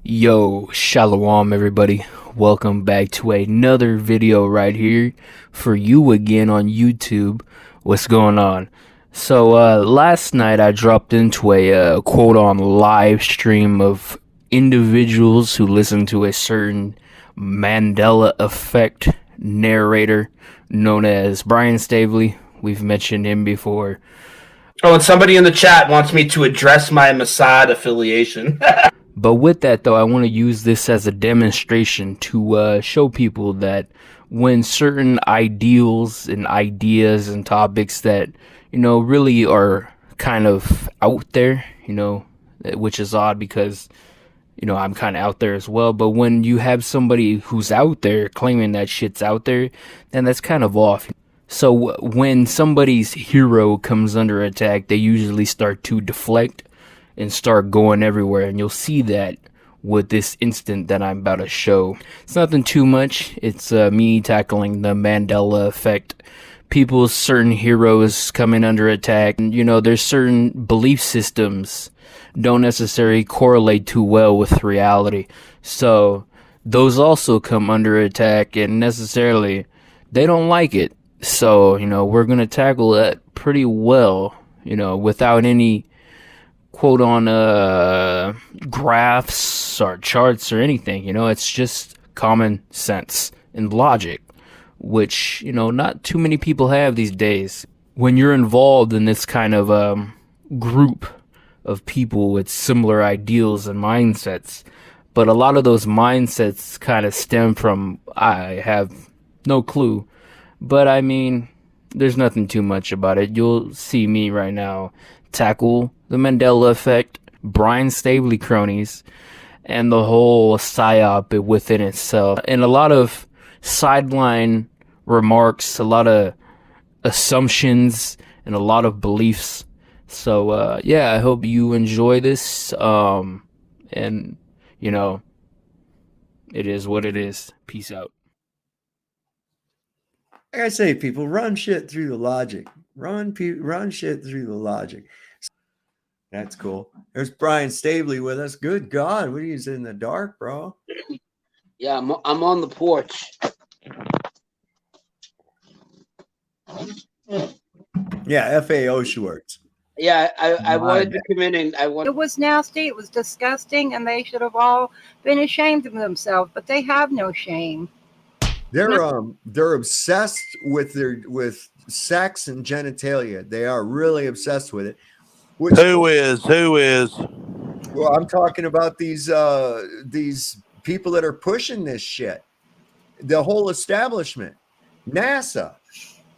Yo, shalom everybody. Welcome back to another video right here for you again on YouTube. What's going on? So last night I dropped into a quote on live stream of individuals who listen to a certain Mandela effect narrator known as Brian Staveley. We've mentioned him before. Oh, and somebody in the chat wants me to address my Mossad affiliation. But with that, though, I want to use this as a demonstration to show people that when certain ideals and ideas and topics that, really are kind of out there, which is odd because, I'm kind of out there as well. But when you have somebody who's out there claiming that shit's out there, then that's kind of off. So when somebody's hero comes under attack, they usually start to deflect and start going everywhere, and you'll see that with this instant that I'm about to show. It's nothing too much. It's me tackling the Mandela effect. People's certain heroes coming under attack, and there's certain belief systems don't necessarily correlate too well with reality, so those also come under attack, and necessarily they don't like it. So we're gonna tackle that pretty well, without any quote on graphs or charts or anything. It's just common sense and logic, which not too many people have these days. When you're involved in this kind of group of people with similar ideals and mindsets, but a lot of those mindsets kind of stem from, I have no clue, but I mean, there's nothing too much about it. You'll see me right now tackle the Mandela effect, Brian Staveley cronies, and the whole psyop within itself. And a lot of sideline remarks, a lot of assumptions, and a lot of beliefs. So, I hope you enjoy this. And, it is what it is. Peace out. Like I say, people, run shit through the logic. Run shit through the logic. That's cool. There's Brian Staveley with us. Good God, what are you in the dark, bro? Yeah, I'm on the porch. Yeah, FAO Schwartz. Yeah, I wanted to come in and It was nasty. It was disgusting, and they should have all been ashamed of themselves. But they have no shame. They're obsessed with sex and genitalia. They are really obsessed with it. Who is? Well, I'm talking about these people that are pushing this shit. The whole establishment, NASA.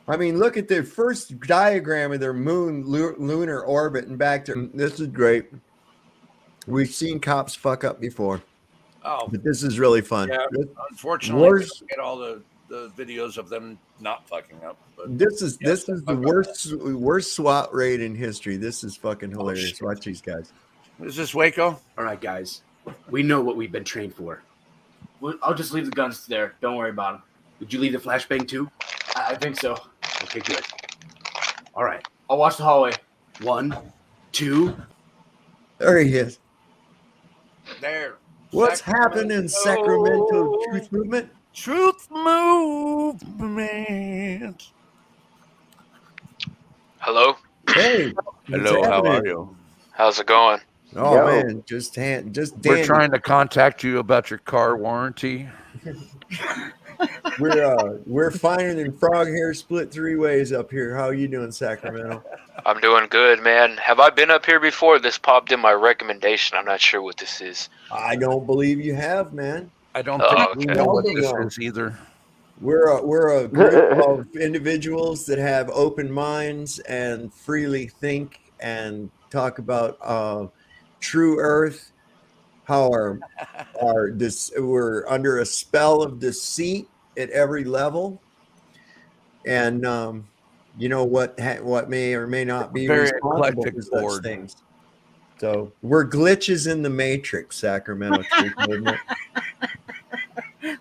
I mean, look at the first diagram of their moon lunar orbit and back to. This is great. We've seen cops fuck up before. Oh, but this is really fun. Yeah, unfortunately, we don't get all the videos of them not fucking up. But this is the worst SWAT raid in history. This is fucking hilarious. Watch these guys. Is this Waco? All right, guys. We know what we've been trained for. I'll just leave the guns there. Don't worry about them. Would you leave the flashbang too? I think so. Okay, good. All right. I'll watch the hallway. 1, 2. There he is. There. What's happening in Sacramento Truth Movement? Truth Movement. Hello. Hey. Hello. How are you? How's it going? Oh man, just we're trying to contact you about your car warranty. We're finer than frog hair split 3 ways up here. How are you doing, Sacramento? I'm doing good, man. Have I been up here before? This popped in my recommendation. I'm not sure what this is. I don't believe you have, man. I don't think we know what this is either. We're a group of individuals that have open minds and freely think and talk about true earth, how we're under a spell of deceit at every level, and what may or may not be very responsible eclectic for such things. So we're glitches in the matrix, Sacramento Truth Movement.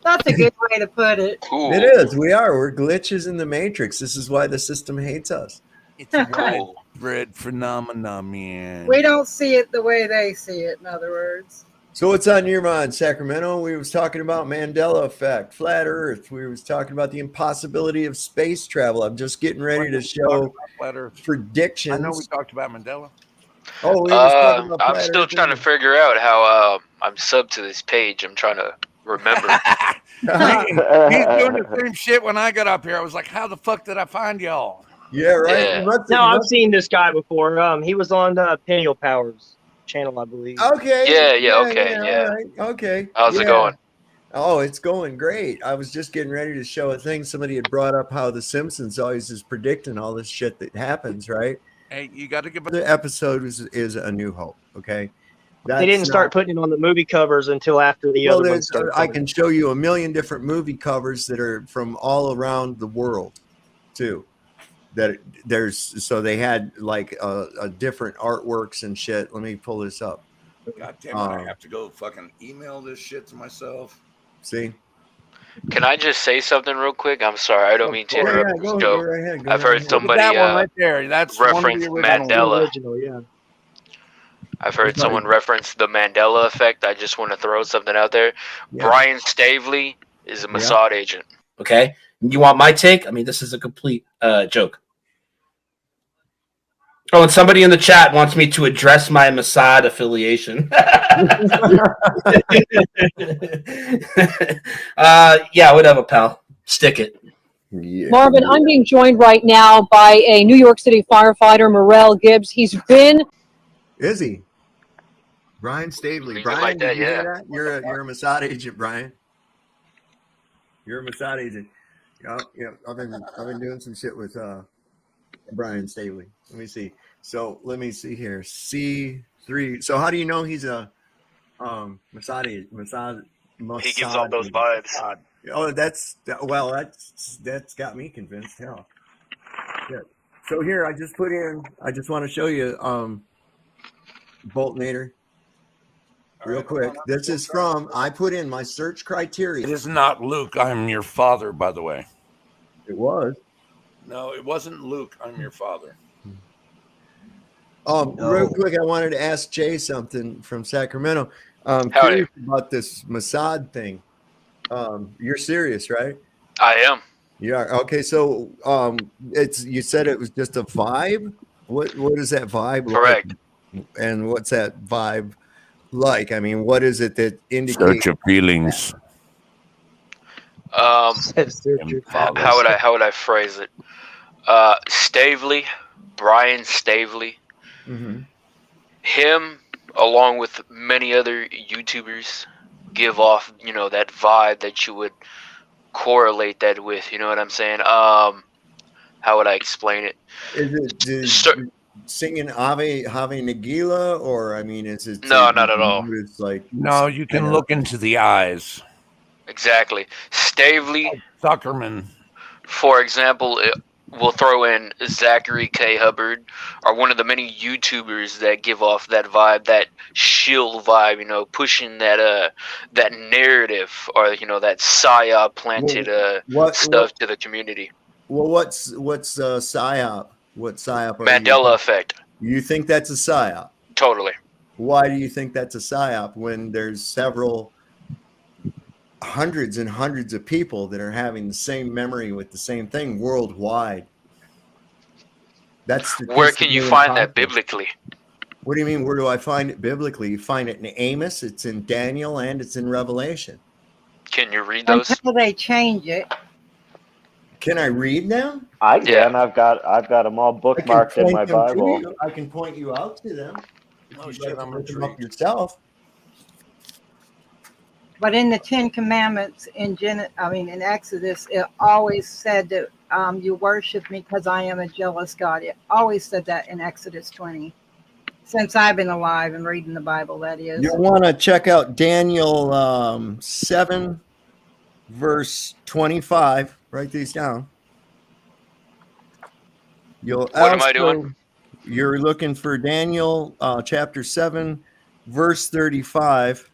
That's a good way to put it. Cool. It is. We're glitches in the matrix. This is why the system hates us. It's a widespread phenomenon, man. We don't see it the way they see it, in other words. So what's on your mind, Sacramento? We was talking about Mandela effect, flat Earth. We was talking about the impossibility of space travel. I'm just getting ready to show predictions. I know we talked about Mandela. Oh, we was talking about I'm flat still Earth. trying to figure out how I'm subbed to this page. I'm trying to remember. He's doing the same shit when I got up here. I was like, how the fuck did I find y'all? Yeah, right. Yeah. No, I've seen this guy before. He was on Peniel Power's channel, I believe. Okay. Yeah, okay, yeah. All right. Okay. How's it going? Oh, it's going great. I was just getting ready to show a thing. Somebody had brought up how the Simpsons always is predicting all this shit that happens, right? Hey, you got to give The episode is A New Hope, okay? They didn't start putting it on the movie covers until after the other ones started. I can show you a million different movie covers that are from all around the world, too. So they had like a different artworks and shit. Let me pull this up. God damn it, I have to go fucking email this shit to myself. See? Can I just say something real quick? I'm sorry, I don't mean to interrupt this joke. Go ahead, I've heard somebody that one right there. That's reference Mandela. Yeah. I've heard someone reference the Mandela effect. I just want to throw something out there. Yeah. Brian Staveley is a Mossad agent. Okay. You want my take? I mean, this is a complete joke. Oh, and somebody in the chat wants me to address my Mossad affiliation. Yeah, whatever, pal. Stick it. Yeah. Marvin, I'm being joined right now by a New York City firefighter, Morel Gibbs. He's been... Is he? Brian Staveley. Leave it Brian, like that, did you hear yeah. that? You're a Mossad agent, Brian. You're a Mossad agent. Yeah. I've been doing some shit with Brian Staveley. Let me see. So let me see here. C3. So how do you know he's a Mossad agent? Mossad. He gives all those vibes. Oh, that's got me convinced. Hell. Yeah. So here I just want to show you Boltonator. Real quick. This is I put in my search criteria. It is not Luke. I'm your father, by the way. It was. No, it wasn't Luke. I'm your father. Real quick, I wanted to ask Jay something from Sacramento. Howdy. About this Mossad thing. You're serious, right? I am. Yeah. Okay. So, you said it was just a vibe. What is that vibe? Correct. Like? And what's that vibe like? I mean, what is it that indicates? Search your feelings. How would I phrase it? Staveley, Brian Staveley, him, along with many other YouTubers, give off, that vibe that you would correlate that with. You know what I'm saying? How would I explain it? Is it singing Ave Nagila, or I mean, is it? No, not at all. It's like you can look into the eyes. Exactly. Staveley, Zuckerman, for example, we'll throw in Zachary K. Hubbard, are one of the many YouTubers that give off that vibe, that shield vibe, pushing that narrative, or that psyop planted stuff to the community. Well, what's psyop? What psyop? Mandela effect. You think that's a psyop? Totally. Why do you think that's a psyop when there's several hundreds and hundreds of people that are having the same memory with the same thing worldwide? Where can you find that biblically? What do you mean, where do I find it biblically? You find it in Amos, it's in Daniel, and it's in Revelation. Can you read those? Until they change it. Can I read them? I can. I've got them all bookmarked in my Bible. I can point you out to them. Oh shit, I'm look them up yourself. But in the Ten Commandments in Exodus, it always said that you worship me because I am a jealous God. It always said that in Exodus 20. Since I've been alive and reading the Bible, that is. You'll want to check out Daniel 7, verse 25. Write these down. What am I doing? You're looking for Daniel chapter 7, verse 35.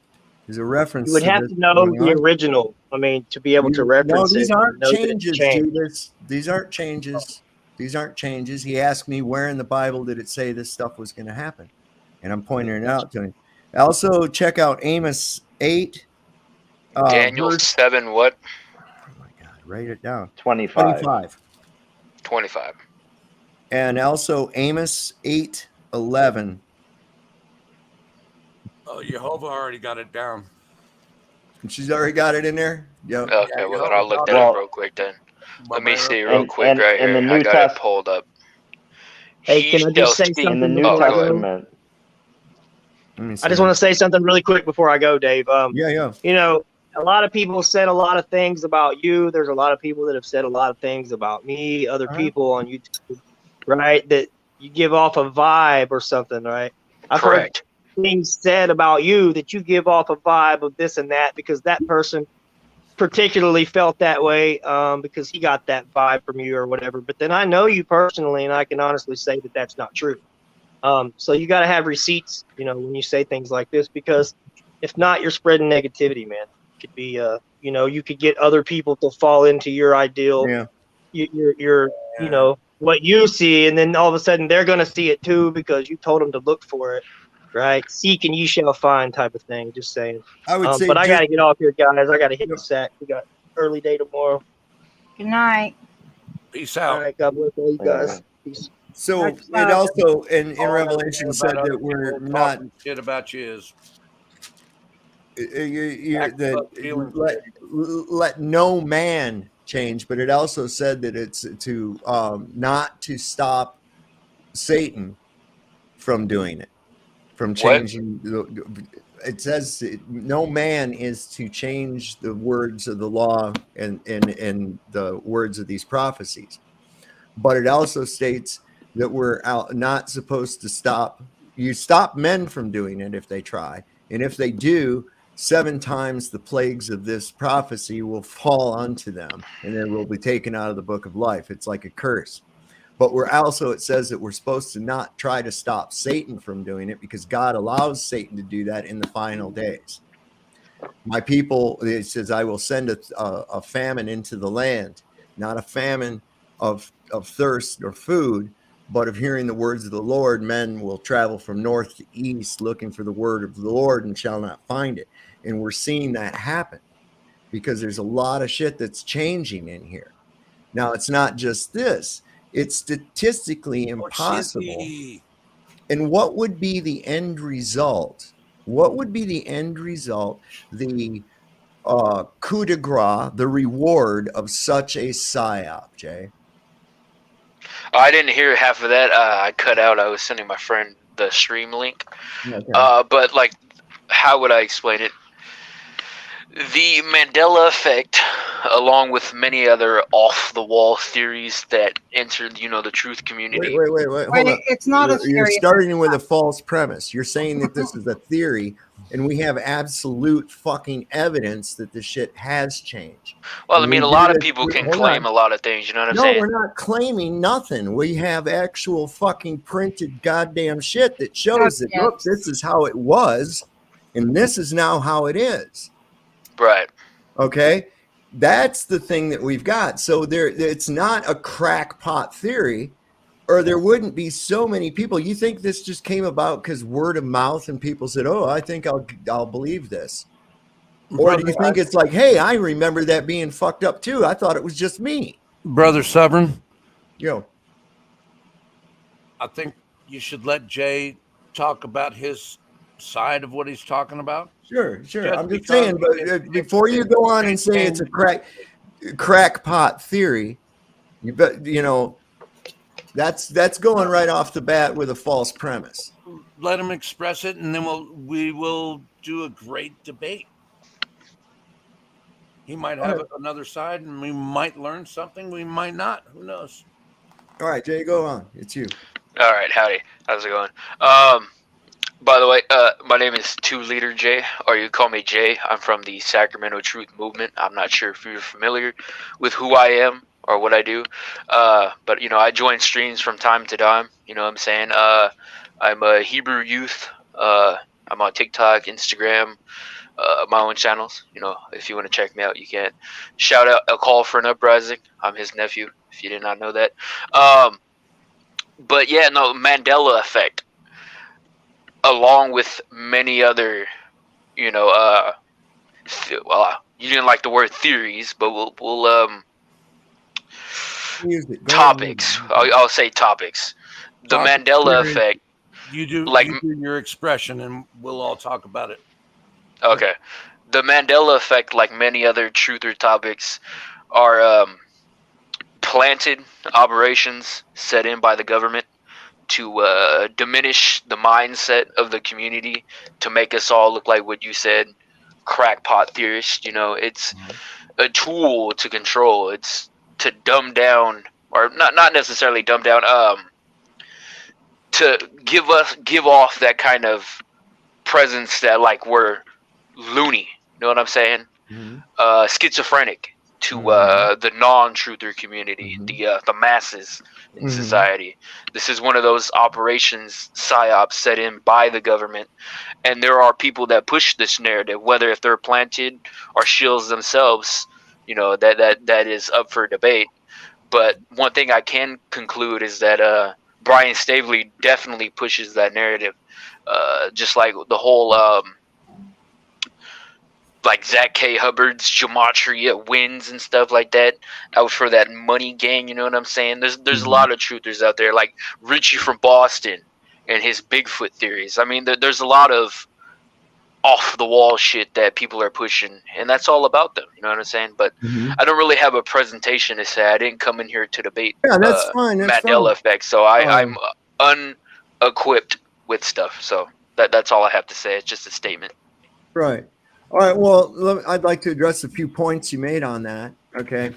Is a reference. You would have to know the original. I mean, to be able to reference it. These aren't changes, Judas. These aren't changes. These aren't changes. He asked me where in the Bible did it say this stuff was going to happen, and I'm pointing it out to him. Also, check out Amos 8. Daniel Verse, 7 what? oh my God, write it down. 25. 25. And also Amos 8:11. Oh, Jehovah already got it down. She's already got it in there? Yep. Okay, well then I'll look that up real quick then. Let me see real quick right in here. the New I got it pulled up. Hey, He can I just say shall something in the New before I go? Testament. I just want to say something really quick before I go, Dave. Yeah. You know, a lot of people said a lot of things about you. There's a lot of people that have said a lot of things about me, other people on YouTube, right? That you give off a vibe or something, right? I've Correct. heard things said about you that you give off a vibe of this and that because that person particularly felt that way because he got that vibe from you or whatever. But then I know you personally, and I can honestly say that that's not true. So you got to have receipts, you know, when you say things like this, because if not, you're spreading negativity, man. It could be, you know, you could get other people to fall into your ideal, your you know, what you see, and then all of a sudden they're going to see it too because you told them to look for it, right? Seek and ye shall find type of thing. Just saying. I would say, but I got to get off here, guys. I got to hit the sack. We got early day tomorrow. Good night. Peace out. All right, God bless all you guys. Peace. So it also in Revelation said that we're not shit about you is let no man change, but it also said that it's to not to stop Satan from doing it, from changing. It says no man is to change the words of the law and the words of these prophecies, but it also states that we're not supposed to stop. You stop men from doing it if they try. And if they do, 7 times the plagues of this prophecy will fall onto them and then will be taken out of the book of life. It's like a curse. But we're also, it says that we're supposed to not try to stop Satan from doing it because God allows Satan to do that in the final days. My people, it says, I will send a famine into the land, not a famine of thirst or food, but of hearing the words of the Lord. Men will travel from north to east looking for the word of the Lord and shall not find it. And we're seeing that happen because there's a lot of shit that's changing in here. Now, it's not just this. It's statistically impossible. And what would be the end result? What would be the end result? The coup de grace, the reward of such a psyop, Jay? I didn't hear half of that. I cut out. I was sending my friend the stream link. Okay. But like, how would I explain it? The Mandela effect, along with many other off-the-wall theories that entered, you know, the truth community. Wait. Hold on. It's not a theory. You're starting with a false premise. You're saying that this is a theory, and we have absolute fucking evidence that this shit has changed. Well, I mean, a lot of people can claim a lot of things. You know what I'm saying? No, we're not claiming nothing. We have actual fucking printed goddamn shit that shows that, look, this is how it was, and this is now how it is. Right. Okay. That's the thing that we've got. So it's not a crackpot theory, or there wouldn't be so many people. You think this just came about because word of mouth and people said, "Oh, I think I'll believe this," or do you think it's like, "Hey, I remember that being fucked up too. I thought it was just me." Brother Sovereign. Yo, I think you should let Jay talk about his side of what he's talking about. Sure. I'm just saying, but before you go on and say it's a crackpot theory, you know, that's going right off the bat with a false premise. Let him express it, and then we will do a great debate. He might have another side, and we might learn something. We might not. Who knows? All right, Jay, go on. It's you. All right, howdy. How's it going? By the way, my name is 2LiterJay, or you call me Jay. I'm from the Sacramento Truth Movement. I'm not sure if you're familiar with who I am or what I do, but, you know, I join streams from time to time. You know what I'm saying? I'm a Hebrew youth. I'm on TikTok, Instagram, my own channels. You know, if you want to check me out, you can. Shout out A Call for an Uprising. I'm his nephew, if you did not know that. But, yeah, no, Mandela effect. along with many other, you know, you didn't like the word theories, but we'll topics. I'll say topics. The Mandela effect. You do your expression, and we'll all talk about it. Okay. The Mandela effect, like many other truther topics, are planted operations set in by the government to diminish the mindset of the community, to make us all look like what you said, crackpot theorists. You know, it's a tool to control. It's to dumb down, or not necessarily dumb down, to give off that kind of presence that like we're loony. You know what I'm saying? Schizophrenic to the non-truther community, the masses in society. This is one of those operations, psyops, set in by the government, and there are people that push this narrative, whether if they're planted or shills themselves. You know, that is up for debate. But one thing I can conclude is that Brian Staveley definitely pushes that narrative, just like the whole like Zach K. Hubbard's gematria wins and stuff like that. That was for that money gang, you know what I'm saying? There's a lot of truthers out there, like Richie from Boston and his Bigfoot theories. I mean, there's a lot of off the wall shit that people are pushing, and that's all about them, you know what I'm saying? But I don't really have a presentation to say. I didn't come in here to debate that's fine. That's Mandela fine. effect, so I'm unequipped with stuff. So that's all I have to say. It's just a statement. Right. All right. Well, I'd like to address a few points you made on that. Okay.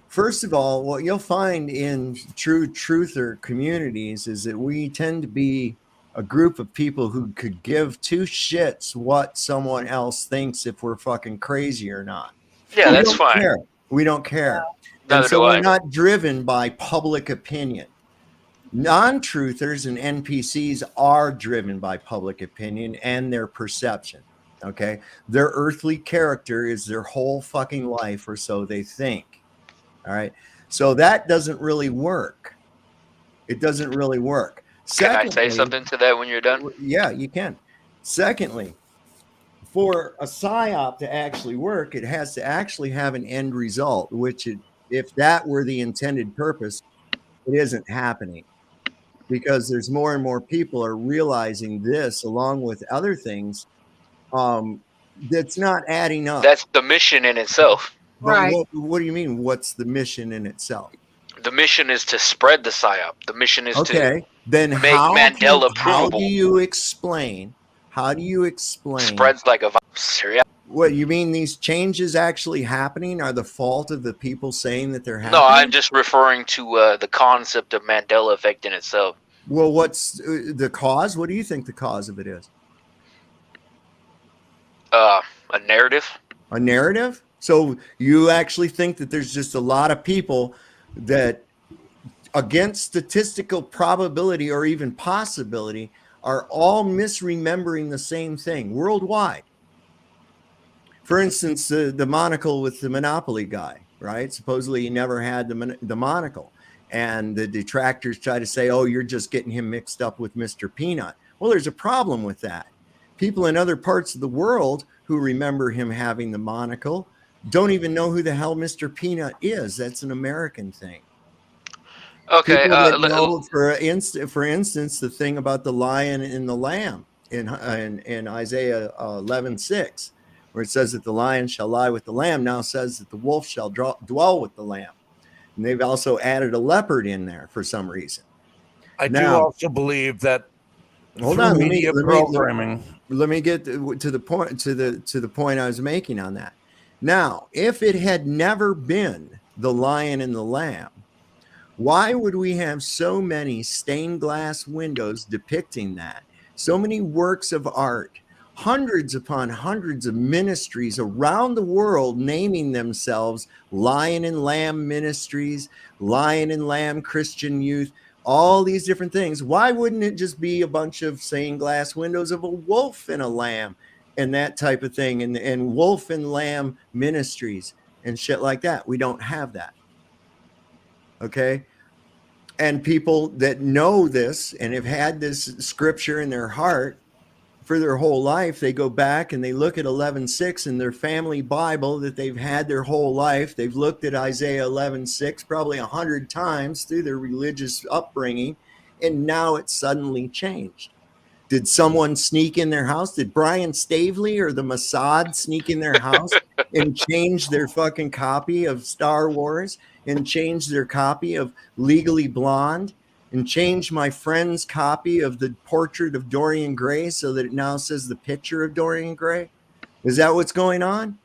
First of all, what you'll find in true truther communities is that we tend to be a group of people who could give two shits what someone else thinks, if we're fucking crazy or not. Yeah, that's fine. Care. We don't care. Neither And so do we're I. not driven by public opinion. Non-truthers and NPCs are driven by public opinion and their perception. Okay. Their earthly character is their whole fucking life, or so they think. All right. So that doesn't really work. It doesn't really work. Can I say something to that when you're done? Yeah, you can. Secondly, for a psyop to actually work, it has to actually have an end result, which if that were the intended purpose, it isn't happening, because there's more and more people are realizing this, along with other things, that's not adding up. That's the mission in itself. Right. What do you mean? What's the mission in itself? The mission is to spread the psyop. The mission is to then make How Mandela provable. do you explain? Spreads like a virus. What you mean? These changes actually happening are the fault of the people saying that they're happening? No, I'm just referring to the concept of Mandela effect in itself. Well, what's the cause? What do you think the cause of it is? A narrative. A narrative? So you actually think that there's just a lot of people that, against statistical probability or even possibility, are all misremembering the same thing worldwide? For instance, the monocle with the Monopoly guy, right? Supposedly he never had the monocle. And the detractors try to say, oh, you're just getting him mixed up with Mr. Peanut. Well, there's a problem with that. People in other parts of the world who remember him having the monocle don't even know who the hell Mr. Peanut is. That's an American thing. Okay. For instance, the thing about the lion and the lamb in Isaiah 11:6, where it says that the lion shall lie with the lamb, now says that the wolf shall dwell with the lamb. And they've also added a leopard in there for some reason. I do also believe that. Hold on, programming. Let me get to the point to the point I was making on that. Now, if it had never been the lion and the lamb, why would we have so many stained glass windows depicting that? So many works of art, hundreds upon hundreds of ministries around the world naming themselves Lion and Lamb Ministries, Lion and Lamb Christian Youth, all these different things. Why wouldn't it just be a bunch of stained glass windows of a wolf and a lamb and that type of thing, and wolf and lamb ministries and shit like that? We don't have that. Okay. And people that know this and have had this scripture in their heart for their whole life, they go back and they look at 11:6 in their family Bible that they've had their whole life. They've looked at Isaiah 11:6 probably 100 times through their religious upbringing, and now it's suddenly changed. Did someone sneak in their house? Did Brian Staveley or the Mossad sneak in their house and change their fucking copy of Star Wars and change their copy of Legally Blonde and change my friend's copy of the portrait of Dorian Gray so that it now says the picture of Dorian Gray? Is that what's going on?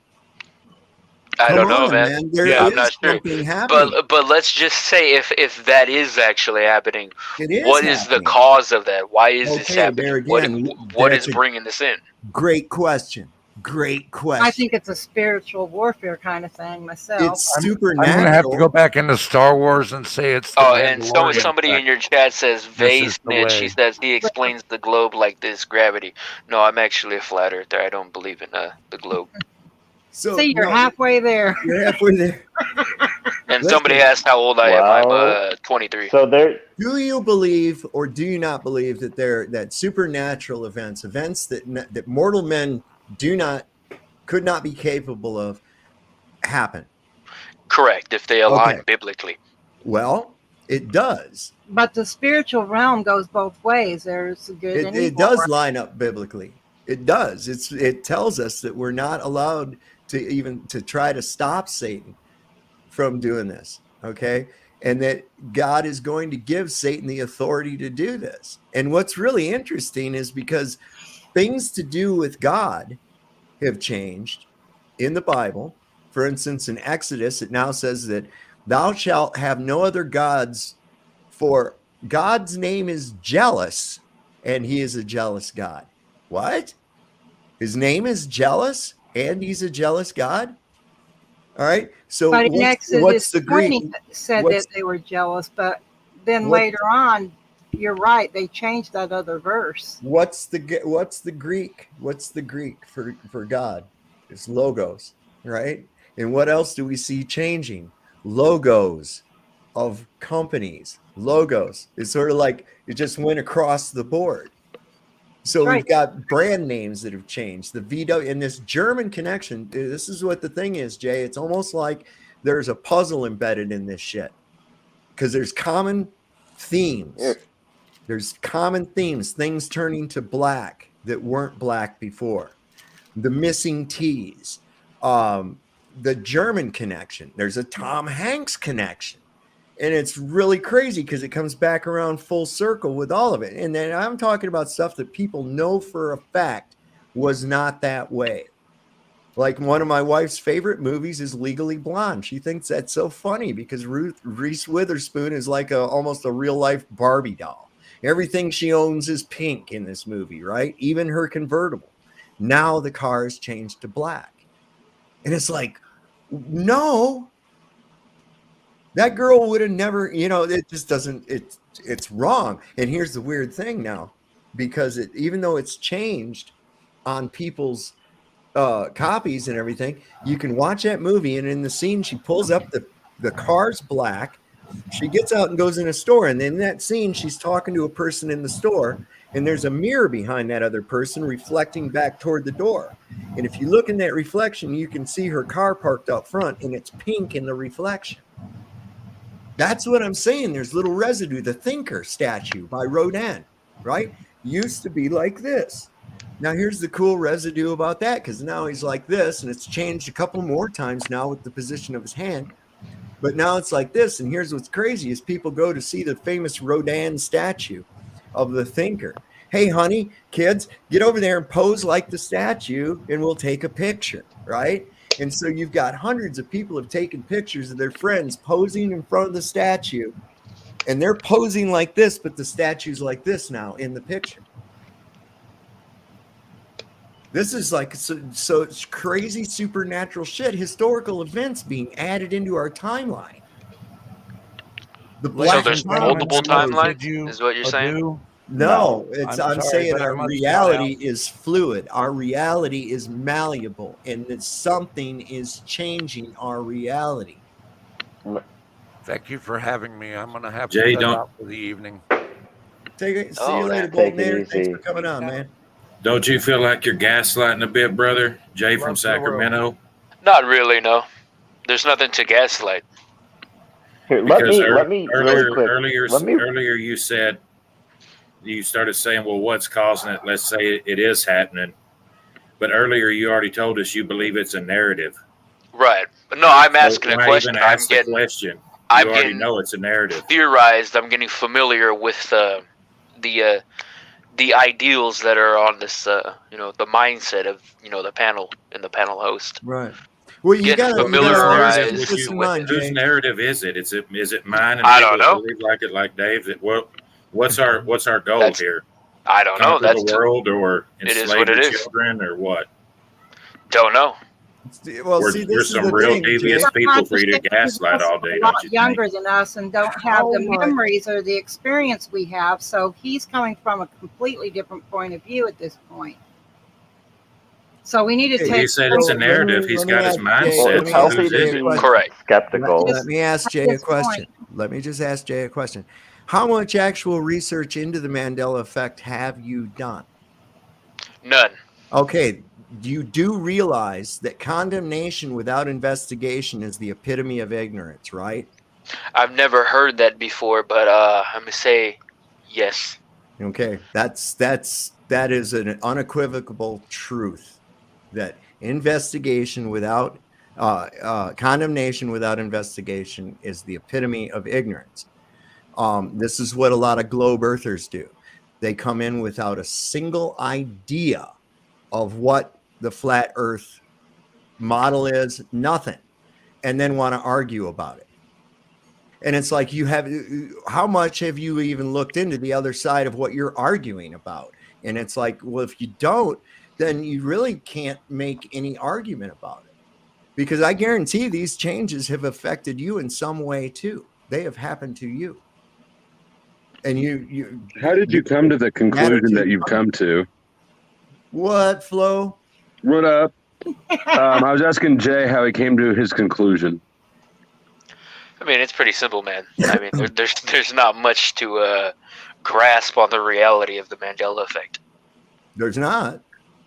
I don't know, man. There I'm is not sure. something happening. But let's just say if that is actually happening, It is what is the happening. cause of that? Why is this Okay, happening? there again, What is that's a bringing this in? Great question. Great question. I think it's a spiritual warfare kind of thing myself. It's I'm supernatural. going to have to go back into Star Wars and say it's the And Mandalorian somebody effect. in your chat says This is Vase the Snitch. way. She says he explains the globe like this, gravity. No, I'm actually a flat earther. I don't believe in the globe. So See, you're no, halfway there. You're halfway there. And Listen. somebody asked how old I am. Wow. I'm 23. So there, Do you believe or do you not believe that that supernatural events that mortal men could not be capable of happen? Correct, if they align Okay. biblically. Well, it does. But the spiritual realm goes both ways. There's good and It evil. does line up biblically. It does. It tells us that we're not allowed to try to stop Satan from doing this. Okay. And that God is going to give Satan the authority to do this. And what's really interesting is because things to do with God have changed in the Bible. For instance, in Exodus, it now says that thou shalt have no other gods, for God's name is jealous, and he is a jealous God. What? His name is jealous, and he's a jealous God? All right. So But in Exodus what's the 20 Greek? said what's- that they were jealous, but then what- later on, you're right, they changed that other verse. What's the Greek? What's the Greek for God? It's logos, right? And what else do we see changing? Logos of companies. Logos. It's sort of like it just went across the board. So Right. we've got brand names that have changed. The VW and this German connection. This is what the thing is, Jay. It's almost like there's a puzzle embedded in this shit because there's common themes. Yeah. There's common themes, things turning to black that weren't black before. The missing T's, the German connection. There's a Tom Hanks connection. And it's really crazy because it comes back around full circle with all of it. And then I'm talking about stuff that people know for a fact was not that way. Like one of my wife's favorite movies is Legally Blonde. She thinks that's so funny because Reese Witherspoon is like almost a real life Barbie doll. Everything she owns is pink in this movie, right? Even her convertible. Now the car has changed to black. And it's like, no, that girl would have never, it just doesn't, it's wrong. And here's the weird thing now, because even though it's changed on people's copies and everything, you can watch that movie, and in the scene, she pulls up the car's black. She gets out and goes in a store, and in that scene, she's talking to a person in the store, and there's a mirror behind that other person reflecting back toward the door. And if you look in that reflection, you can see her car parked up front, and it's pink in the reflection. That's what I'm saying. There's little residue. The Thinker statue by Rodin, right? Used to be like this. Now, here's the cool residue about that, because now he's like this, and it's changed a couple more times now with the position of his hand. But now it's like this, and here's what's crazy is people go to see the famous Rodin statue of the Thinker. Hey, honey, kids, get over there and pose like the statue, and we'll take a picture, right? And so you've got hundreds of people have taken pictures of their friends posing in front of the statue, and they're posing like this, but the statue's like this now in the picture. This is like, so it's crazy supernatural shit, historical events being added into our timeline. So there's multiple timelines, is what you're saying? No, I'm sorry, saying but I our must reality is fluid. Our reality is malleable, and that something is changing our reality. Thank you for having me. I'm going to have Jay, to cut don't- out for the evening. See you later, Golden Nader. Thanks for coming on, man. Don't you feel like you're gaslighting a bit, brother? Jay from Sacramento? Not really, no. There's nothing to gaslight. Here, Because let me really quick. Earlier you said, you started saying, well, what's causing it? Let's say it is happening. But earlier you already told us you believe it's a narrative. Right. But no, I'm asking a Why question. even ask the question? You already know it's a narrative. Theorized. I'm getting familiar with the ideals that are on this, the mindset of, the panel and the panel host. Right. Well, you got to familiarize whose narrative is it? Is it mine? And I people don't know. believe like Dave's. What's our goal here? I don't know. That's the world, or it is enslave what it the is. children, or what? Don't know. Well, or see, there's some real devious people for you to gaslight all day. A lot younger than us and don't have the memories or the experience we have. So he's coming from a completely different point of view at this point. So we need to take. He said it's a narrative. He's got his mindset. It's healthy to be correct. Skeptical. Let me ask Jay a question. Let me just ask Jay a question. How much actual research into the Mandela effect have you done? None. Okay. You do realize that condemnation without investigation is the epitome of ignorance, right? I've never heard that before, but I'm gonna say yes. Okay, that is an unequivocal truth. That investigation without condemnation without investigation is the epitome of ignorance. This is what a lot of globe earthers do. They come in without a single idea of what the flat earth model is, nothing, and then want to argue about it. And it's like, how much have you even looked into the other side of what you're arguing about? And it's like, well, if you don't, then you really can't make any argument about it, because I guarantee these changes have affected you in some way too. They have happened to you. And how did you come to the conclusion that you've come to? What, Flo? What up? I was asking Jay how he came to his conclusion. I mean, it's pretty simple, man. I mean, there's not much to grasp on the reality of the Mandela effect. There's not.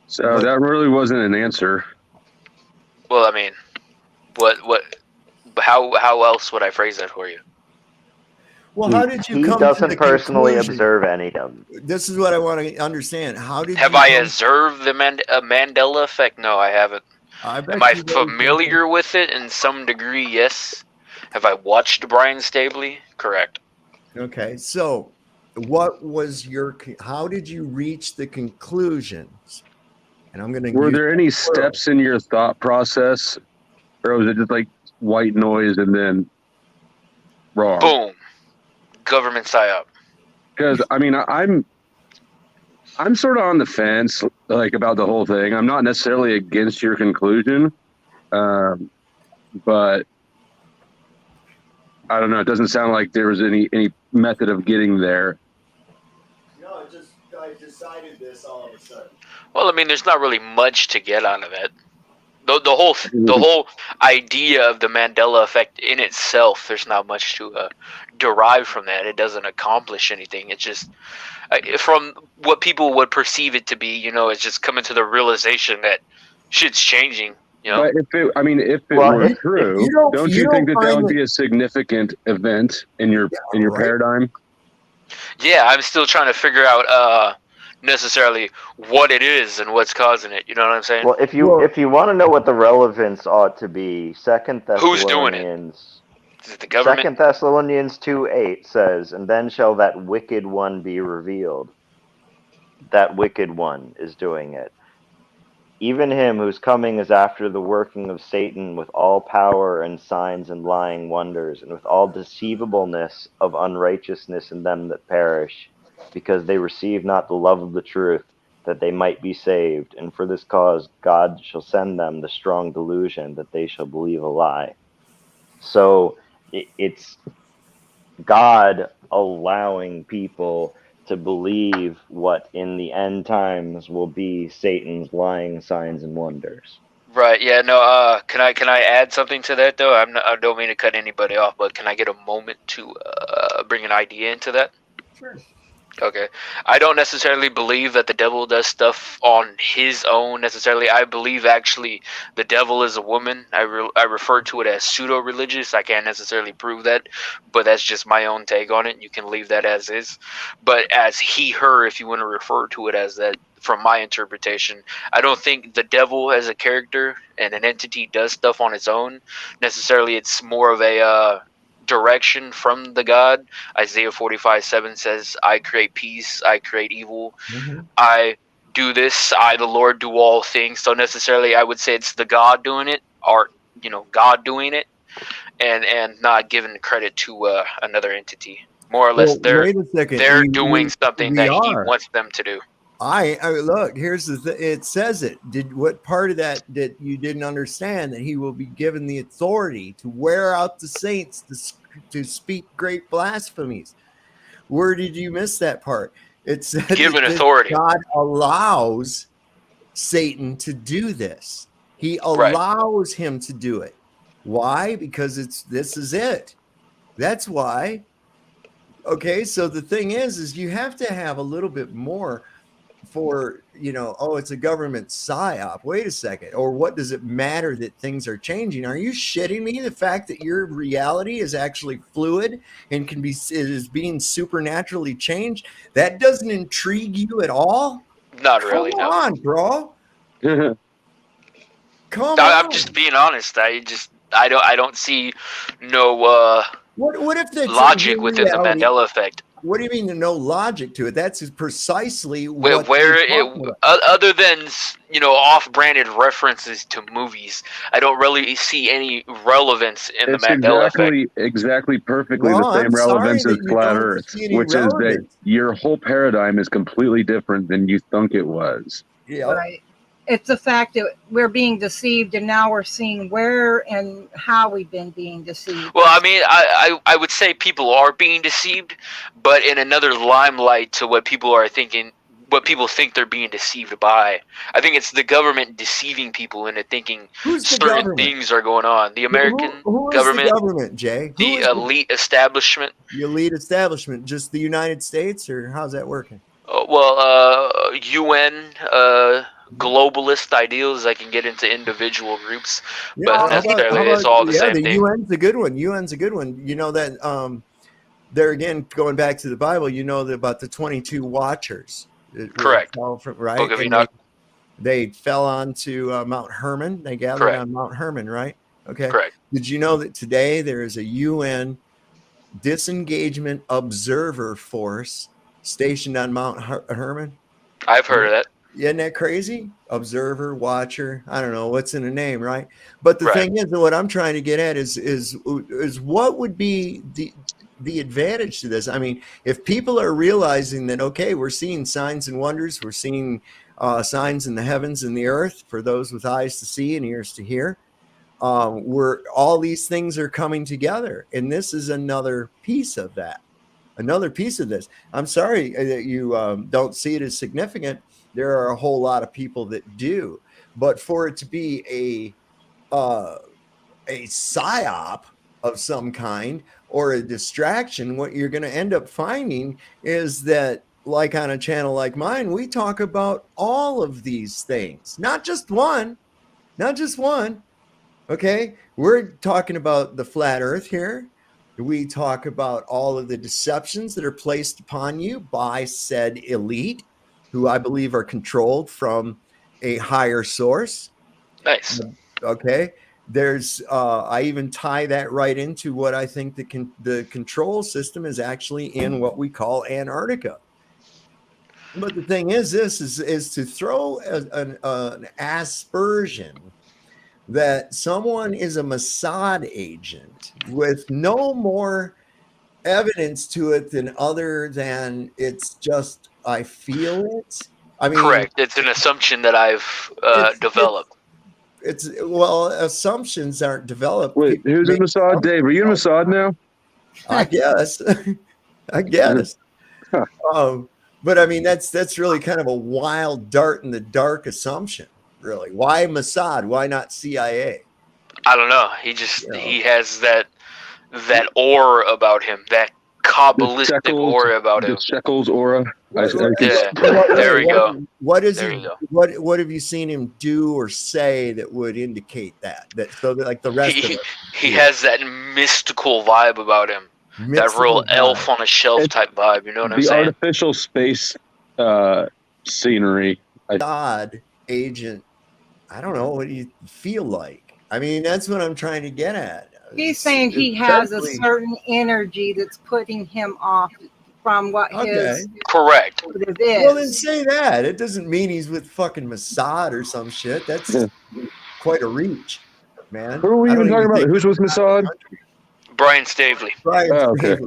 So that really wasn't an answer. Well, I mean, how else would I phrase that for you? Well, how did you he come doesn't to the personally conclusion? observe any of them. This is what I want to understand. How did have you I come... observed the Mandela effect? No, I haven't. Am I familiar with it in some degree? Yes. Have I watched Brian Staveley? Correct. Okay, so what was how did you reach the conclusions? And I'm going to. Were there any steps in your thought process, or was it just like white noise and then wrong? Boom. Government psyop. Because I mean, I'm sort of on the fence, like, about the whole thing. I'm not necessarily against your conclusion, but I don't know. It doesn't sound like there was any method of getting there. No, I decided this all of a sudden. Well, I mean, there's not really much to get out of it. The whole idea of the Mandela effect in itself, there's not much to derive from that. It doesn't accomplish anything. It's just from what people would perceive it to be. It's just coming to the realization that shit's changing. But if it were true, don't you think that would be a significant event in your paradigm? Yeah, I'm still trying to figure out necessarily what it is and what's causing it. You know what I'm saying? Well, if you want to know what the relevance ought to be, Who's doing it? Is it the government? 2 Thessalonians 2:8 says, "And then shall that wicked one be revealed." That wicked one is doing it. Even him whose coming is after the working of Satan with all power and signs and lying wonders, and with all deceivableness of unrighteousness in them that perish, because they receive not the love of the truth, that they might be saved. And for this cause God shall send them the strong delusion, that they shall believe a lie. So it's God allowing people to believe what in the end times will be Satan's lying signs and wonders. Right. Yeah. No. Can I add something to that though? I don't mean to cut anybody off, but can I get a moment to bring an idea into that? Sure. Okay. I don't necessarily believe that the devil does stuff on his own necessarily. I believe actually the devil is a woman. I refer to it as pseudo-religious. I can't necessarily prove that, but that's just my own take on it. You can leave that as is. But as he, her, if you want to refer to it as that, from my interpretation, I don't think the devil as a character and an entity does stuff on its own. Necessarily, it's more of a direction from the God. Isaiah 45:7 says, I create peace, I create evil, I do this, I the Lord do all things. So necessarily I would say it's the God doing it, or God doing it, and not giving credit to another entity. More or less Well, wait a second. they're doing something We that he are. wants them to do. I look. Here's it says it. What part of that you didn't understand? That he will be given the authority to wear out the saints to speak great blasphemies. Where did you miss that part? It said Given that authority. God allows Satan to do this. He allows him to do it. Why? Because this is it. That's why. Okay, so the thing is you have to have a little bit more for, it's a government psyop. Wait a second. Or what does it matter that things are changing? Are you shitting me? The fact that your reality is actually fluid and is being supernaturally changed, that doesn't intrigue you at all? Not really, Come no. on, bro. Come I'm on. just being honest. I don't see no What if that's logic within the reality? Mandela effect. What do you mean no logic to it? That's precisely what other than off-branded references to movies, I don't really see any relevance in the Mandela effect. Exactly perfectly the same relevance as flat Earth, which is that your whole paradigm is completely different than you think it was. Yeah. Right. It's the fact that we're being deceived, and now we're seeing where and how we've been being deceived. Well, I mean, I would say people are being deceived, but in another limelight to what people are thinking, what people think they're being deceived by. I think it's the government deceiving people into thinking certain things are going on. The American government, the government, Jay? The elite establishment. The elite establishment, just the United States, or how's that working? UN, globalist ideals. I can get into individual groups, but necessarily it's all the same thing. UN's a good one. UN's a good one. You know that there again, going back to the Bible, about the 22 watchers. Correct. Right. Book of Enoch. They fell onto Mount Hermon. They gathered on Mount Hermon, right? Okay. Correct. Did you know that today there is a UN disengagement observer force stationed on Mount Hermon? I've heard of that. Isn't that crazy? Observer, watcher. I don't know what's in the name, right? But the thing is, what I'm trying to get at is what would be the advantage to this? I mean, if people are realizing that, okay, we're seeing signs and wonders, we're seeing signs in the heavens and the earth for those with eyes to see and ears to hear. All these things are coming together, and this is another piece of that. Another piece of this. I'm sorry that you don't see it as significant. There are a whole lot of people that do, but for it to be a psyop of some kind or a distraction, what you're going to end up finding is that, like on a channel like mine, we talk about all of these things, not just one. Okay, we're talking about the flat earth here. We talk about all of the deceptions that are placed upon you by said elite, who I believe are controlled from a higher source. Nice. Okay. There's I even tie that right into what I think the control system is actually in what we call Antarctica. But the thing is, this is to throw an aspersion that someone is a Mossad agent with no more evidence to it than other than it's just, I feel it. I mean, correct. It's an assumption that I've developed. Assumptions aren't developed. Wait, who's in Mossad? Dave, are you in Mossad now? I guess. Huh. But I mean, that's really kind of a wild dart in the dark assumption. Really, why Mossad? Why not CIA? I don't know. He has that aura about him, that Kabbalistic aura about him. The Shekels aura. Yeah, there we go. What is There he? you go. What have you seen him do or say that would indicate that? So that like the rest of it. He has that mystical vibe about him. That real elf on a shelf type vibe. You know what I'm The saying? artificial space scenery. God agent. I don't know. What do you feel like? I mean, that's what I'm trying to get at. He's saying he has a certain energy that's putting him off from what his correct. motive Well, then is. say that. It doesn't mean he's with fucking Mossad or some shit. That's quite a reach, man. Who are we even talking about? Who's with Mossad? Brian Staveley. Okay.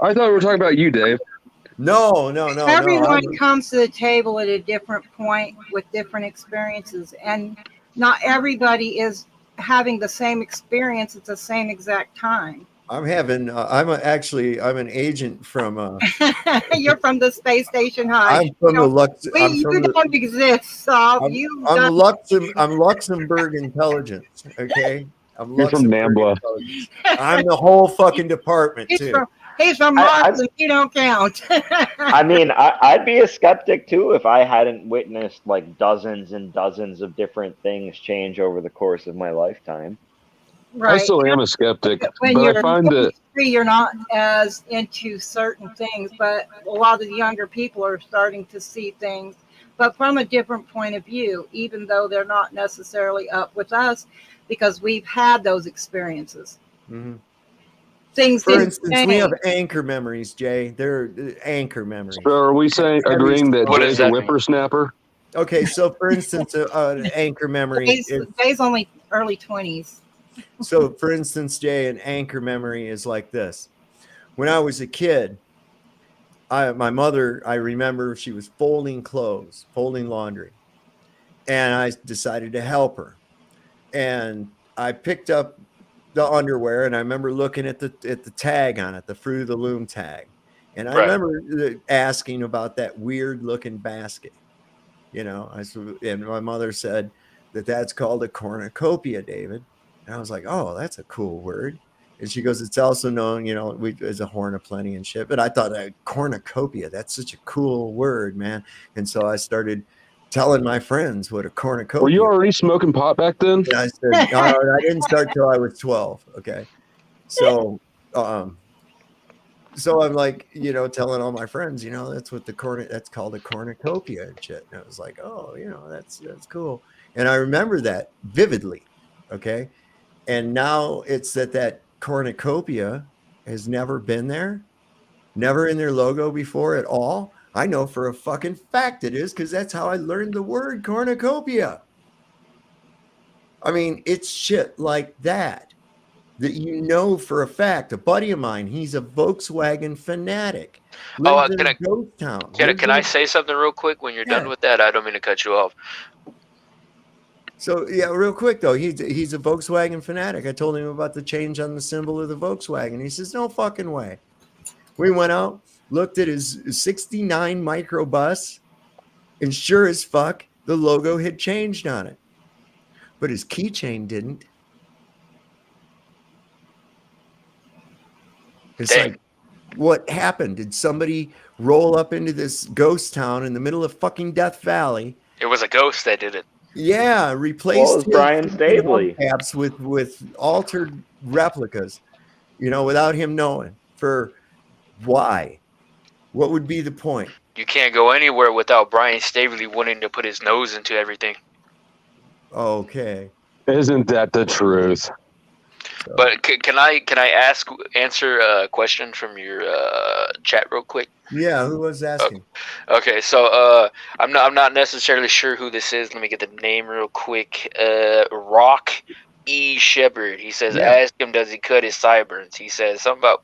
I thought we were talking about you, Dave. No. Everyone comes to the table at a different point with different experiences, and not everybody is having the same experience at the same exact time. I'm having. I'm an agent from. You're from the space station high. I'm from the Lux. You don't exist, so I'm Luxembourg intelligence. Okay, You're from Nambla. I'm the whole fucking department too. He's from Mars, and you don't count. I mean, I'd be a skeptic too if I hadn't witnessed like dozens and dozens of different things change over the course of my lifetime. Right. I still am a skeptic, When but you're I find that you're not as into certain things, but a lot of the younger people are starting to see things, but from a different point of view, even though they're not necessarily up with us, because we've had those experiences. Mm-hmm. Things. For instance, we have anchor memories, Jay. They're anchor memories. So are we agreeing that Jay's a whippersnapper? Okay, so for instance, an anchor memory. Jay's only early 20s. So, for instance, Jay, an anchor memory is like this. When I was a kid, my mother, I remember she was folding clothes, folding laundry, and I decided to help her. And I picked up the underwear, and I remember looking at the tag on it, the Fruit of the Loom tag. And I remember asking about that weird looking basket. You know, and my mother said that's called a cornucopia, David. And I was like, oh, that's a cool word. And she goes, it's also known, you know, as a horn of plenty and shit. But I thought cornucopia, that's such a cool word, man. And so I started telling my friends what a cornucopia. Were you already smoking pot back then? And I said, no, I didn't start till I was 12. Okay. So, so I'm like, you know, telling all my friends, you know, that's called a cornucopia and shit. And I was like, oh, you know, that's cool. And I remember that vividly. Okay. And now it's that cornucopia has never been there, never in their logo before at all. I know for a fucking fact it is, because that's how I learned the word cornucopia. I mean, it's shit like that you know for a fact. A buddy of mine, he's a Volkswagen fanatic. Lives in a ghost town. Can I say something real quick when you're done with that? I don't mean to cut you off. So yeah, real quick though, he's a Volkswagen fanatic. I told him about the change on the symbol of the Volkswagen. He says, no fucking way. We went out, looked at his 69 microbus, and sure as fuck, the logo had changed on it. But his keychain didn't. It's like, what happened? Did somebody roll up into this ghost town in the middle of fucking Death Valley? It was a ghost that did it. Yeah, replaced Brian Staveley caps with altered replicas, you know, without him knowing. For why? What would be the point? You can't go anywhere without Brian Staveley wanting to put his nose into everything. Okay. Isn't that the truth? But can I answer a question from your chat real quick? Yeah, who was asking? Okay, so I'm not necessarily sure who this is. Let me get the name real quick. Rock E. Shepard. He says, ask him, does he cut his sideburns? He says something about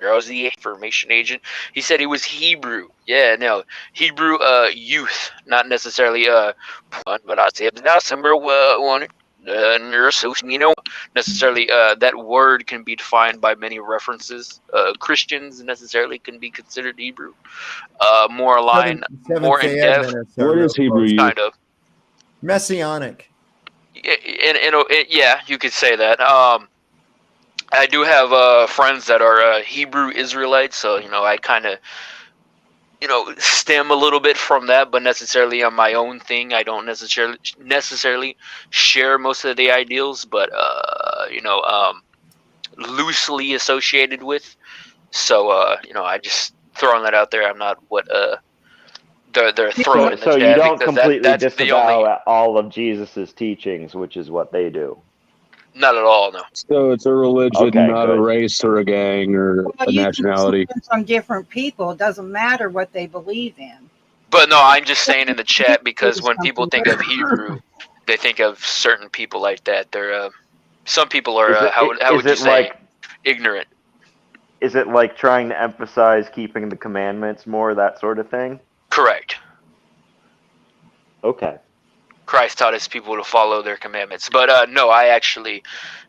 was the information agent. He said he was Hebrew. Yeah, no, Hebrew youth, not necessarily but I said now somewhere one. You know, necessarily that word can be defined by many references. Christians necessarily can be considered Hebrew. More aligned, more in depth. What is Hebrew? Kind of messianic. Yeah, you could say that. I do have friends that are Hebrew Israelites, so I kind of stem a little bit from that, but necessarily on my own thing. I don't necessarily share most of the ideals, but loosely associated with. So I just throwing that out there. I'm not what they're throwing in the So you chat don't because completely that's the only. disavow all of Jesus's teachings, which is what they do. Not at all, no. So it's a religion, Okay, not a good. race or a gang or Well, a you can nationality. listen from different people. It doesn't matter what they believe in. But no, I'm just saying in the chat because when people think of Hebrew, they think of certain people like that. They're some people are how would you say ignorant. Is it like trying to emphasize keeping the commandments more, that sort of thing? Correct. Okay. Christ taught his people to follow their commandments. But no, I actually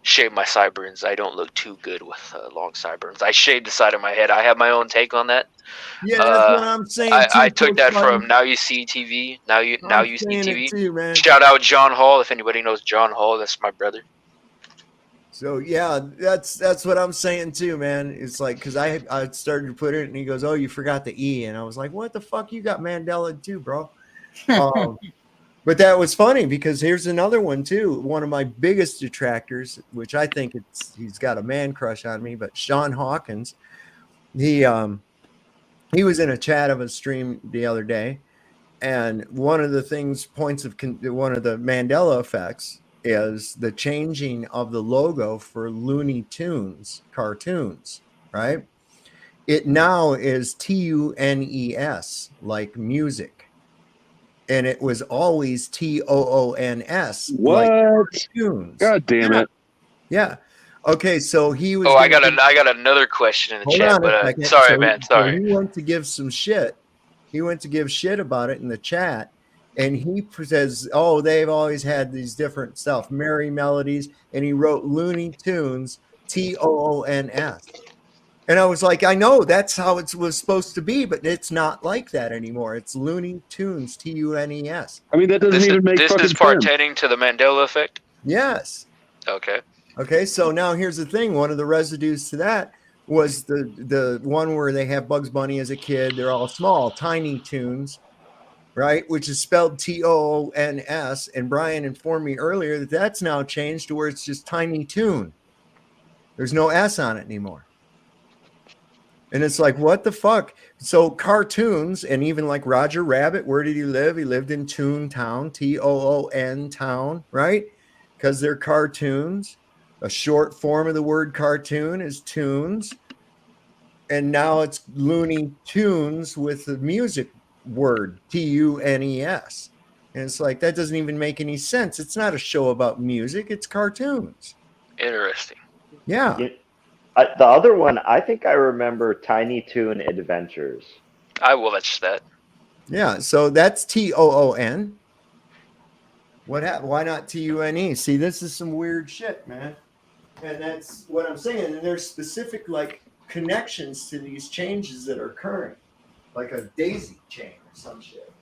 shave my sideburns. I don't look too good with long sideburns. I shave the side of my head. I have my own take on that. Yeah, that's what I'm saying. I took that from Now You See TV. Now you see TV. Too, man. Shout out John Hall if anybody knows John Hall. That's my brother. So yeah, that's what I'm saying too, man. It's like because I started to put it, and he goes, "Oh, you forgot the E," and I was like, "What the fuck? You got Mandela too, bro." But that was funny because here's another one too. One of my biggest detractors, which I think he's got a man crush on me, but Sean Hawkins, he was in a chat of a stream the other day, and one of the things one of the Mandela effects is the changing of the logo for Looney Tunes cartoons, right? It now is TUNES, like music. And it was always TOONS. What? Like tunes. God damn it. Yeah. Okay, so he was. Oh, I got another question in the chat, but sorry, man. Sorry. He went to give some shit. He went to give shit about it in the chat, and he says, "Oh, they've always had these different stuff, merry melodies," and he wrote Looney Tunes, TOONS. And I was like, I know that's how it was supposed to be, but it's not like that anymore. It's Looney Tunes, TUNES. I mean, that doesn't even make this fucking is sense. pertaining to the Mandela effect? Yes. Okay. Okay, so now here's the thing. One of the residues to that was the one where they have Bugs Bunny as a kid. They're all small, Tiny Tunes, right? Which is spelled TOONS. And Brian informed me earlier that that's now changed to where it's just Tiny Toon. There's no S on it anymore. And it's like, what the fuck? So cartoons, and even like Roger Rabbit, where did he live? He lived in Toontown, TOON town, right? Because they're cartoons. A short form of the word cartoon is tunes. And now it's Looney Tunes with the music word, TUNES. And it's like, that doesn't even make any sense. It's not a show about music, it's cartoons. Interesting. Yeah. The other one, I think I remember Tiny Toon Adventures. I will watch that. Yeah, so that's TOON. What happened? Why not TUNE? See, this is some weird shit, man. And that's what I'm saying. And there's specific like connections to these changes that are occurring, like a daisy chain or some shit.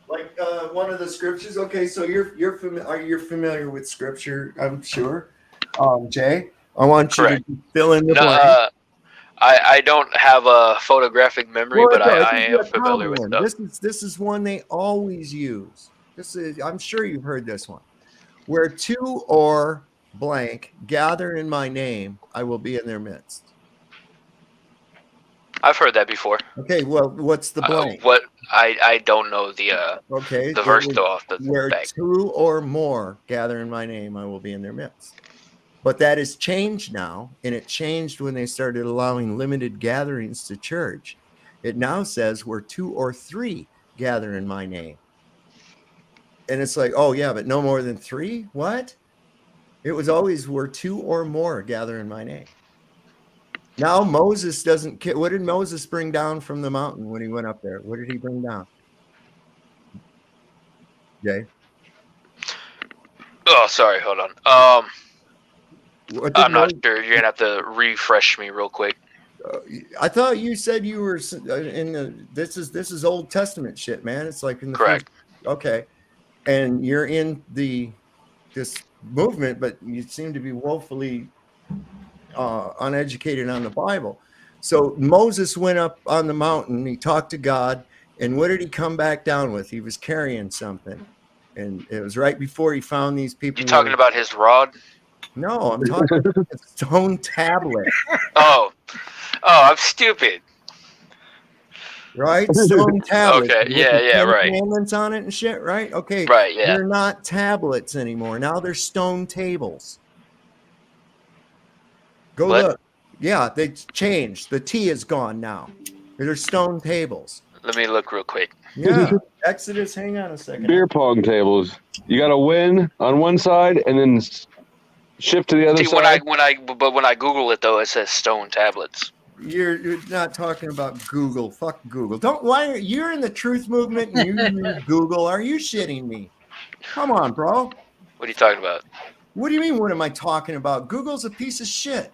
Like one of the scriptures. Okay, so you're familiar with scripture, I'm sure, Jay. I want you to fill in the blank. I don't have a photographic memory, but I am familiar with stuff. This is one they always use. I'm sure you've heard this one. Where two or blank gather in my name, I will be in their midst. I've heard that before. Okay, well, what's the blank? What I don't know the verse though off the where back. Two or more gather in my name, I will be in their midst. But that has changed now, and it changed when they started allowing limited gatherings to church. It now says where two or three gather in my name. And it's like, oh, yeah, but no more than three? What? It was always where two or more gather in my name. Now Moses doesn't care. What did Moses bring down from the mountain when he went up there? What did he bring down? Jay? Oh, sorry. Hold on. I'm not sure. You're gonna have to refresh me real quick. I thought you said you were in the. This is Old Testament shit, man. It's like in the correct. Okay, and you're in this movement, but you seem to be woefully uneducated on the Bible. So Moses went up on the mountain. He talked to God. And what did he come back down with? He was carrying something. And it was right before he found these people. You talking about his rod? No, I'm talking about a stone tablet. Oh, I'm stupid. Right? Stone tablets. Okay, yeah, right. Commandments on it and shit, right? Okay. Right, yeah. They're not tablets anymore. Now they're stone tables. Go look. Yeah, they changed. The T is gone now. They're stone tables. Let me look real quick. Yeah. Exodus, hang on a second. Beer pong tables. You got to win on one side and then shift to the other side. When I Google it though, it says stone tablets. You're not talking about Google. Fuck Google. You're in the truth movement and you use Google. Are you shitting me? Come on, bro. What are you talking about? What do you mean? What am I talking about? Google's a piece of shit.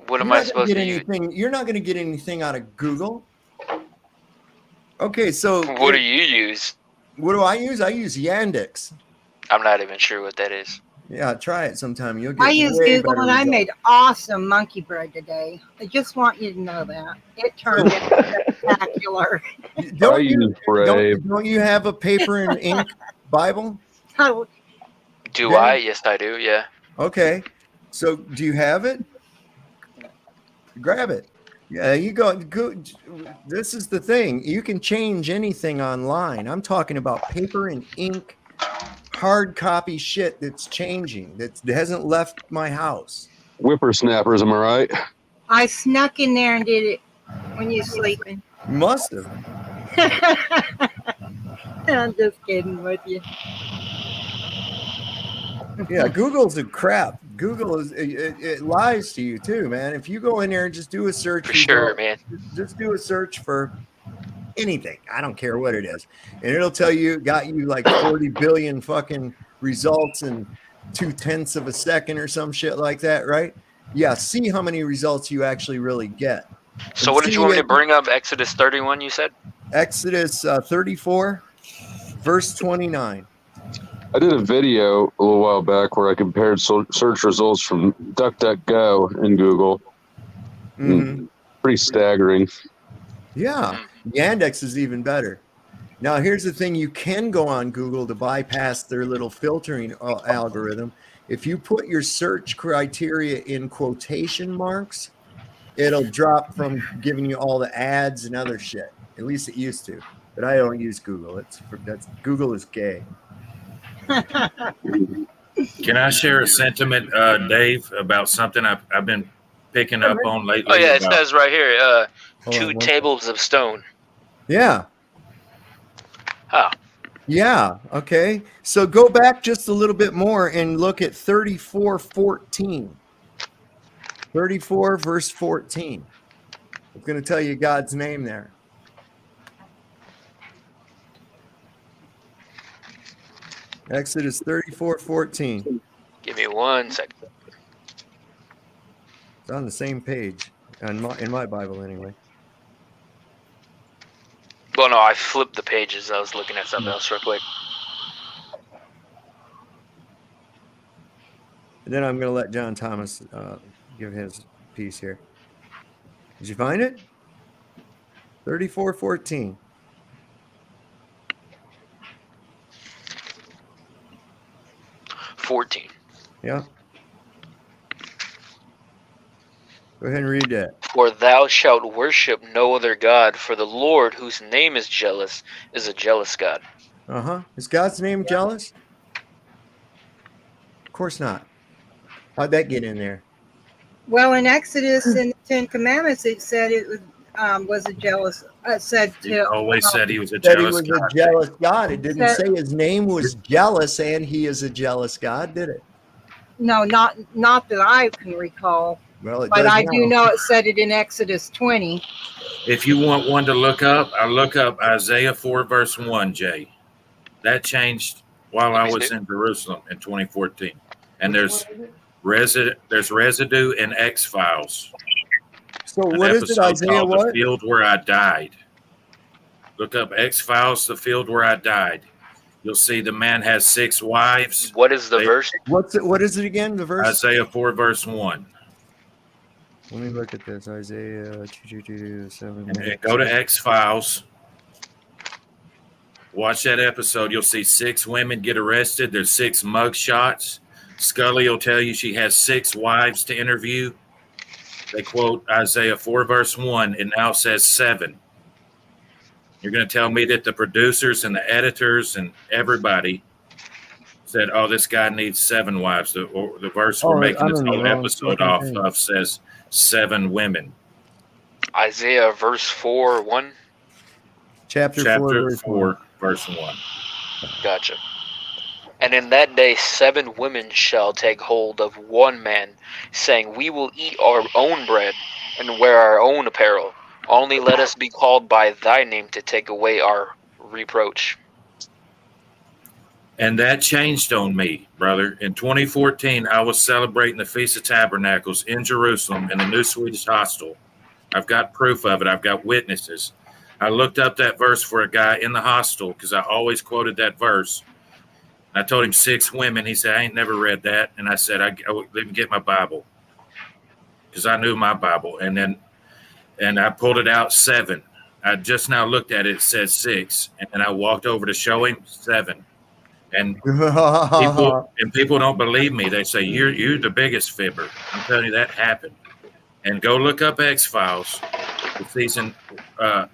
What am I supposed to use? You're not going to get anything out of Google. Okay, so what do you use? What do I use? I use Yandex. I'm not even sure what that is. Yeah, try it sometime. You'll get. I use Google and I made awesome monkey bread today. I just want you to know that it turned out spectacular. Don't you have a paper and ink Bible? Do I? Yes, I do. Yeah. Okay. So do you have it? Grab it. Yeah, you go. This is the thing. You can change anything online. I'm talking about paper and ink, hard copy shit that's changing, that hasn't left my house. Whippersnappers, am I right? I snuck in there and did it when you're sleeping. You must have. I'm just kidding with you. Yeah, Google's a crap. Google it lies to you too, man. If you go in there and just do a search, for sure, man. Just do a search for anything. I don't care what it is, and it'll tell you got you like 40 billion fucking results in 0.2 of a second or some shit like that, right? Yeah, see how many results you actually really get. So, what did you want me to bring up? Exodus 31, you said? Exodus 34, verse 29. I did a video a little while back where I compared search results from DuckDuckGo and Google. Mm-hmm. Pretty staggering. Yeah, Yandex is even better. Now, here's the thing. You can go on Google to bypass their little filtering algorithm. If you put your search criteria in quotation marks, it'll drop from giving you all the ads and other shit. At least it used to. But I don't use Google. Google is gay. Can I share a sentiment, Dave, about something I've been picking up on lately? Oh, yeah, it says right here, 2 tables of stone. Yeah. Oh. Yeah, okay. So go back just a little bit more and look at 34:14. 34 verse 14. I'm going to tell you God's name there. Exodus 34:14. Give me 1 second. It's on the same page in my Bible anyway. Well, no, I flipped the pages. I was looking at something else real quick. And then I'm going to let John Thomas give his piece here. Did you find it? 34:14. Yeah. Go ahead and read that. For thou shalt worship no other God, for the Lord, whose name is jealous, is a jealous God. Uh-huh. Is God's name jealous? Of course not. How'd that get in there? Well, in Exodus and the Ten Commandments, it said it was a jealous. Said He always said he was a jealous God. A jealous God. It didn't say his name was jealous and he is a jealous God, did it? No, not that I can recall. Well, but I do know it said it in Exodus 20. If you want one to look up, I look up Isaiah 4 verse 1, Jay. That changed while I was in Jerusalem in 2014. And there's residue in X-Files. So what is it, Isaiah what? The Field Where I Died. Look up X-Files, The Field Where I Died. You'll see the man has 6 wives. What is the verse? What is it again, the verse? Isaiah 4 verse 1. Let me look at this. Isaiah 7. And go to X-Files. Watch that episode. You'll see 6 women get arrested. There's 6 mug shots. Scully will tell you she has 6 wives to interview. They quote Isaiah 4 verse 1, and now says 7. You're going to tell me that the producers and the editors and everybody said, oh, this guy needs 7 wives. The verse we're making this whole episode off of says 7 women. Isaiah verse 4, 1? Chapter 4, verse 1. Gotcha. And in that day 7 women shall take hold of one man, saying, we will eat our own bread and wear our own apparel. Only let us be called by thy name to take away our reproach. And that changed on me, brother. In 2014, I was celebrating the Feast of Tabernacles in Jerusalem in the New Swedish Hostel. I've got proof of it. I've got witnesses. I looked up that verse for a guy in the hostel because I always quoted that verse. I told him 6 women. He said, I ain't never read that. And I said, let me get my Bible because I knew my Bible. And I pulled it out 7. I just now looked at it. It said 6. And then I walked over to show him 7. And people don't believe me. They say, you're the biggest fibber. I'm telling you, that happened. And go look up X-Files. The season, I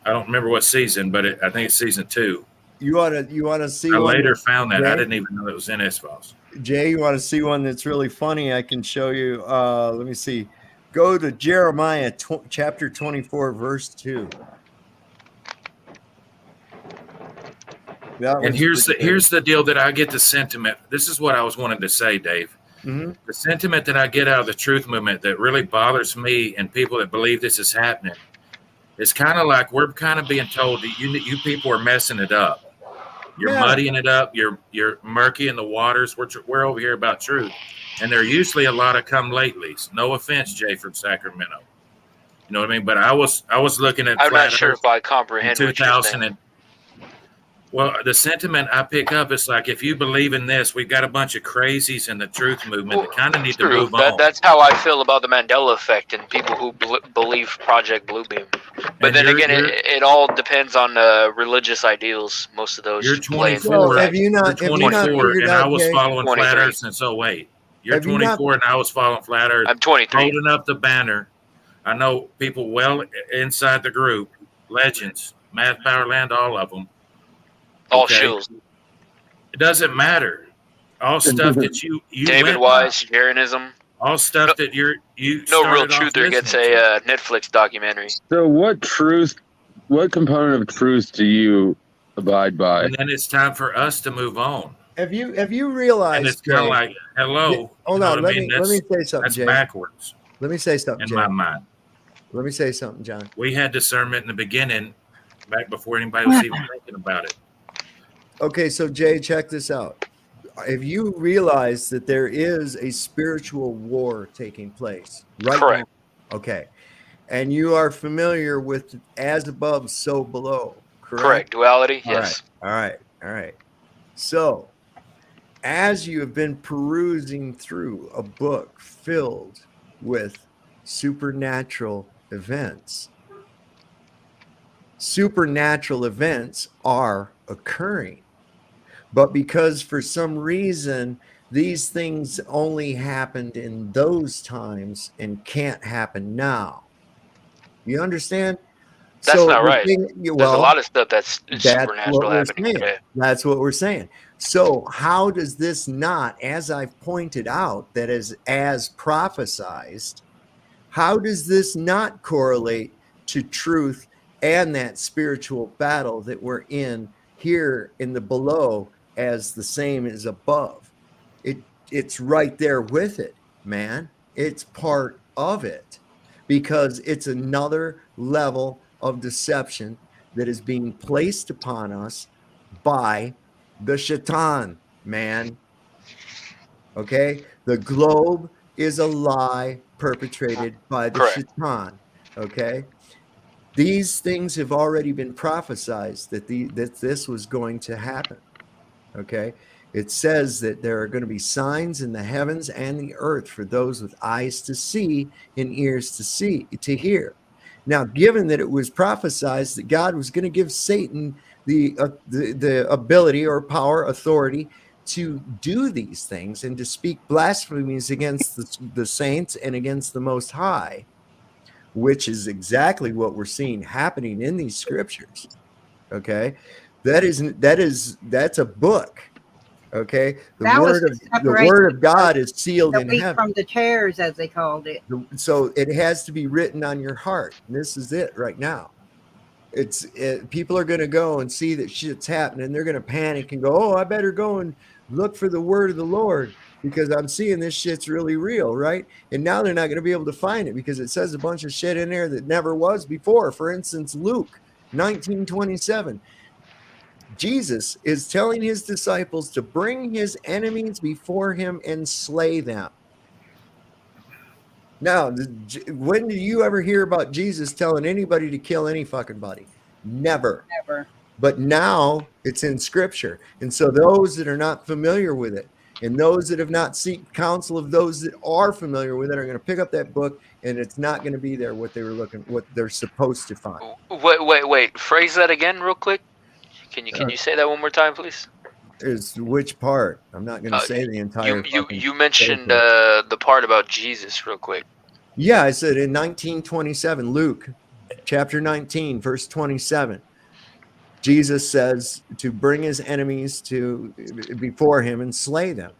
don't remember what season, but I think it's season 2. You want to see? I later found that. Jay? I didn't even know it was in X-Files. Jay, you want to see one that's really funny? I can show you. Let me see. Go to Jeremiah chapter 24, verse 2. And here's the deal that I get the sentiment. This is what I was wanting to say, Dave. Mm-hmm. The sentiment that I get out of the truth movement that really bothers me and people that believe this is happening is kind of like we're kind of being told that you people are messing it up. You're muddying it up. You're murkying the waters. We're over here about truth. And there are usually a lot of come latelys. No offense, Jay from Sacramento. You know what I mean? But I was looking at. I'm not sure if I comprehend 2000. Well, the sentiment I pick up is like, if you believe in this, we've got a bunch of crazies in the truth movement that kind of need to move on. That's how I feel about the Mandela effect and people who believe Project Bluebeam. But then again, it all depends on religious ideals. Most of those. You're 24. Have you not? You're 24, and I was following Flat Earth since 08. You're 24, and I was following Flat Earth. I'm 23. Holding up the banner. I know people well inside the group, legends, Math Powerland, all of them. All shills. It doesn't matter. All stuff that you David Wise, Jeranism. All stuff that you no real truther gets a Netflix documentary. So what component of truth do you abide by? And then it's time for us to move on. Have you realized? And it's kind of like, hello. Hold on, let me say something, that's Jay. backwards. Let me say something, in Jay. my mind. Let me say something, John. We had discernment in the beginning, back before anybody was even thinking about it. Okay, so Jay, check this out. Have you realized that there is a spiritual war taking place right Correct. now? Okay. And you are familiar with as above, so below, correct? Correct. Duality, yes. All right. So, as you have been perusing through a book filled with supernatural events are occurring. But because for some reason these things only happened in those times and can't happen now. You understand? That's not right. There's a lot of stuff that's supernatural happening today. That's what we're saying. So how does this not, as I've pointed out, that is as prophesized, how does this not correlate to truth and that spiritual battle that we're in here in the below as the same as above? It's right there with it, man. It's part of it because it's another level of deception that is being placed upon us by the shaitan, man. Okay? The globe is a lie perpetrated by the shaitan. Okay? These things have already been prophesized that this was going to happen. Okay? It says that there are going to be signs in the heavens and the earth for those with eyes to see and ears to hear. Now, given that it was prophesied that God was going to give Satan the ability or power, authority to do these things and to speak blasphemies against the saints and against the Most High, which is exactly what we're seeing happening in these scriptures. Okay, that's a book. Okay, the word of God is sealed in heaven from the chairs, as they called it. So it has to be written on your heart. And this is it right now. People are going to go and see that shit's happening. They're going to panic and go, "Oh, I better go and look for the word of the Lord because I'm seeing this shit's really real," right? And now they're not going to be able to find it because it says a bunch of shit in there that never was before. For instance, Luke 19:27. Jesus is telling his disciples to bring his enemies before him and slay them. Now, when do you ever hear about Jesus telling anybody to kill any fucking body? Never. Never. But now it's in scripture. And so those that are not familiar with it and those that have not sought counsel of those that are familiar with it are going to pick up that book, and it's not going to be there what they're supposed to find. Wait. Phrase that again real quick. Can you say that one more time, please? Is which part? I'm not going to say the entire. You mentioned the part about Jesus real quick. Yeah, I said in 1927, Luke, chapter 19, verse 27. Jesus says to bring his enemies before him and slay them.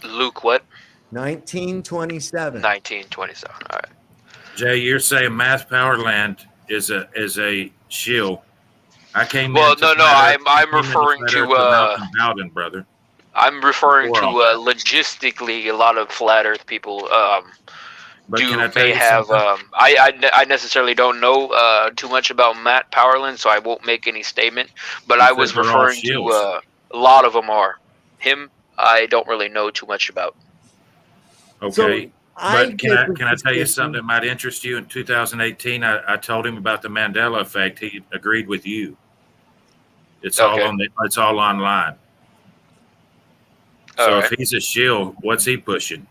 Luke what? 1927. 1927. All right. Jay, you're saying Math Powerland is a shill. I came. Well, no. I'm referring to Bowden, brother. I'm referring to logistically. A lot of flat Earth people may have. I necessarily don't know too much about Matt Powerland, so I won't make any statement. But I was referring to a lot of them are him. I don't really know too much about. Okay. So, but can I tell you something that might interest you? In 2018, I told him about the Mandela effect. He agreed with you. It's all it's all online. So if he's a shill, what's he pushing?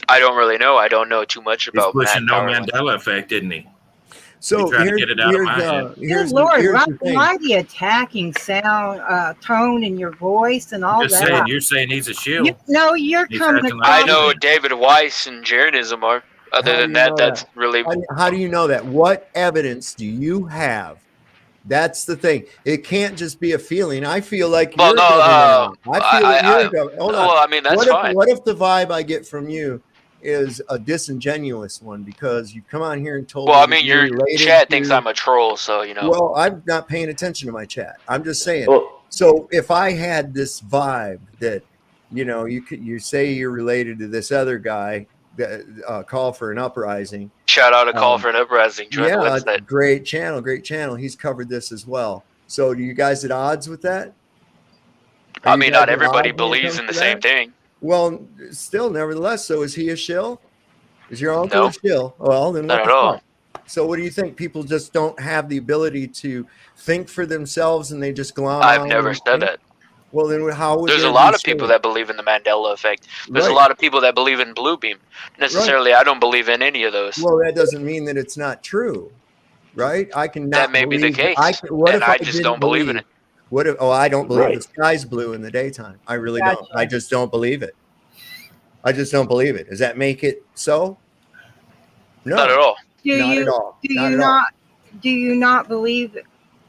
I don't really know. I don't know too much about. He's pushing Mandela effect, didn't he? So here's Lord, why the attacking sound, tone in your voice and all that? You're saying he's a shield. You're coming. I know David Weiss and Jeranism are. Other than that, that's really. How do you know that? What evidence do you have? That's the thing. It can't just be a feeling. I feel like you're I feel you're hold on. Well, I mean, that's fine. What if the vibe I get from you is a disingenuous one because you come on here and told me. Well, I mean, your chat thinks I'm a troll, so you know. Well, I'm not paying attention to my chat. I'm just saying. So if I had this vibe that, you say you're related to this other guy, that call for an uprising. Shout out a call for an uprising. Yeah, great channel. He's covered this as well. So, do you guys at odds with that? I mean, not everybody believes in the same thing. Well, still, nevertheless. So, is he a shill? Is your uncle a shill? Well, then not at all. So, what do you think? People just don't have the ability to think for themselves, and they just glom. I've never said that. Well, then how would there's a lot of people that believe in the Mandela effect. There's a lot of people that believe in Blue Beam. Necessarily, I don't believe in any of those. Well, that doesn't mean that it's not true, right? I can. That may be the case. I just don't believe in it. What if? Oh, I don't believe the sky's blue in the daytime. I really don't. I just don't believe it. I just don't believe it. Does that make it so? No, not at all. Not at all. Do you not believe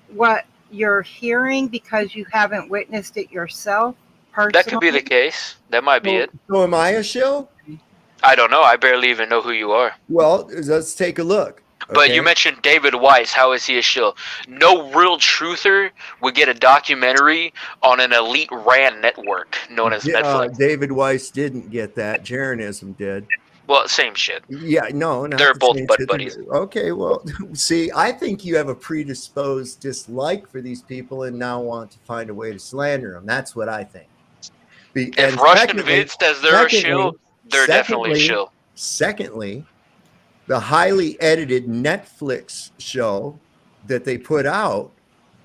what you're hearing because you haven't witnessed it yourself personally? That could be the case. That might be it. So am I a shill? I don't know. I barely even know who you are. Well, let's take a look. Okay? But you mentioned David Weiss. How is he a shill? No real truther would get a documentary on an elite RAN network known as Netflix. David Weiss didn't get that. Jeranism did. Well, same shit. Yeah, no. They're both buddies. Okay, well, see, I think you have a predisposed dislike for these people and now want to find a way to slander them. That's what I think. If Russian Vid says they're a shill, they're definitely a shill. Secondly, the highly edited Netflix show that they put out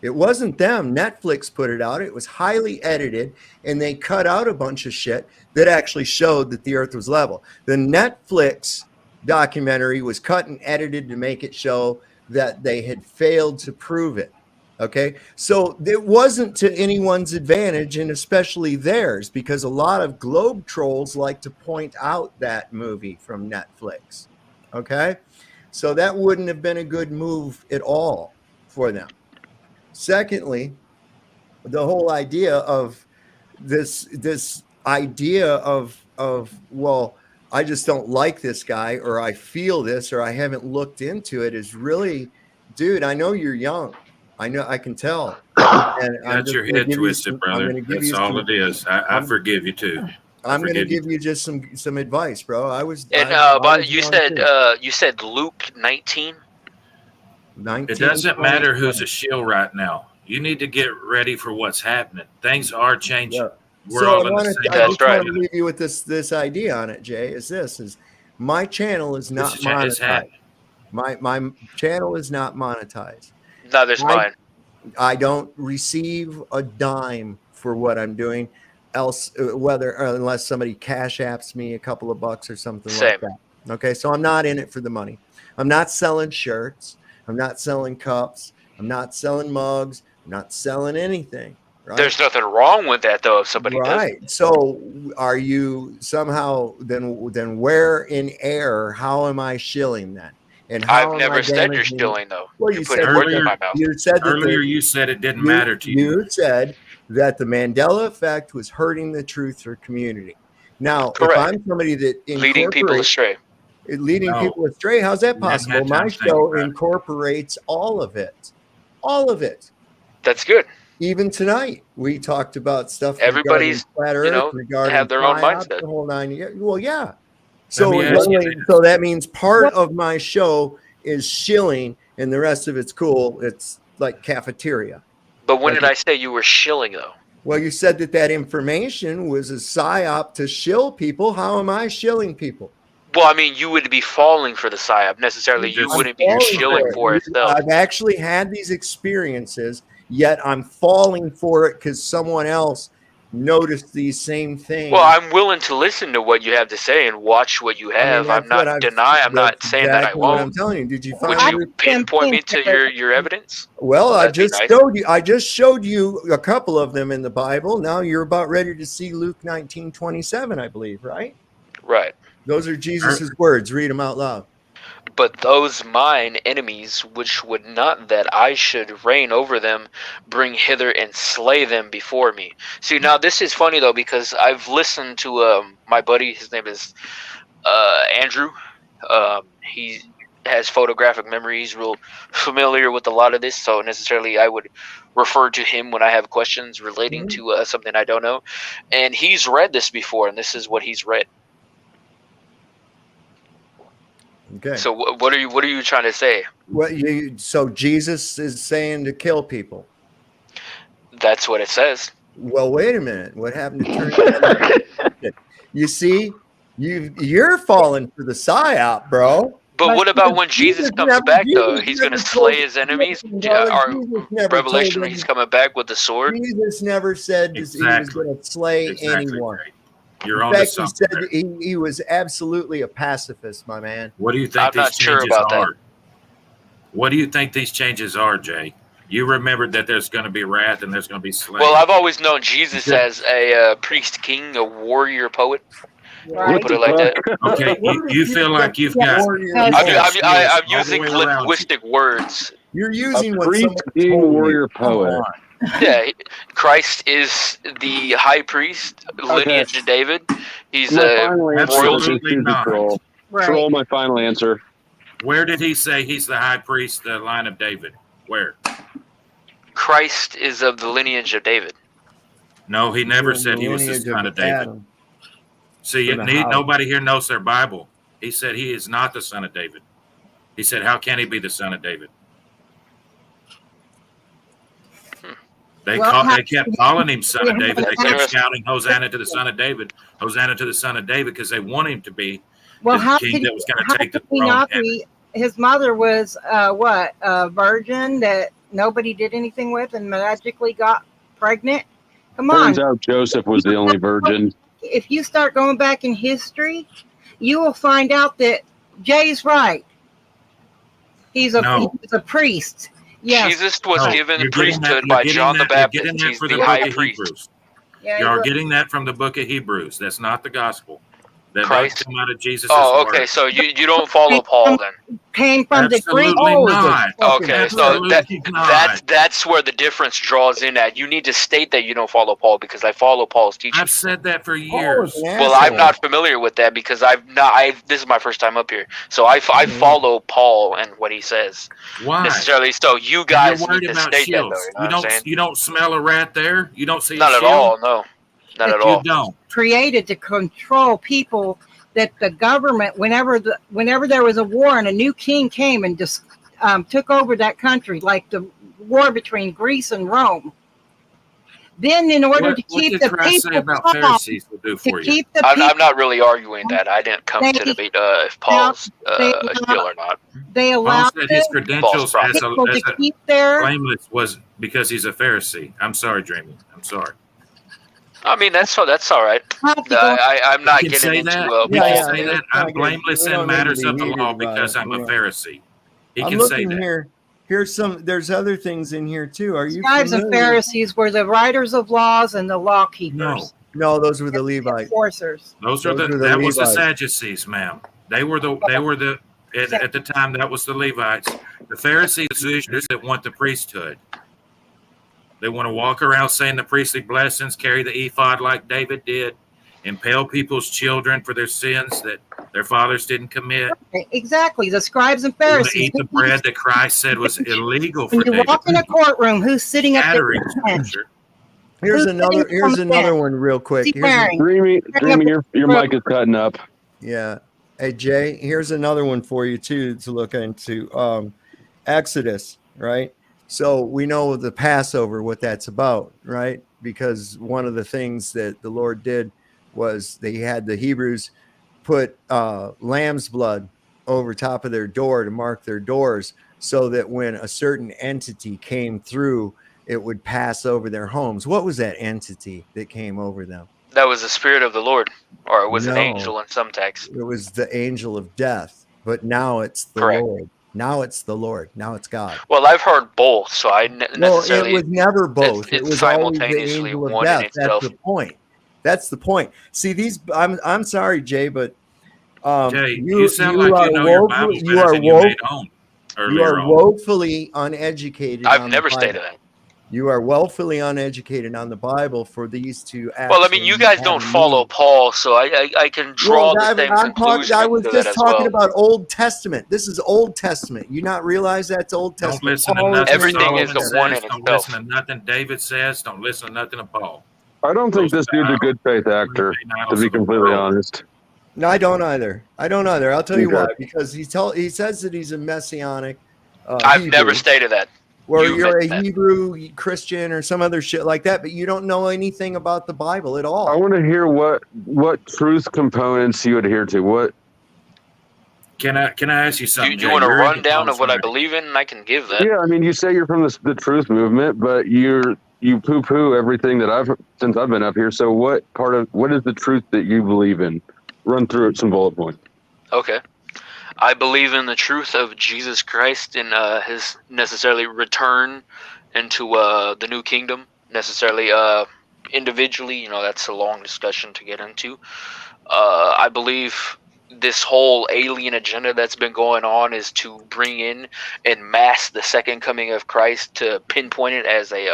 It wasn't them. Netflix put it out. It was highly edited, and they cut out a bunch of shit that actually showed that the Earth was level. The Netflix documentary was cut and edited to make it show that they had failed to prove it. Okay, so it wasn't to anyone's advantage, and especially theirs, because a lot of globe trolls like to point out that movie from Netflix. Okay, so that wouldn't have been a good move at all for them. Secondly, the whole idea of this idea of well, I just don't like this guy, or I feel this, or I haven't looked into it, is really, dude, I know you're young. I know, I can tell. And Got your head twisted, brother. That's all it is. I forgive you too. I'm going to give you just some advice, bro. But you said Luke 19. It doesn't matter who's a shill right now. You need to get ready for what's happening. Things are changing. Yeah. We're So all I in the same. just want to leave you with this idea on it, Jay. Is my channel is not monetized. My channel is not monetized. Neither's mine. I don't receive a dime for what I'm doing, unless somebody cash apps me a couple of bucks or something like that. Okay, so I'm not in it for the money. I'm not selling shirts. I'm not selling cups. I'm not selling mugs. I'm not selling anything. Right? There's nothing wrong with that, though, if somebody does. Right. So are you somehow then where in error? How am I shilling then? And how I've never said you're shilling, though. Well, you put words in my mouth. You said earlier you said it didn't matter to you. You said that the Mandela effect was hurting the truther community. Now, correct. If I'm somebody that leading people astray. Leading people astray, how's that possible? My show incorporates all of it. All of it. That's good. Even tonight, we talked about stuff. Everybody's, flat Earth, have their own mindset. The whole 9 years. Well, yeah. So that means part of my show is shilling, and the rest of it's cool. It's like cafeteria. But when did I say you were shilling, though? Well, you said that information was a psyop to shill people. How am I shilling people? Well, I mean, you would be falling for the psyop necessarily. You wouldn't be shilling for it, though. I've actually had these experiences, yet I'm falling for it because someone else noticed these same things. Well, I'm willing to listen to what you have to say and watch what you have. I'm not saying that I won't. I'm telling you. Did you Would you pinpoint me to your evidence? Well, I just showed you a couple of them in the Bible. Now you're about ready to see Luke 19:27, I believe, right? Right. Those are Jesus' words. Read them out loud. But those mine enemies, which would not that I should reign over them, bring hither and slay them before me. See, now this is funny, though, because I've listened to my buddy. His name is Andrew. He has photographic memory. He's real familiar with a lot of this, so necessarily I would refer to him when I have questions relating to something I don't know. And he's read this before, and this is what he's read. Okay. So what are you trying to say? So Jesus is saying to kill people. That's what it says. Well, wait a minute. What happened to turn that? You see, you're falling for the psyop, bro. But what about when Jesus comes back, though? He's going to slay his enemies? Our Revelation, he's coming back with the sword? Jesus never said he was going to slay anyone. Right. You're on to something. He said he was absolutely a pacifist, my man. What do you think these changes are? What do you think these changes are, Jay? You remembered that there's going to be wrath and there's going to be slaves. Well, I've always known Jesus as a priest king, a warrior poet. Right. Put it like that. Okay, you feel like you've got. I'm using linguistic words. You're using what priest king, warrior poet. Yeah, Christ is the high priest, lineage of David. He's a royalty. Troll, my final answer. Where did he say he's the high priest, the line of David? Where? Christ is of the lineage of David. No, he never said he was the son of David. See, nobody here knows their Bible. He said he is not the son of David. He said, how can he be the son of David? They kept calling him son of David. They kept shouting, Hosanna to the son of David, Hosanna to the son of David, because they want him to be the king that was going to take the throne. His mother was a virgin that nobody did anything with and magically got pregnant? Come Turns on. out Joseph was the only virgin. If you start going back in history, you will find out that Jay's right. He's a priest. Yes. Jesus was given you're getting priesthood that- by you're John the getting that- you're Baptist. getting that He's for the the high book of priest. Hebrews. Yeah, You are getting that from the book of Hebrews. That's not the gospel. That Christ. does come out of Jesus' Oh, okay. words. So you don't follow Paul then? Came from the Greek. Absolutely not. Okay, so Absolutely not. that's where the difference draws in at. You need to state that you don't follow Paul because I follow Paul's teaching. I've said that for years. Well, I'm not familiar with that because this is my first time up here, so I follow Paul and what he says. Why? Necessarily. So you guys You're need worried to about state shields. that, though. You know what I'm saying? You don't smell a rat there. You don't see Not a at shield? all. No, not at all. You don't. Created to control people. That the government, whenever there was a war and a new king came and just took over that country, like the war between Greece and Rome. Then, in order to keep the people calm, I'm not really arguing that. I didn't come to debate if Paul's a shield or not. They Paul allowed said his credentials as people to a keep their. blameless was because he's a Pharisee. I'm sorry, Dreamy. I'm sorry. I mean, that's all right. I'm not getting into. He can say that I'm blameless in matters of the law because I'm a Pharisee. He I'm can say looking that. here. There's other things in here too. Are you Scribes and familiar? Pharisees were the writers of laws and the law keepers. No, those were the Levites. Enforcers. That was the Levites. Sadducees, ma'am. They were the at the time that was the Levites. The Pharisees that want the priesthood. They want to walk around saying the priestly blessings, carry the ephod like David did, impale people's children for their sins that their fathers didn't commit. Exactly. The scribes and They want to Pharisees. eat the bread that Christ said was illegal for When you David. walk in a courtroom, who's sitting up there? Here's another one real quick. Dreamy, your mic is cutting up. Yeah. Hey Jay, here's another one for you too to look into. Exodus, right? So we know the Passover, what that's about, right? Because one of the things that the Lord did was they had the Hebrews put lamb's blood over top of their door to mark their doors so that when a certain entity came through, it would pass over their homes. What was that entity that came over them? That was the Spirit of the Lord, or it was an No. angel in some texts. It was the angel of death, but now it's the Correct. Lord. Now it's the Lord. Now it's God. Well, I've heard both, so I necessarily. it was never both. It It was always the simultaneously angel of one in death. itself. That's the point. That's the point. See, these. I'm sorry, Jay, but Jay, you sound like you know your Bible you better are than you made on you earlier are on. woefully uneducated. I've on never the stated Bible. that. You are woefully uneducated on the Bible for these two. Well, I mean, you guys don't follow Paul, so I can draw the same conclusion. I was to just that as talking well. about Old Testament. This is Old Testament. You not realize that's Old Don't Testament. listen to Paul nothing Everything is Solomon the one says. in Don't itself. listen to nothing David says. Don't listen to nothing to Paul. I don't think this dude's a good faith actor, to be completely honest. No, I don't either. I'll tell you Okay. why. Because he says that he's a messianic. I've Hebrew, never stated that. Where You you're a admit that. Hebrew Christian or some other shit like that, but you don't know anything about the Bible at all. I want to hear what truth components you adhere to. What Can I ask you something? Do you want a rundown of what I believe in? And I can give that. Yeah, I mean, you say you're from the truth movement, but you poo-poo everything that since I've been up here. So what is the truth that you believe in? Run through it, some bullet points. Okay. I believe in the truth of Jesus Christ and his necessarily return into the new kingdom. Necessarily individually, that's a long discussion to get into. I believe this whole alien agenda that's been going on is to bring in and mask the second coming of Christ, to pinpoint it as a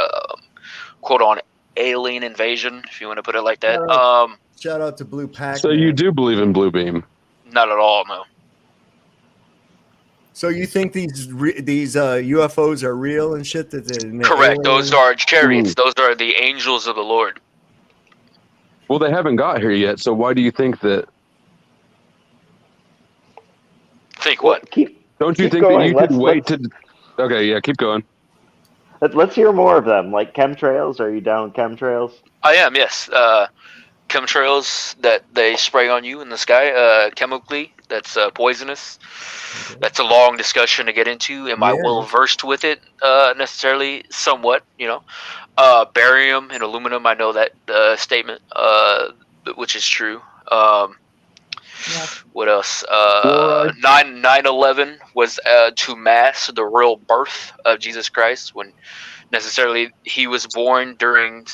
quote on alien invasion, if you want to put it like that. Shout out to Blue Pack. So you do believe in Blue Beam? Not at all, no. So you think these UFOs are real and shit? Correct. Those are chariots. Those are the angels of the Lord. Well, they haven't got here yet, so why do you think that? Think what? Don't you keep think going. that you could wait to? Okay, yeah, keep going. Let's hear more of them. Like chemtrails. Are you down with chemtrails? I am, yes. Chemtrails that they spray on you in the sky, chemically, that's poisonous. That's a long discussion to get into. Am I well versed with it? Necessarily, somewhat. Barium and aluminum. I know that statement, which is true. What else? 9/11 was to mask the real birth of Jesus Christ, when necessarily he was born during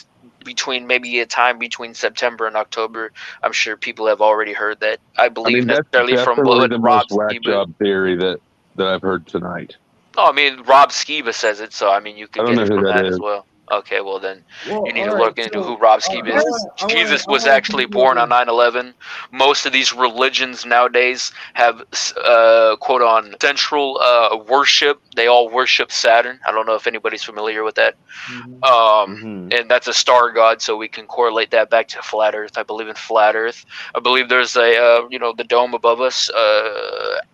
maybe a time between September and October. I'm sure people have already heard that. I believe that's necessarily from definitely what the Rob most whack Skiba. job theory that I've heard tonight. Oh, I mean, Rob Skiba says it, so I mean, you I could don't get know it who from that that is. as well. Okay, well then Well, you need to all right, look into so, who Rob Skiba is. I wanna- Jesus I was wanna actually people born to- on 9/11. Most of these religions nowadays have quote on central worship. They all worship Saturn. I don't know if anybody's familiar with that. And that's a star god, so we can correlate that back to flat Earth. I believe in flat Earth. I believe there's a the dome above us,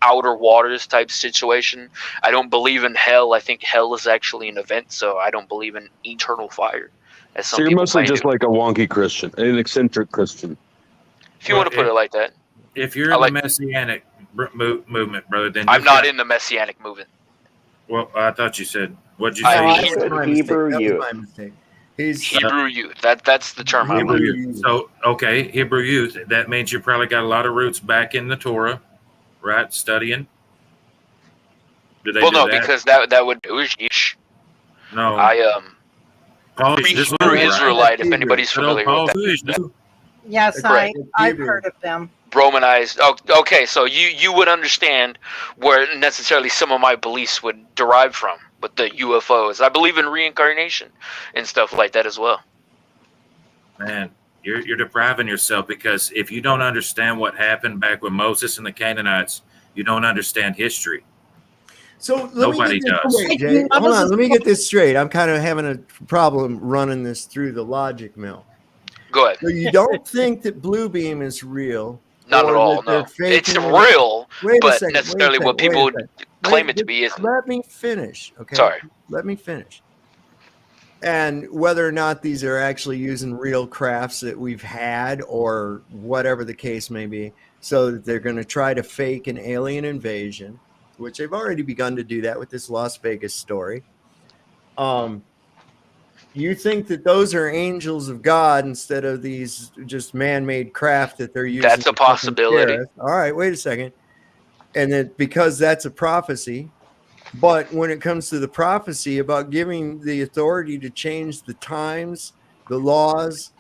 outer waters type situation. I don't believe in hell. I think hell is actually an event, so I don't believe in eternal fire, as some So you're people mostly might just do. like a wonky Christian, an eccentric Christian. If you want to put it like that. If you're in the Messianic movement, brother, then I'm not in the Messianic movement. Well, I thought you said. What'd you I say? said Hebrew youth. That was my mistake. Hebrew youth. That's the term I Hebrew like. youth. So, okay, Hebrew youth. That means you probably got a lot of roots back in the Torah, right? Studying. Do they Well, do no, that? because that would Ujish. No. I'm a Hebrew Israelite. If anybody's familiar with that. Yes, Correct. I've heard of them. Romanized. Oh, okay, so you would understand where necessarily some of my beliefs would derive from with the UFOs. I believe in reincarnation and stuff like that as well. Man, you're depriving yourself, because if you don't understand what happened back with Moses and the Canaanites, you don't understand history. So Nobody does. Straight, Jay. Hold on, let me get this straight. I'm kind of having a problem running this through the logic mill. Go ahead. So you don't think that Blue Beam is real? Not at or all. that they're No, it's faking it? real, Wait a but second, necessarily what people would claim it to be isn't. Let me finish. Okay. Sorry. Let me finish. And whether or not these are actually using real crafts that we've had, or whatever the case may be, so that they're going to try to fake an alien invasion, which they've already begun to do that with this Las Vegas story. You think that those are angels of God instead of these just man-made craft that they're using? That's a possibility. All right, wait a second. And then because that's a prophecy, but when it comes to the prophecy about giving the authority to change the times, the laws,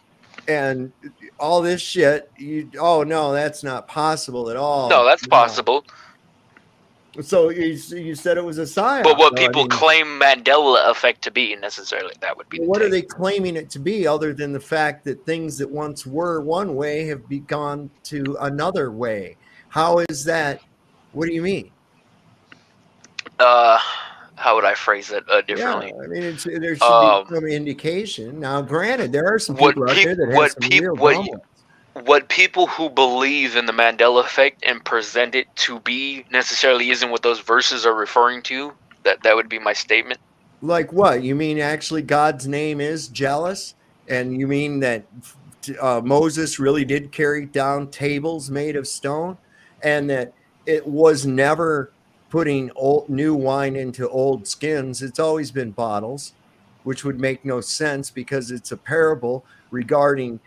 and all this shit, no, that's not possible at all. No, that's possible. So you said it was a psyop. But what though. people claim Mandela effect to be, necessarily, that would be. What are they claiming it to be, other than the fact that things that once were one way have gone to another way? How is that? What do you mean? How would I phrase it differently? Yeah, I mean, there should be some indication. Now, granted, there are some people out there that have some real dumb what people who believe in the Mandela effect and present it to be necessarily isn't what those verses are referring to. That would be my statement. Like what? You mean actually God's name is jealous? And you mean that Moses really did carry down tables made of stone? And that it was never putting new wine into old skins. It's always been bottles, which would make no sense because it's a parable regarding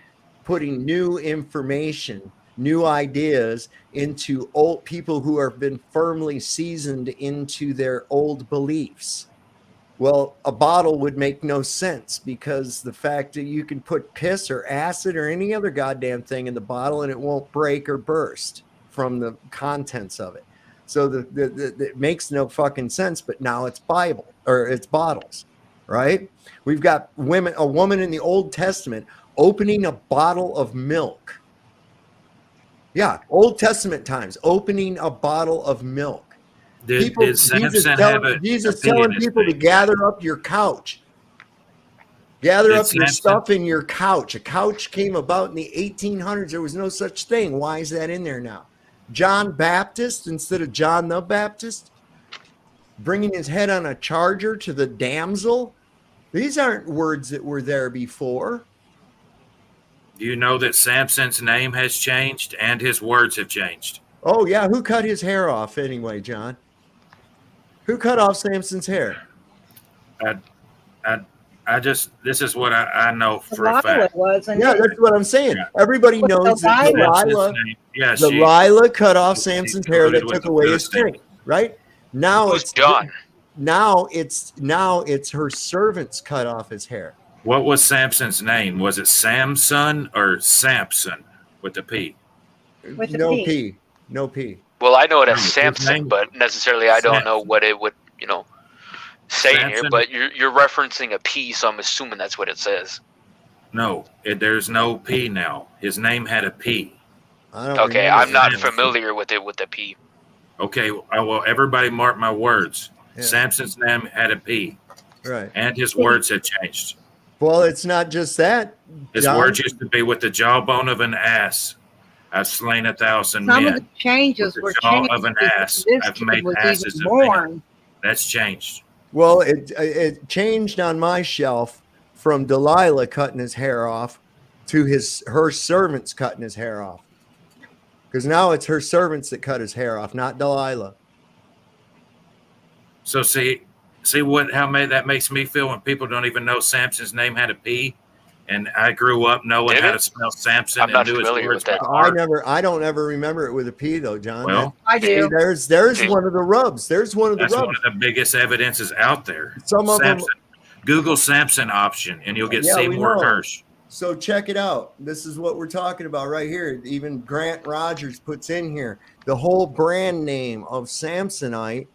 putting new information, new ideas into old people who have been firmly seasoned into their old beliefs. Well, a bottle would make no sense because the fact that you can put piss or acid or any other goddamn thing in the bottle and it won't break or burst from the contents of it. So it makes no fucking sense, but now it's Bible or it's bottles, right? We've got a woman in the Old Testament opening a bottle of milk. Yeah, Old Testament times, opening a bottle of milk. Did Jesus telling people to gather up your couch. Gather up your stuff in your couch. A couch came about in the 1800s. There was no such thing. Why is that in there now? John Baptist instead of John the Baptist? Bringing his head on a charger to the damsel? These aren't words that were there before. Do you know that Samson's name has changed and his words have changed? Oh yeah, who cut his hair off anyway, John? Who cut off Samson's hair? I just, this is what I know for a Delilah fact. wasn't Yeah, it? that's what I'm saying. Yeah. Everybody With knows that Delilah. Delilah cut off Samson's hair that colluded with took the away his Philistines. strength. Right now, Who's it's John? now it's her servants cut off his hair. What was Samson's name? Was it Samson or Samson with the P? With the No P. P. No P. Well, I know it as No, his Samson, name- but necessarily I don't know Samson. what it would, say in here. Samson. But you're referencing a P, so I'm assuming that's what it says. No, there's no P now. His name had a P. I don't Okay, remember I'm not that. familiar with it with the P. Okay, well, everybody mark my words. Yeah. Samson's name had a P, Right. and his words had changed. Well, it's not just that. His John. words used to be, with the jawbone of an ass, I've slain 1,000 Some of men. the changes With were the jaw changed of an because ass, this I've kid made was asses even of men. born. That's changed. Well, it changed on my shelf from Delilah cutting his hair off to her servants cutting his hair off. Because now it's her servants that cut his hair off, not Delilah. So see how that makes me feel when people don't even know Samson's name had a P, and I grew up knowing Did how it? to spell Samson I'm and not knew his familiar words with that. by heart. I don't ever remember it with a P though, John. Well, I do. There's one of the rubs. There's one of the that's one rubs. of the biggest evidences out there. Some of them. Samson. Google Samson option, and you'll get Yeah, we Seymour know. Hirsch. So check it out. This is what we're talking about right here. Even Grant Rogers puts in here the whole brand name of Samsonite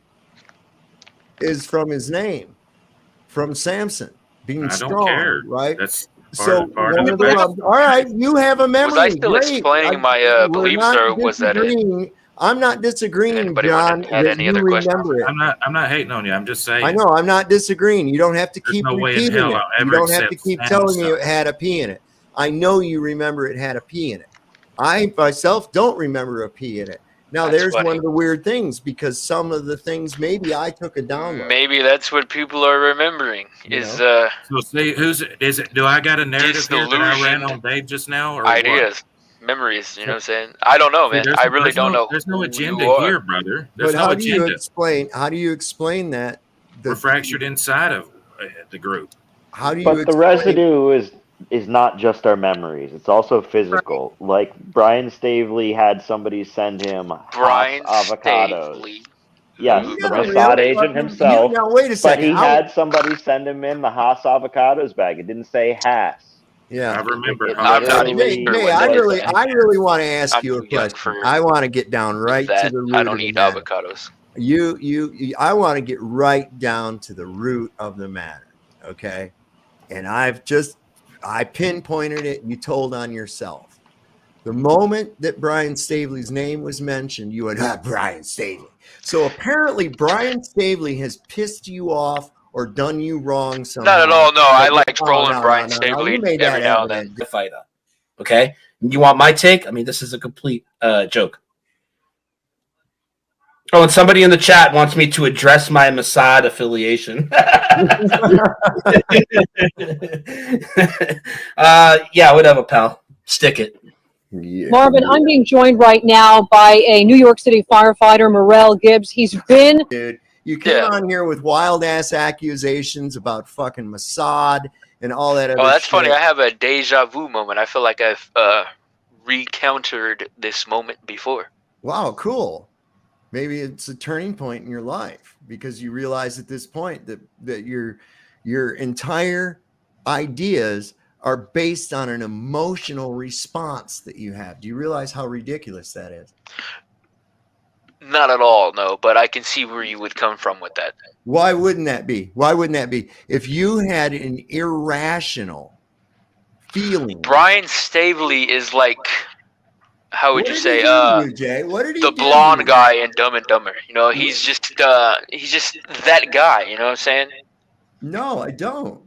is from his name, from Samson being I don't strong, care. right? That's So part one of of the the rest. rubs. All right, you have a memory. Was I still Great. explaining my we're beliefs, not or was that it? disagreeing. I'm not disagreeing, Anybody John, had that any you other questions? remember it. I'm not hating on you. I'm just saying. I know. I'm not disagreeing. You don't have to There's keep no way in repeating hell it. I'll You ever don't have to accept keep Sam's telling me stuff. it had a P in it. I know you remember it had a P in it. I myself don't remember a P in it. Now, That's there's funny. one of the weird things because some of the things maybe I took a download. Maybe that's what people are remembering. You Is So see, is it? Do I got a narrative here that I ran Disillusioned on Dave just now, or what? ideas, memories. You know what I'm saying? I don't know, See, man. there's- I really there's don't no- know. There's no who agenda you are. here, brother. There's But no how do you agenda. explain? How do you explain that? We're fractured inside of the group. How do you But the explain? residue is not just our memories; it's also physical. Like Brian Staveley had somebody send him Brian Haas avocados. Staveley. Yes, You the never Mossad really agent fucking- himself. Now wait a But second. he had somebody send him in the Haas avocados bag. It didn't say Haas. Yeah. I remember. It I'm not even literally sure Hey, what I that was- is. I really want to ask I'm you a too young question. for I want to get down right to that. the root I of don't the eat matter. avocados. I want to get right down to the root of the matter. Okay. And I pinpointed it. You told on yourself. The moment that Brian Staveley's name was mentioned, you went, Brian Staveley. So apparently Brian Staveley has pissed you off or done you wrong somehow. Not at all. No, I like Oh, trolling no, Brian no, no, Staveley you made every that now and evident. then. Fighter. Okay. You want my take? I mean, this is a complete joke. Oh, and somebody in the chat wants me to address my Mossad affiliation. Yeah, whatever, pal. Stick it. Yeah. Marvin, I'm being joined right now by a New York City firefighter, Morel Gibbs. He's been... Dude, you came on here with wild ass accusations about fucking Mossad and all that other Oh, that's shit. funny. I have a deja vu moment. I feel like I've recountered this moment before. Wow, cool. Maybe it's a turning point in your life because you realize at this point that your entire ideas are based on an emotional response that you have. Do you realize how ridiculous that is? Not at all, no, but I can see where you would come from with that. Why wouldn't that be? Why wouldn't that be? If you had an irrational feeling. Brian Staveley is like, how would What you did say, he do to you, Jay? What did he the do to blonde you? guy in Dumb and Dumber. You know, he's just that guy. You know what I'm saying? No, I don't.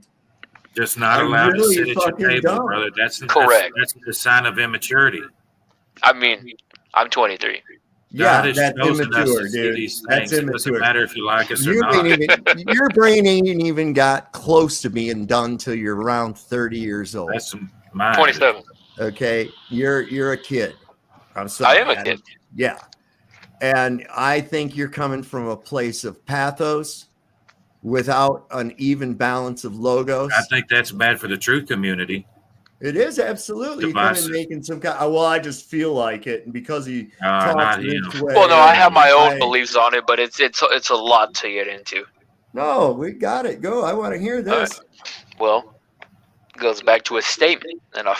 Just not I'm allowed really to sit at your fucking table, dumb. brother. That's Correct. That's a sign of immaturity. I mean, I'm 23. Yeah, God has that's chosen us immature, to see dude. these That's things. It doesn't immature. matter if you like us or You not. ain't even, your brain ain't even got close to being done till you're around 30 years old. That's mine. 27. Okay, you're a kid. I'm sorry. I am a kid. Yeah. And I think you're coming from a place of pathos without an even balance of logos. I think that's bad for the truth community. It is absolutely. You come in making some kind. Well, I just feel like it, and because he talks this way. Well, no, I have my own beliefs on it, but it's a lot to get into. No, we got it. Go. I want to hear this. Right. Well, it goes back to a statement, and I'll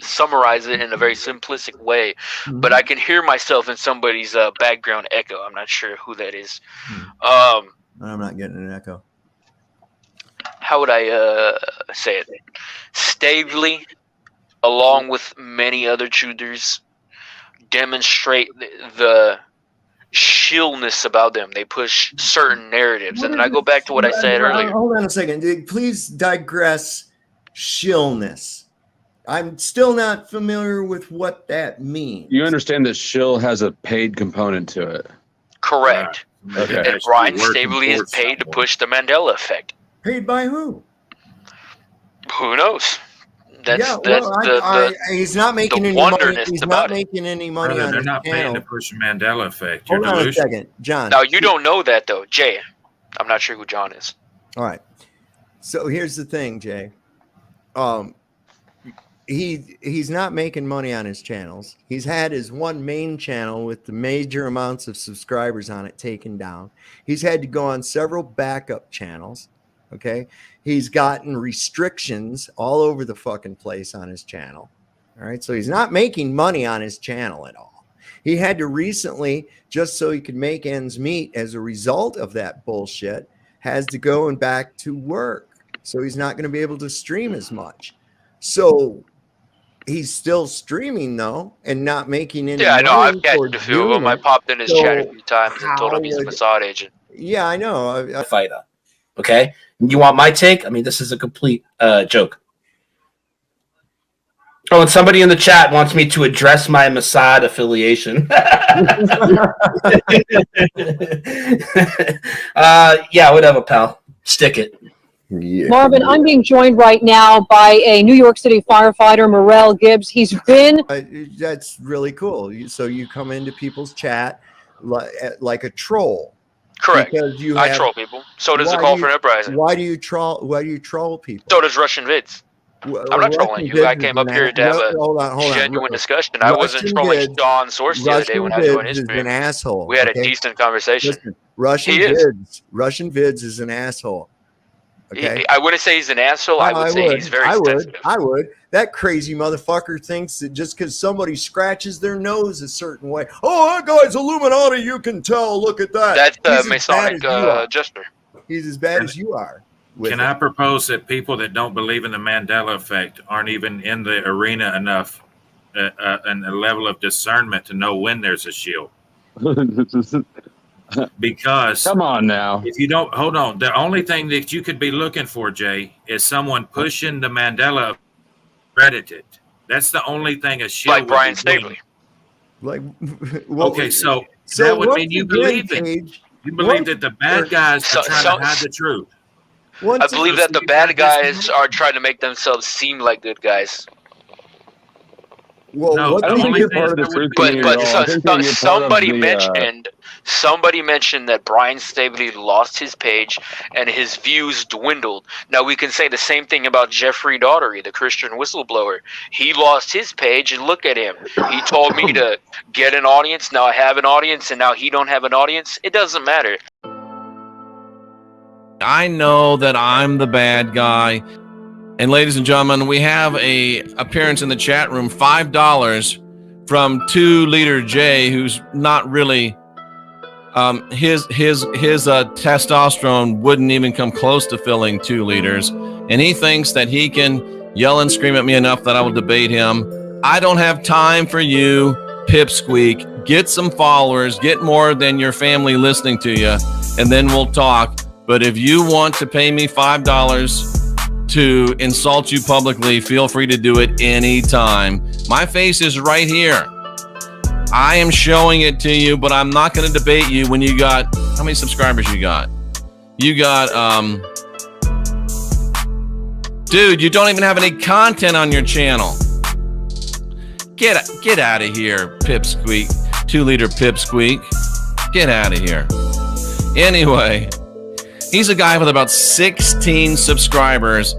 summarize it in a very simplistic way. Mm-hmm. But I can hear myself in somebody's background echo. I'm not sure who that is. I'm not getting an echo. How would I say it? Staveley, along with many other truthers, demonstrate the shillness about them. They push certain narratives. And then I go back to what I said earlier. Hold on a second. Please digress. Shillness. I'm still not familiar with what that means. You understand that shill has a paid component to it. Correct. Okay. And Brian Staveley is paid to push the Mandela effect. Paid by who? Who knows? He's not making any money. He's not making any money on They're not paying to push the Mandela effect. You're Hold on a second, John. Now, you don't know that, though. Jay, I'm not sure who John is. All right. So here's the thing, Jay. He's not making money on his channels. He's had his one main channel with the major amounts of subscribers on it taken down. He's had to go on several backup channels. Okay. He's gotten restrictions all over the fucking place on his channel. All right. So he's not making money on his channel at all. He had to recently, just so he could make ends meet as a result of that bullshit, has to go and back to work. So he's not going to be able to stream as much. So he's still streaming though and not making any money. Yeah, I know. I've gotten a few of them. I popped in his chat a few times and told him he's a Mossad agent. Yeah, I know. Fighter. Okay. You want my take? I mean, this is a complete joke. Oh, and somebody in the chat wants me to address my Mossad affiliation. Yeah, whatever, pal. Stick it. Yeah. Marvin, I'm being joined right now by a New York City firefighter, Morel Gibbs. He's been... That's really cool. So you come into people's chat like a troll. Correct. I troll people. So does the Call for an Uprising. Why do you troll people? So does Russian Vids. I'm not trolling you. I came up here to have a genuine discussion. I wasn't trolling Sean's source the other day when I was doing his stream. An asshole. We had a decent conversation. Listen, Russian Vids is an asshole. Okay. I wouldn't say he's an asshole. I would say he's very sensitive. I would. That crazy motherfucker thinks that just because somebody scratches their nose a certain way, oh, that guy's Illuminati, you can tell. Look at that. That's Masonic gesture. He's as bad as you are. Can I propose that people that don't believe in the Mandela effect aren't even in the arena enough and a level of discernment to know when there's a shield? Because come on now, if you don't hold on, the only thing that you could be looking for, Jay, is someone pushing the Mandela credited. That's the only thing a shield like Brian Staveley. Like, okay, so that would mean you believe it. You believe that the bad guys are trying to hide the truth. I believe that the bad guys are trying to make themselves seem like good guys. Well, no, I don't think you're part of the truth community. But somebody mentioned that Brian Staveley lost his page and his views dwindled. Now we can say the same thing about Jeffrey Daugherty, the Christian whistleblower. He lost his page, and look at him. He told me to get an audience. Now I have an audience, and now he don't have an audience. It doesn't matter. I know that I'm the bad guy. And ladies and gentlemen, we have a appearance in the chat room, $5 from 2LiterJay, who's not really his testosterone wouldn't even come close to filling 2 liters, and he thinks that he can yell and scream at me enough that I will debate him. I don't have time for you, pipsqueak. Get some followers, get more than your family listening to you, and then we'll talk. But if you want to pay me $5 to insult you publicly, feel free to do it anytime. My face is right here. I am showing it to you, but I'm not going to debate you when you got, how many subscribers you got? You got, dude, you don't even have any content on your channel. Get out of here, pipsqueak. 2-liter pipsqueak. Get out of here. Anyway, he's a guy with about 16 subscribers.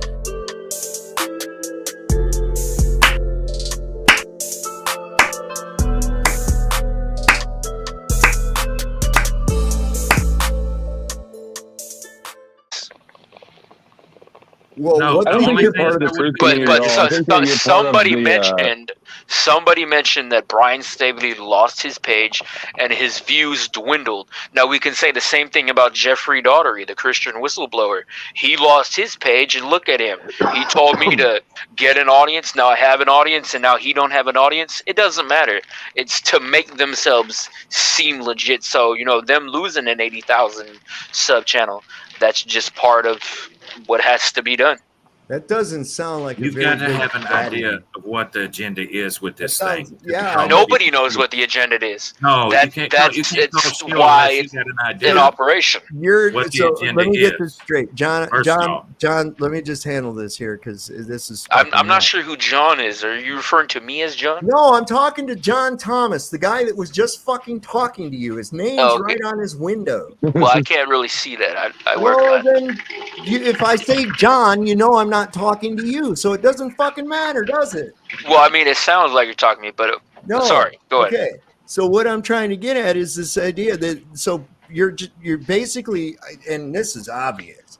Well, No, what the I don't think only you're thing part of the that truth would be- community But at all. I think that you're part of the, somebody mentioned that Brian Staveley lost his page and his views dwindled. Now we can say the same thing about Jeffrey Daugherty, the Christian whistleblower. He lost his page, and look at him. He told me to get an audience. Now I have an audience, and now he don't have an audience. It doesn't matter. It's to make themselves seem legit. So them losing an 80,000 sub channel. That's just part of what has to be done. That doesn't sound like You've a very got to good have an strategy. idea of what the agenda is with this That sounds- thing. yeah. Nobody knows what the agenda is. No, That- you can't. that's You can't call it's skill why unless you it's got an idea. in operation. What the So agenda let me get is. this straight, John. First off. John. Let me just handle this here because this is. I'm fucking not nuts. sure who John is. Are you referring to me as John? No, I'm talking to John Thomas, the guy that was just fucking talking to you. His name's Oh, okay. right on his window. Well, I can't really see that. I work Well, on it. then, if I say John, I'm not talking to you, so it doesn't fucking matter, does it? Well, I mean, it sounds like you're talking to me, but No. sorry. Go ahead. Okay. So what I'm trying to get at is this idea that you're basically, and this is obvious,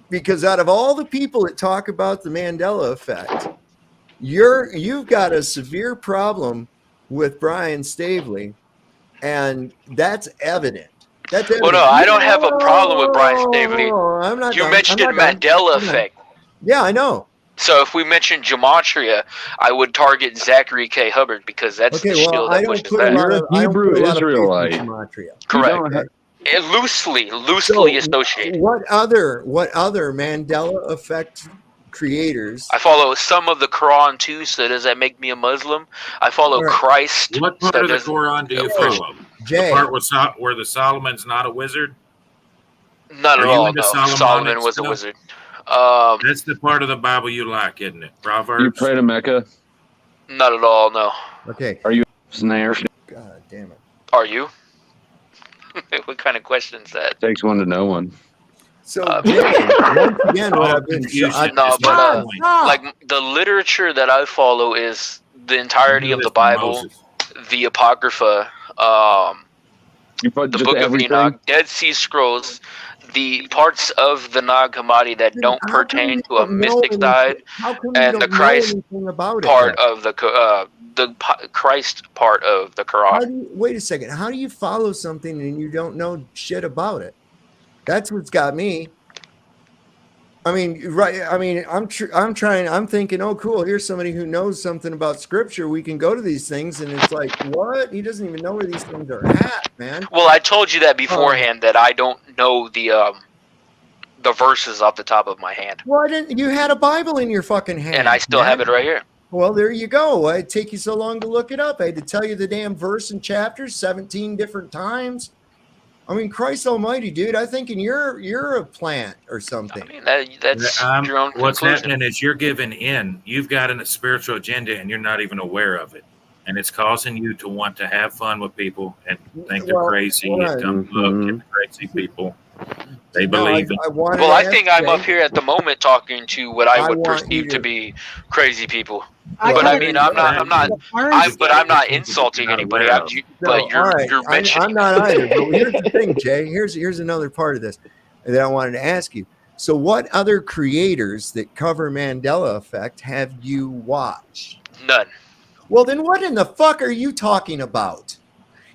because out of all the people that talk about the Mandela effect, you've got a severe problem with Brian Staveley, and that's evident. That's evident. Well, no, I don't have a problem with Brian Staveley. I'm not You done. mentioned I'm not done. Mandela I'm not- effect. Yeah, I know. So if we mention gematria, I would target Zachary K. Hubbard because that's Okay, the well, shield I that don't pushes put a that. lot You're of a Hebrew I don't put a lot of faith in Israelite. gematria. Correct. Loosely So, associated. what other Mandela effect creators? I follow some of the Quran too, so does that make me a Muslim? I follow All right. Christ. What part so of the does- Quran do you Christian. follow? Jay. The part where the Solomon's not a wizard? Not Are at you all, into no. Solomonic Solomon was a stuff? wizard. That's the part of the Bible you like, isn't it? You Proverbs? pray to Mecca? Not at all, no. Okay. Are you snare? God damn it. Are you? What kind of question is that? Takes one to know one. So Jay, once again, what I've been Confusion No, is but my point. like the literature that I follow is the entirety You of knew the this from Bible, Moses. the Apocrypha, You put the just Book of everything? Enoch, Dead Sea Scrolls, the parts of the Nag Hammadi that don't How come pertain you to a don't know mystic anything- side, How come you and don't the know Christ anything about part it? of the Christ part of the Quran. Wait a second. How do you follow something and you don't know shit about it? That's what's got me. I mean, right? I mean, I'm trying. I'm thinking, oh, cool. Here's somebody who knows something about scripture. We can go to these things, and it's like, what? He doesn't even know where these things are at, man. Well, I told you that beforehand that I don't know the verses off the top of my hand, Why didn't you had a Bible in your fucking hand? and I still have it right here. Well, there you go. Why'd it take you so long to look it up? I had to tell you the damn verse and chapters 17 different times. I mean, Christ Almighty, dude! I think you're a plant or something. I mean, that's your own What's conclusion. happening is you're giving in. You've got a spiritual agenda, and you're not even aware of it. And it's causing you to want to have fun with people and think they're crazy. right. And come look at the crazy people. They No, believe it. Well, I think I'm up here at the moment talking to what I I would want perceive you to to- be crazy people. I But I got mean, it. I'm not insulting Not anybody. aware of it. But all you're right. you're I'm mentioning. not either. But here's the thing, Jay. Here's another part of this that I wanted to ask you. So, what other creators that cover Mandela effect have you watched? None. Well, then what in the fuck are you talking about?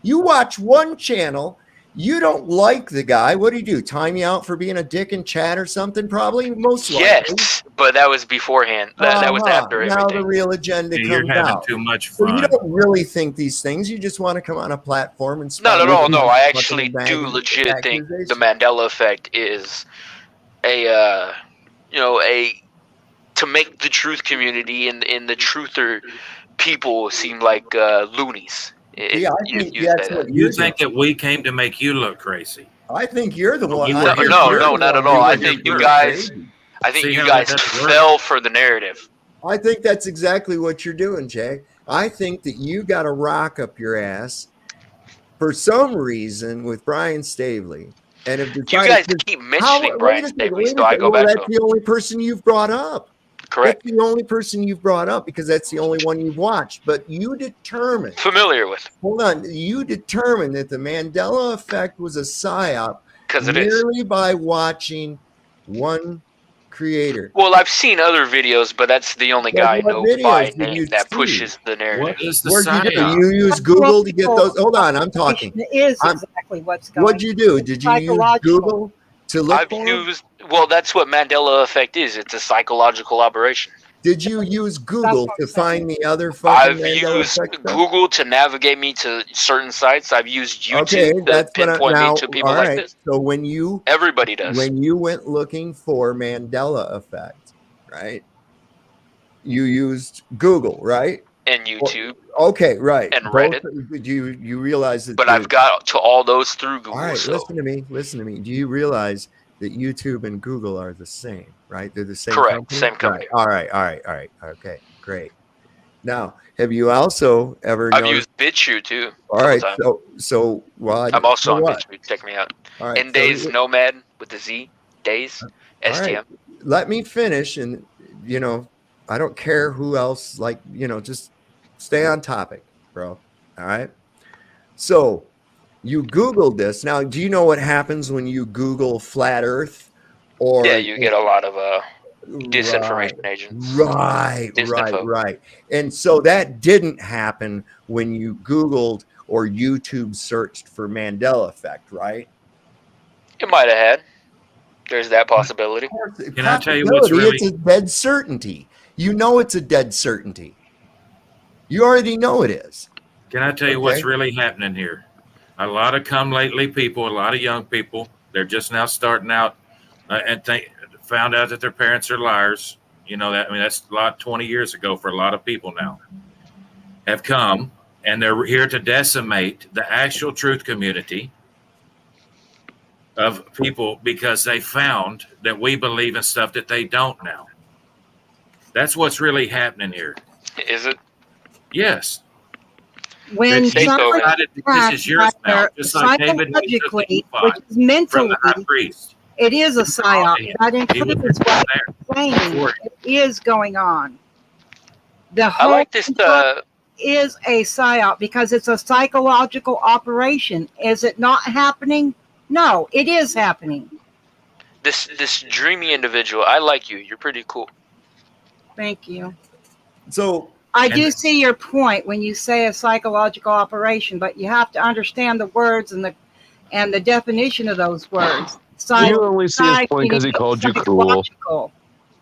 You watch one channel. You don't like the guy. What do you do? Time you out for being a dick in chat or something? Probably, most likely. Yes, but that was beforehand. That was after Now everything. the real agenda You're comes having out. too much So fun. you don't really think these things. You just want to come on a platform and Not at spout all. these No, I fucking actually do baggage legit think accusations. the Mandela effect is a to make the truth community and the truther people seem like loonies. Yeah, I think You that's say what that. You think that we came to make you look crazy? I think you're the one. You I were think No, you're no, the not one at all. I doing think it you first, guys. Jay. I think See you how guys that doesn't work? fell for the narrative. I think that's exactly what you're doing, Jay. I think that you got a rock up your ass for some reason with Brian Staveley. And have You decided guys to, keep mentioning Brian Staveley, so I go well, back to that's him. the only person you've brought up. Correct. That's the only person you've brought up because that's the only one you've watched. But you determined. Familiar with. Hold on. You determined that the Mandela effect was a psyop Because it is. merely by watching one creator. Well, I've seen other videos, but that's the only guy I what know videos by did you name that see? pushes the narrative. What is the Where'd you do? psyop? You use Google to get those? Hold on, I'm talking. It is exactly what's going on. What'd you do? Did you use Google to look I've for them? used, well, that's what Mandela effect is. It's a psychological operation. Did you use Google to find the other fucking I've Mandela used effect stuff? Google to navigate me to certain sites. I've used YouTube Okay, to that's what pinpoint now. me to people All like right. this. So when you Everybody does. when you went looking for Mandela effect, right? You used Google, right? And YouTube. Okay, right. And Reddit. You realize that? But I've got to all those through Google. All right, so. listen to me. Listen to me. Do you realize that YouTube and Google are the same, right? They're the same Correct, company? same company. Right. All right. Okay, great. Now, have you also ever I've noticed? used BitChute too. All right, times. so I'm also on BitChute. Check me out. All right, Days Nomad with the Z. Days. All STM. right, let me finish, and I don't care who else. Just stay on topic, bro. All right. So you Googled this. Now, do you know what happens when you Google flat Earth? Or Yeah, you get a lot of disinformation agents. Right. And so that didn't happen when you Googled or YouTube searched for Mandela effect, right? It might have had. There's that possibility. Can I tell you what's really? It's a dead certainty. You know it's a dead certainty. You already know it is. Can I tell you what's really happening here? A lot of come lately people, a lot of young people, they're just now starting out and found out that their parents are liars. That's a lot 20 years ago for a lot of people now. Have come and they're here to decimate the actual truth community of people because they found that we believe in stuff that they don't now. That's what's really happening here. Is it? Yes. When someone this is yours now, just like David psychologically, which is mentally, it is a psyop. That includes what you're saying. It is going on. The whole I like this. Is a psyop because it's a psychological operation. Is it not happening? No, it is happening. This dreamy individual. I like you. You're pretty cool. Thank you. So I do see your point when you say a psychological operation, but you have to understand the words and the definition of those words. You only see his point because he called you cool.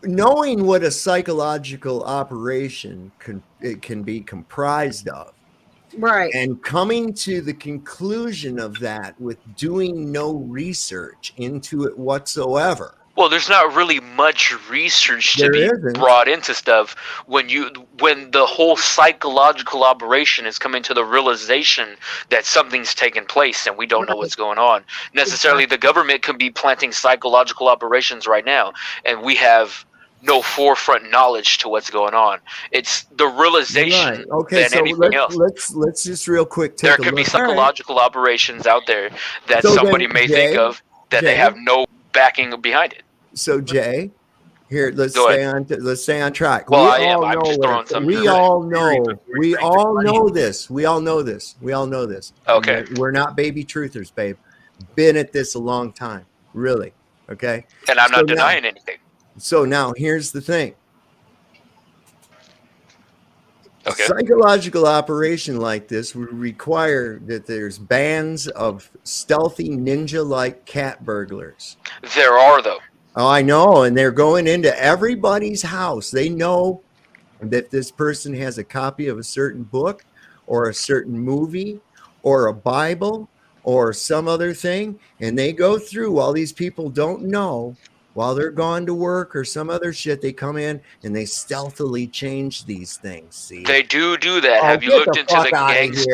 Knowing what a psychological operation can be comprised of, right, and coming to the conclusion of that with doing no research into it whatsoever. Well, there's not really much research to be brought into stuff when the whole psychological operation is coming to the realization that something's taken place and we don't know what's going on. Necessarily, the government can be planting psychological operations right now, and we have no forefront knowledge to what's going on. It's the realization than anything else. Let's just real quick. There could be psychological operations out there that somebody may think of that they have no backing behind it. So Jay, here let's stay on track. Well, I am. I'm just throwing something. We all know this. Okay. We're not baby truthers, babe. Been at this a long time, really. Okay. And I'm not denying anything. So now here's the thing. Okay. Psychological operation like this would require that there's bands of stealthy ninja-like cat burglars. There are, though. Oh, I know. And they're going into everybody's house. They know that this person has a copy of a certain book or a certain movie or a Bible or some other thing. And they go through while these people don't know, while they're gone to work or some other shit, they come in and they stealthily change these things. See, they do that. Have you looked into the gangs?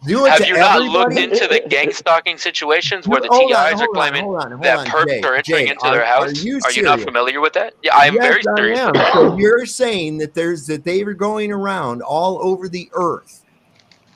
Do it Have to you not looked everybody. into the gang stalking situations where the Hold on, TIs are hold on, claiming hold on, hold that on, perps are entering Jay, into their are house? you Are you not serious? familiar with that? Yeah, I am Yes, very I serious am. with that. So you're saying that they were going around all over the earth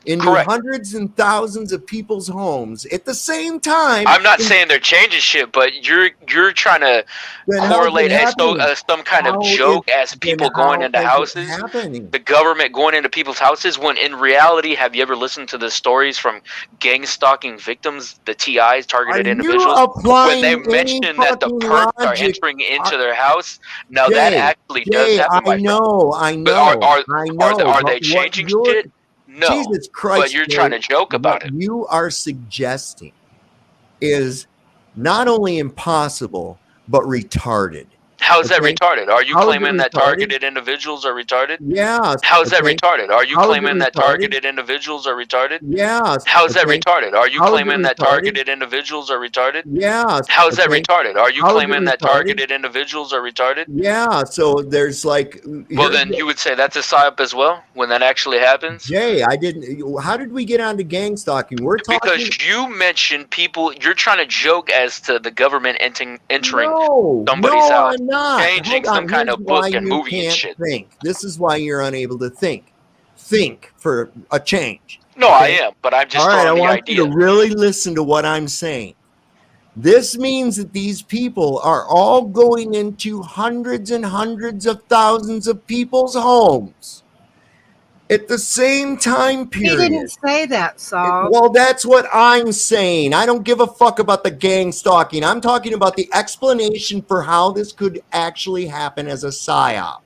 into Correct. hundreds and thousands of people's homes at the same time. I'm not saying they're changing shit, but you're trying to Then how's correlate it as happening? some kind of How joke is as then people going how into is it houses, happening? the government going into people's houses, when in reality, have you ever listened to the stories from gang stalking victims, the TIs, targeted Are you individuals, when they applying any mention that the fucking perps are logic? entering into their house? Now that Jay, actually does happen, I my friend. know, But are they but what changing you're, shit? No. Jesus Christ, But you're trying to joke about it. what you are suggesting is not only impossible, but retarded. How is that Okay? retarded? Are you How is it claiming that retarded? targeted individuals are retarded? Yeah. How is that okay. retarded? Are you How is it claiming that retarded? targeted individuals are retarded? Yeah. How is that okay. retarded? Are you How is it claiming that retarded? targeted individuals are retarded? Yeah. How is that okay. retarded? Are you How is it claiming that retarded? targeted individuals are retarded? Yeah. So there's like, Well, here's then the- you would say that's a psyop as well when that actually happens? Jay, I didn't. How did we get onto gang stalking? We're talking. Because you mentioned people, you're trying to joke as to the government entering somebody's house, I'm not. changing Hold on. some kind Here's of why book and you movie and can't shit. think. This is why you're unable to think. Think for a change. No, I am, but I'm just All right, I throwing the want idea. you to really listen to what I'm saying. This means that these people are all going into hundreds and hundreds of thousands of people's homes at the same time He period. didn't say that, Saul. Well, that's what I'm saying. I don't give a fuck about the gang stalking. I'm talking about the explanation for how this could actually happen as a psyop.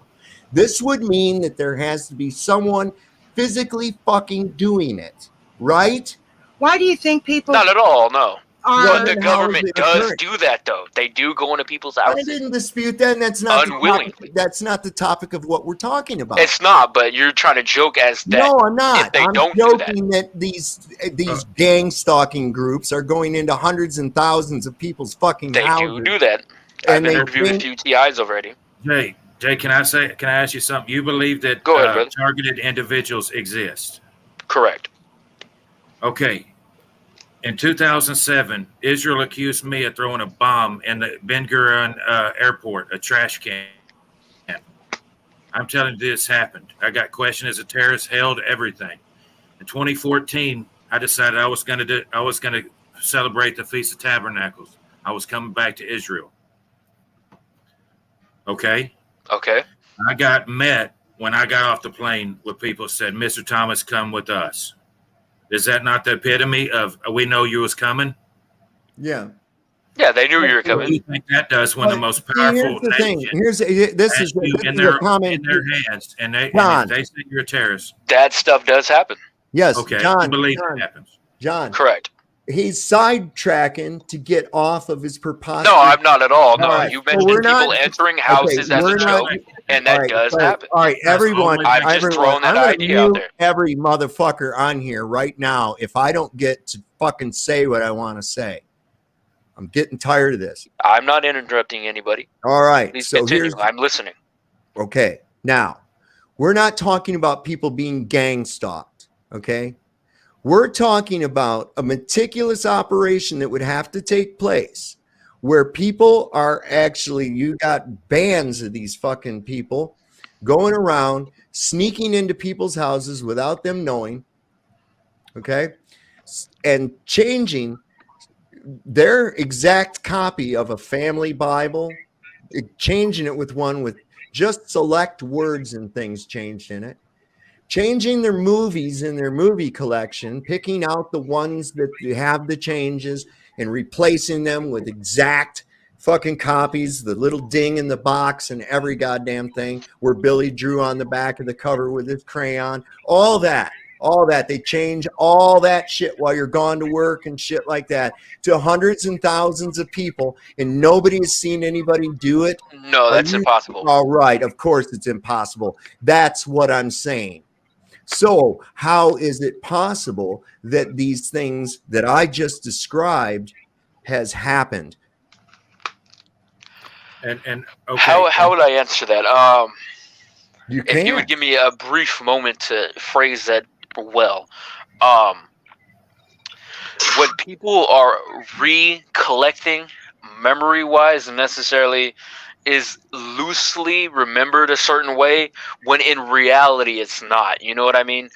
This would mean that there has to be someone physically fucking doing it, right? Why do you think people Not at all, no. are? But the government does do that, though. They do go into people's I houses. didn't dispute that, and that's not unwillingly. that's not the topic of what we're talking about. It's not, but you're trying to joke as that. No, I'm not. If they I'm don't do that. joking that these gang stalking groups are going into hundreds and thousands of people's fucking They houses. do that. I've And they interviewed a think- few TIs already. Jay, can I ask you something? You believe that Go ahead, brother. targeted individuals exist? Correct. Okay. In 2007, Israel accused me of throwing a bomb in the Ben Gurion airport, a trash can. I'm telling you, this happened. I got questioned as a terrorist, held, everything. In 2014, I decided I was going to celebrate the Feast of Tabernacles. I was coming back to Israel. Okay. Okay. I got met when I got off the plane with people who said, Mr. Thomas, come with us. Is that not the epitome of we know you was coming? Yeah. Yeah, they knew you were What do coming. you think that does when the most See, powerful here's the thing. nation This has is you in their hands, and John. they say you're a terrorist? That stuff does happen. Yes, Okay, John. you believe John, it happens. John. Correct. He's sidetracking to get off of his preposterous. No, I'm not at all. No, right, you so mentioned we're people not- entering houses as we're a not- joke, and that All right, does so- happen. All right, everyone. I'm just everyone, throwing that I'm gonna idea out mute there. every motherfucker on here right now if I don't get to fucking say what I want to say. I'm getting tired of this. I'm not interrupting anybody. All right, Please so continue. here's I'm listening. okay. Now, we're not talking about people being gang stalked. Okay, we're talking about a meticulous operation that would have to take place where people are actually, you got bands of these fucking people going around sneaking into people's houses without them knowing, okay, and changing their exact copy of a family Bible, changing it with one with just select words and things changed in it, changing their movies in their movie collection, picking out the ones that have the changes and replacing them with exact fucking copies, the little ding in the box and every goddamn thing where Billy drew on the back of the cover with his crayon, all that. They change all that shit while you're gone to work and shit like that to hundreds and thousands of people, and nobody has seen anybody do it. No, that's impossible. All right, of course it's impossible. That's what I'm saying. So how is it possible that these things that I just described has happened? And okay. How would I answer that? You if you would give me a brief moment to phrase that well. people are recollecting memory-wise and necessarily is loosely remembered a certain way when in reality it's not. You know what I mean?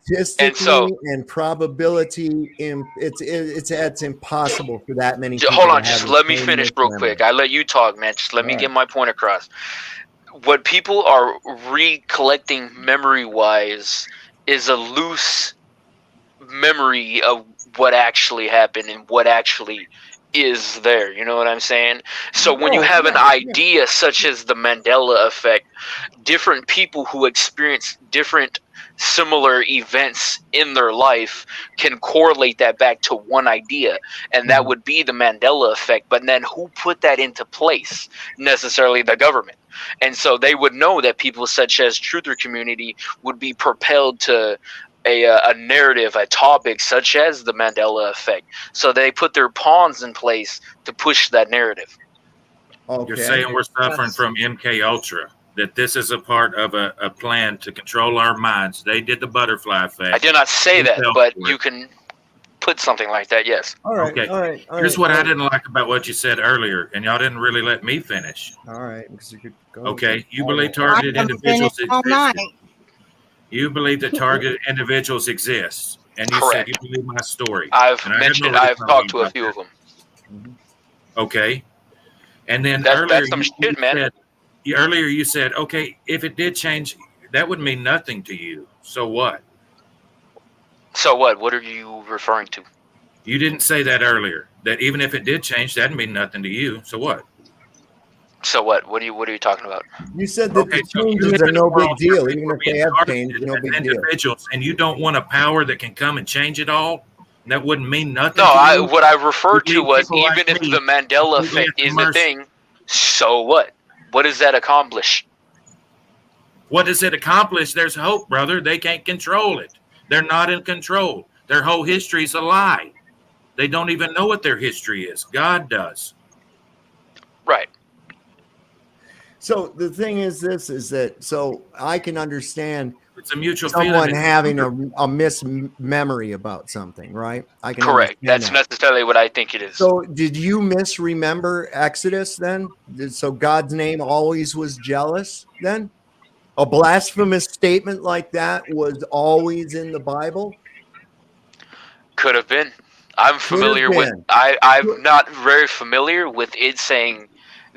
Statistically and probability, it's impossible for that many people. Hold on, to have just the let me same finish real memory. quick. I let you talk, man. Just let me get my point across. What people are recollecting memory-wise is a loose memory of what actually happened and what actually is there. You know what I'm saying? So when you have an idea such as the Mandela effect, different people who experience different similar events in their life can correlate that back to one idea, and that would be the Mandela effect. But then who put that into place? Necessarily the government. And so they would know that people such as truther community would be propelled to a narrative, a topic such as the Mandela effect. So they put their pawns in place to push that narrative. You're saying we're suffering from MK Ultra, that this is a part of a plan to control our minds. They did the butterfly effect. I did not say that, but you can put something like that, yes. All right, okay. all right. Here's what I didn't like about what you said earlier, and y'all didn't really let me finish. All right. Because you could go okay. You believe targeted individuals exist. You believe that targeted individuals exist. And you said you believe my story. I've talked to a few of them. Okay. And then that's some shit, man. Earlier you said, okay, if it did change, that would mean nothing to you. So what? So what? What are you referring to? You didn't say that earlier. That even if it did change, that'd mean nothing to you. So what? So what? What are you talking about? You said that the changes are no big deal, even if they have changed, no big deal. And you don't want a power that can come and change it all? That wouldn't mean nothing. No, what I referred to was even if the Mandela effect is a thing, so what? What does that accomplish? What does it accomplish? There's hope, brother. They can't control it. They're not in control. Their whole history's a lie. They don't even know what their history is. God does. Right. So the thing is that so I can understand it's a mutual someone having a mismemory about something, right? I can correct. That's necessarily what I think it is. So did you misremember Exodus then? So God's name always was jealous then? A blasphemous statement like that was always in the Bible? Could have been. I'm familiar with I'm not very familiar with it saying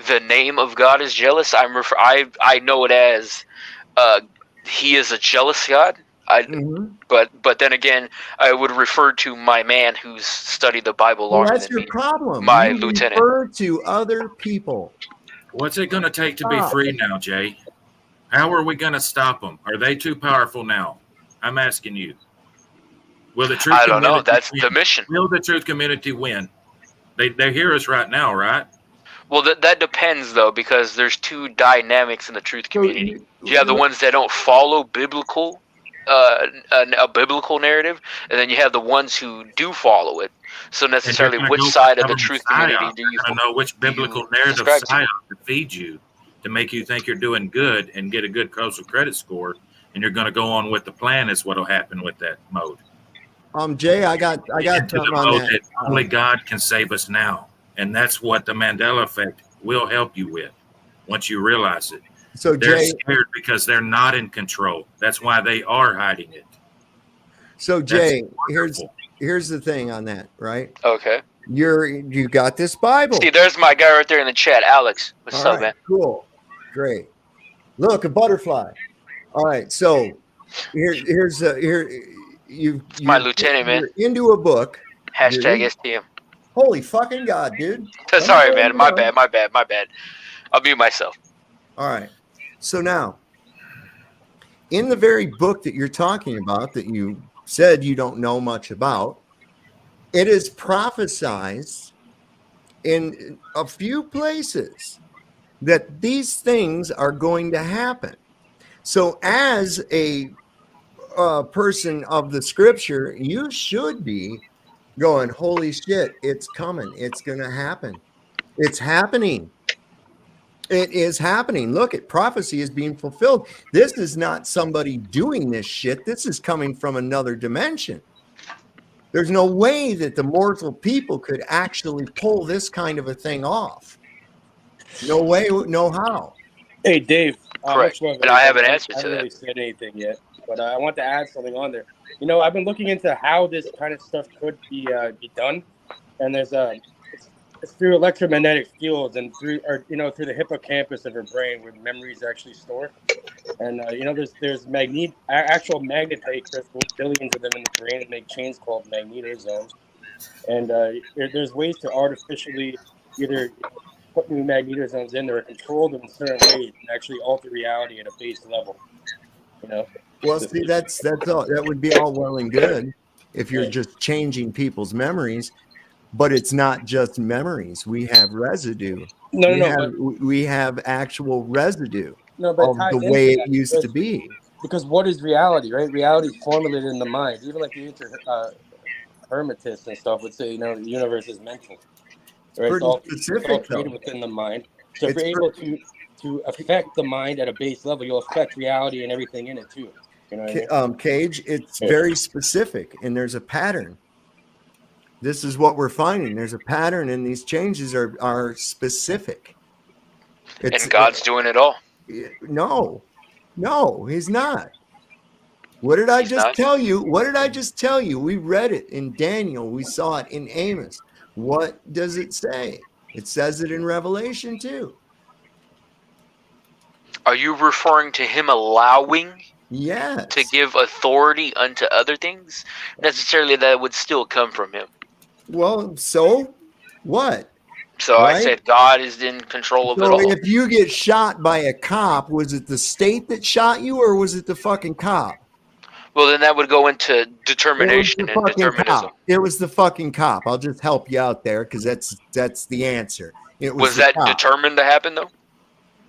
the name of God is jealous. I know it as he is a jealous God. But then again, I would refer to my man who's studied the Bible longer that's than your me. problem. My you lieutenant. Refer to other people. What's it going to take to be free now, Jay? How are we going to stop them? Are they too powerful now? I'm asking you. Will the truth? I don't know. That's the mission. Will the truth community win? They hear us right now, right? Well, that depends, though, because there's two dynamics in the truth community. You have the ones that don't follow biblical, a biblical narrative, and then you have the ones who do follow it. So necessarily, which side of the truth community do you know? Which biblical narrative psyop to feed you to make you think you're doing good and get a good social credit score, and you're going to go on with the plan is what will happen with that mode. Jay, I got something on that. Only God can save us now. And that's what the Mandela effect will help you with once you realize it. So they're Jay, scared because they're not in control. That's why they are hiding it. So Jay, here's the thing on that, right? Okay. You got this Bible. See, there's my guy right there in the chat, Alex. What's up, man? Cool. Great. Look, a butterfly. All right. So here's my lieutenant, man. Into a book. Hashtag STM. Holy fucking God, dude. Sorry, man. My bad. I'll mute myself. All right. So now, in the very book that you're talking about, that you said you don't know much about, it is prophesied in a few places that these things are going to happen. So as a person of the scripture, you should be going, holy shit, it's coming. It's going to happen. It's happening. It is happening. Look, prophecy is being fulfilled. This is not somebody doing this shit. This is coming from another dimension. There's no way that the mortal people could actually pull this kind of a thing off. No way, no how. Hey, Dave. Correct. Much love, And I have an everybody. answer I to haven't that. really said anything yet, but I want to add something on there. You know, I've been looking into how this kind of stuff could be done, and there's it's through electromagnetic fields and through the hippocampus of your brain where memories actually store. And there's actual magnetite crystals, billions of them in the brain, that make chains called magnetosomes. And there's ways to artificially either put new magnetosomes in there or control them in certain ways and actually alter reality at a base level. Well, see, that's all. That would be all well and good if you're just changing people's memories, but it's not just memories. We have residue. We have actual residue of the way it used to be. Because what is reality, right? Reality is formulated in the mind. Even like the hermetists and stuff would say, the universe is mental. Right? Pretty specific, it's all created within the mind. So if you're able to affect the mind at a base level, you'll affect reality and everything in it too. You know what I mean? Cage, it's very specific, and there's a pattern. This is what we're finding. There's a pattern, and these changes are specific. And God's doing it all. No, he's not. What did I just tell you? What did I just tell you? We read it in Daniel. We saw it in Amos. What does it say? It says it in Revelation too. Are you referring to him allowing to give authority unto other things? Necessarily, that would still come from him. Well, so what? So right? I said God is in control of it all. So if you get shot by a cop, was it the state that shot you, or was it the fucking cop? Well, then that would go into determination and determinism. It was the fucking cop. I'll just help you out there because that's the answer. It was that determined to happen though?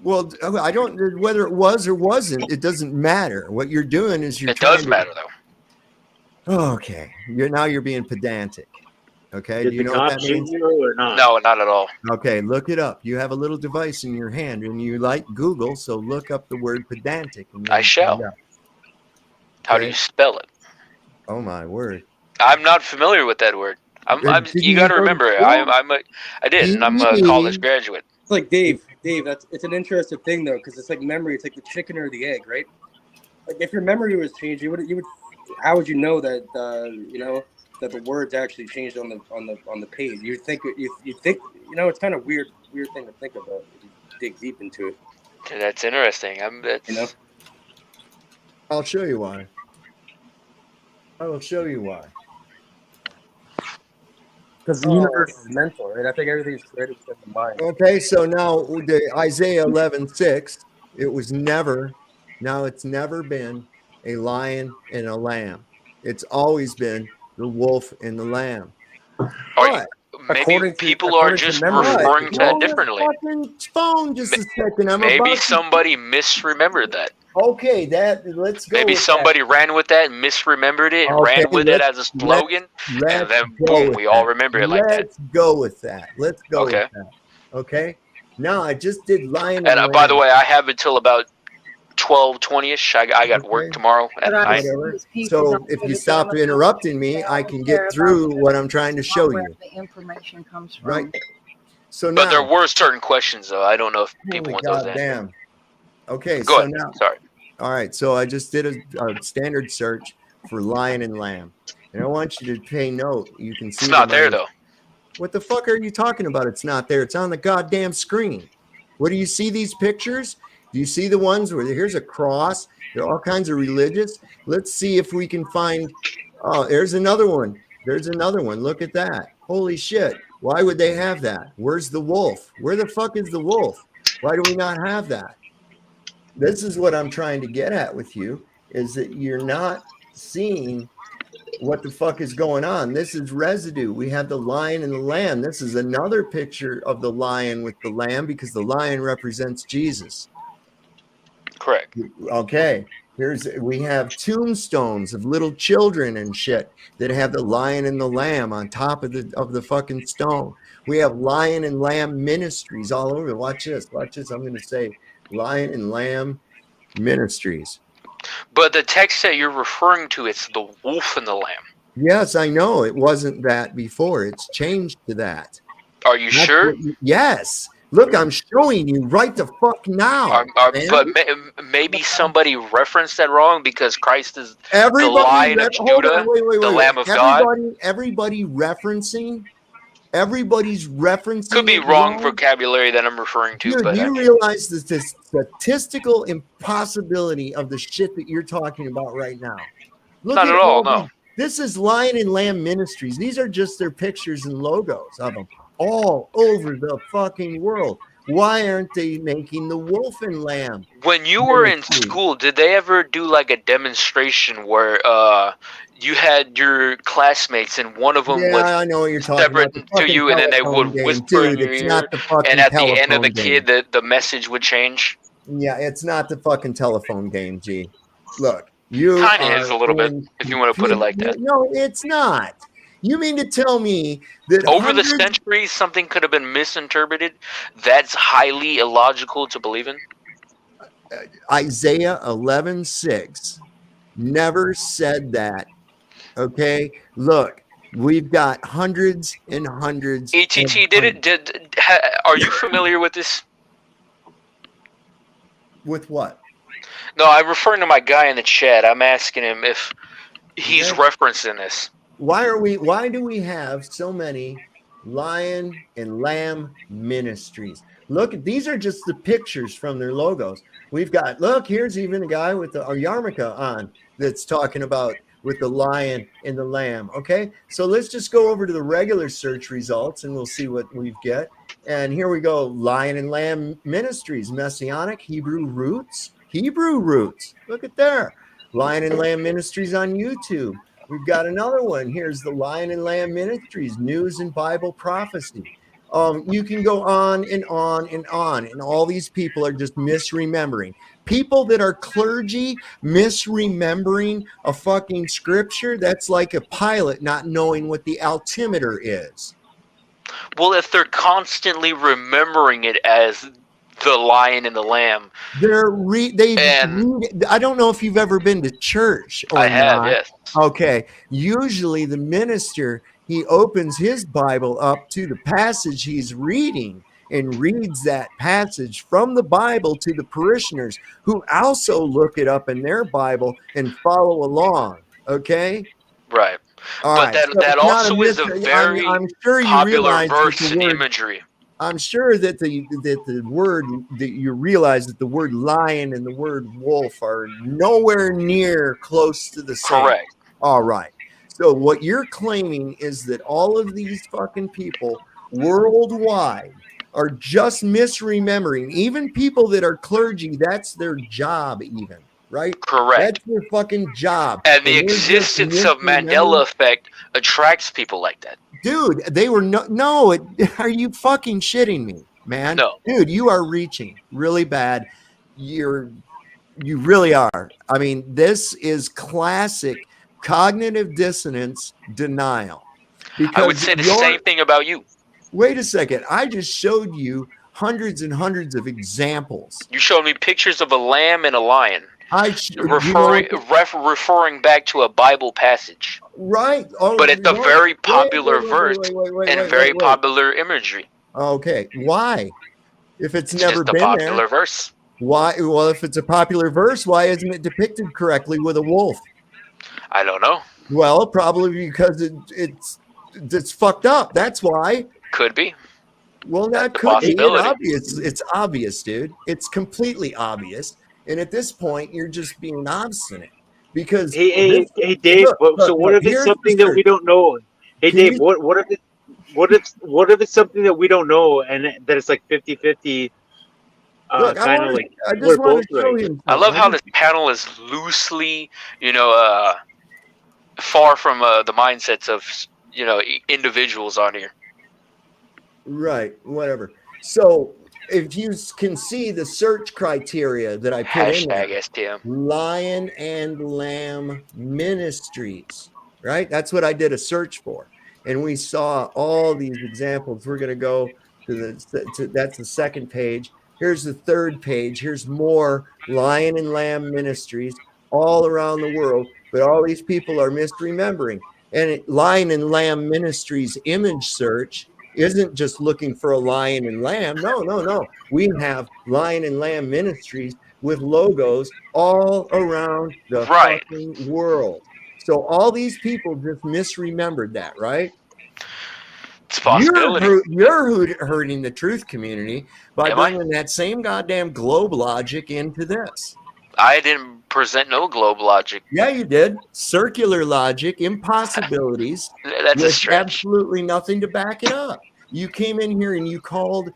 Well, I don't whether it was or wasn't. It doesn't matter. What you're doing is it does matter though. Okay, you're being pedantic. Okay, Did do you the know what cop that shoot means? you or not? No, not at all. Okay, look it up. You have a little device in your hand, and you like Google, so look up the word pedantic. And I shall. How do you spell it? Oh my word! I'm not familiar with that word. You got to remember, I did, and I'm a college graduate. It's like Dave. It's an interesting thing though, because it's like memory. It's like the chicken or the egg, right? Like if your memory was changed, you would. How would you know that? That the words actually changed on the page. You think it's kind of weird thing to think about if you dig deep into it. That's interesting. I'll show you why. I will show you why. Because the universe is mental, right? I think everything's created within the mind. Okay, so now the Isaiah 11:6, it's never been a lion and a lamb. It's always been the wolf and the lamb. Maybe people are just referring to that differently. Phone just a second. Maybe somebody misremembered that. Okay, let's go. Maybe somebody ran with that, misremembered it, ran with it as a slogan, and then boom, we all remember it like that. Let's go with that. Let's go with that. Okay. Now I just did lion. And by the way, I have until about 12:20ish. I got work tomorrow at night. So if you stop interrupting me, I can get through what I'm trying to show you. The information comes from. Right. So but now, there were certain questions though. I don't know if people want those answers. Okay. Go ahead. Now, sorry. All right. So I just did a standard search for lion and lamb, and I want you to pay note. You can see it's not there though. What the fuck are you talking about? It's not there. It's on the goddamn screen. What do you see these pictures? Do you see the ones where here's a cross? There are all kinds of religious. Let's see if we can find. Oh, there's another one. There's another one. Look at that. Holy shit. Why would they have that? Where's the wolf? Where the fuck is the wolf? Why do we not have that? This is what I'm trying to get at with you, is that you're not seeing what the fuck is going on. This is residue. We have the lion and the lamb. This is another picture of the lion with the lamb because the lion represents Jesus. Correct. Okay. We have tombstones of little children and shit that have the lion and the lamb on top of the fucking stone. We have lion and lamb ministries all over. Watch this. Watch this. I'm going to say lion and lamb ministries. But the text that you're referring to, it's the wolf and the lamb. Yes, I know. It wasn't that before. It's changed to that. Are you That's sure? yes. Look, I'm showing you right the fuck now. But maybe somebody referenced that wrong because Christ is the Everybody, Lion of hold Judah, on, wait. the Lamb of God. Everybody's referencing Could be it wrong wrong. vocabulary that I'm referring to, Dude, but do I you mean, realize the statistical impossibility of the shit that you're talking about right now? Look not at at all. all No. these. This is Lion and Lamb Ministries. These are just their pictures and logos of them all over the fucking world. Why aren't they making the wolf and lamb? When you were in school, did they ever do like a demonstration where you had your classmates and one of them Yeah, was I know what you're talking separate about. to you, and then they would whisper in your It's ear, not the fucking and at the end of telephone the game. kid, the message would change? Yeah, it's not the fucking telephone game, G. Look, you Kind of are is a little bit, in if you want to put it like that. No, it's not. You mean to tell me that Over the hundreds, centuries, something could have been misinterpreted? That's highly illogical to believe in. Isaiah 11:6 never said that? Okay, look, we've got hundreds and hundreds. ETT did it. Are you familiar with this? With what? No, I'm referring to my guy in the chat. I'm asking him if he's referencing this. Why do we have so many Lion and Lamb Ministries? Look, these are just the pictures from their logos. We've got, look, here's even a guy with a yarmulke on that's talking about with the lion and the lamb. Okay, so let's just go over to the regular search results and we'll see what we get. And here we go, Lion and Lamb Ministries, Messianic Hebrew Roots. Look at there. Lion and Lamb Ministries on YouTube. We've got another one. Here's the Lion and Lamb Ministries, News and Bible Prophecy. You can go on and on and on, and all these people are just misremembering. People that are clergy misremembering a fucking scripture, that's like a pilot not knowing what the altimeter is. Well, if they're constantly remembering it as the lion and the lamb, I don't know if you've ever been to church or I have, not. yes. Okay. Usually the minister, he opens his Bible up to the passage he's reading and reads that passage from the Bible to the parishioners who also look it up in their Bible and follow along. Okay. Right. All but right. that also is a very I'm sure you popular realize verse in imagery. I'm sure that the word that you realize that the word lion and the word wolf are nowhere near close to the same. Correct. All right. So what you're claiming is that all of these fucking people worldwide are just misremembering. Even people that are clergy, that's their job even, right? Correct. That's their fucking job. And the existence of Mandela effect attracts people like that. Dude, they were are you fucking shitting me, man? No. Dude, you are reaching really bad. You really are. I mean, this is classic cognitive dissonance denial. Because I would say the same thing about you. Wait a second. I just showed you hundreds and hundreds of examples. You showed me pictures of a lamb and a lion. Referring back to a Bible passage. Right. But it's a very popular verse and very popular imagery. Okay. Why? If it's never just been a popular there, verse. Why? Well, if it's a popular verse, why isn't it depicted correctly with a wolf? I don't know. Well, probably because it's fucked up. That's why. Could be. Well, that could be obvious. It's obvious, dude. It's completely obvious. And at this point, you're just being obstinate because hey Dave. What if it's something that we don't know? Hey Dave, what if it's something that we don't know and that it's like 50-50? Kind of like we're both right. I love how this panel is loosely, far from the mindsets of individuals on here. Right. Whatever. So if you can see the search criteria that I put in there, #STM. Lion and Lamb Ministries, right? That's what I did a search for. And we saw all these examples. We're going to go to that's the second page. Here's the third page. Here's more Lion and Lamb Ministries all around the world. But all these people are misremembering. And Lion and Lamb Ministries image search isn't just looking for a lion and lamb. No. We have Lion and Lamb Ministries with logos all around the fucking world. So all these people just misremembered that, right? It's a possibility. You're hurting the truth community by bringing that same goddamn globe logic into this. I didn't present no globe logic. Yeah, you did. Circular logic, impossibilities. That's a with stretch. absolutely nothing to back it up. You came in here and you called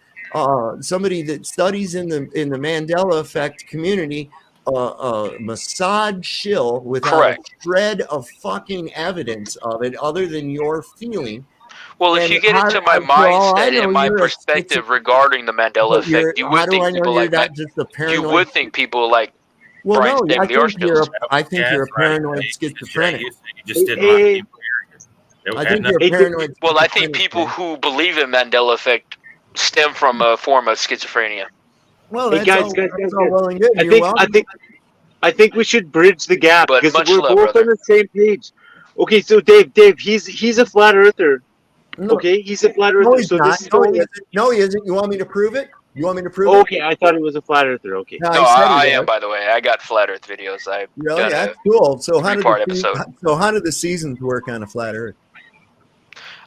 somebody that studies in the Mandela effect community massage shill without a shred of fucking evidence of it other than your feeling. Well, if you get into my mindset and my perspective regarding the Mandela effect, you would think people like that. You would think people like Brian Staveley are still. I think you're a paranoid schizophrenic. You just didn't like I think you're paranoid. Well, I think people who believe in Mandela effect stem from a form of schizophrenia. Well, Hey, that's all well and good. I think we should bridge the gap But because much we're love, both brother. on the same page. Okay, so Dave, he's a flat earther. Okay, he's a flat earther. No, he's so not. this is No, he isn't. You want me to prove it? Okay, I thought he was a flat earther. Okay. No, I am, by the way. I got flat Earth videos. I've Really? done That's cool. So how three-part did the seasons work on a flat Earth?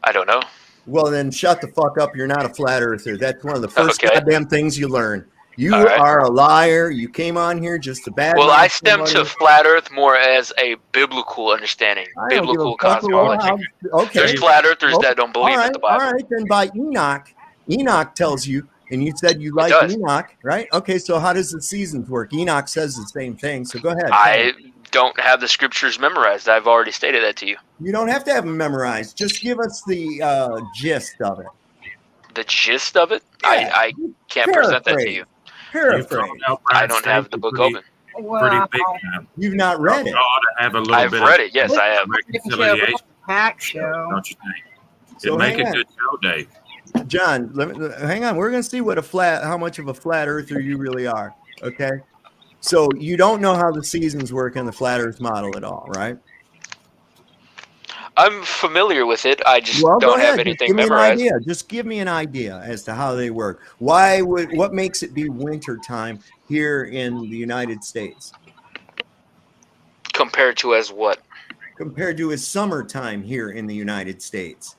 I don't know. Well, then shut the fuck up. You're not a flat earther. That's one of the first goddamn things you learn. You are a liar. You came on here just to bad. Well, I stem to flat Earth more as a biblical understanding, biblical cosmology. There's flat Earthers that don't believe in the Bible. All right, then by Enoch. Enoch tells you, and you said you like Enoch, right? Okay, so how does the seasons work? Enoch says the same thing, so go ahead. I don't have the scriptures memorized. I've already stated that to you. You don't have to have them memorized. Just give us the gist of it. The gist of it? Yeah. I can't present that to you. Paraphrase. I don't have the book open. Wow. You've not read it. I've read it. Yes, I have. Reconciliation, Pack show. don't you think? So It'd make hang a on. good show, Dave. John, hang on. We're going to see how much of a flat earther you really are. Okay. So you don't know how the seasons work in the flat earth model at all, right? I'm familiar with it. I just Go don't ahead. have anything Give me memorized. an idea. Just give me an idea as to how they work. What makes it be winter time here in the United States? Compared to as what? Compared to as summertime here in the United States.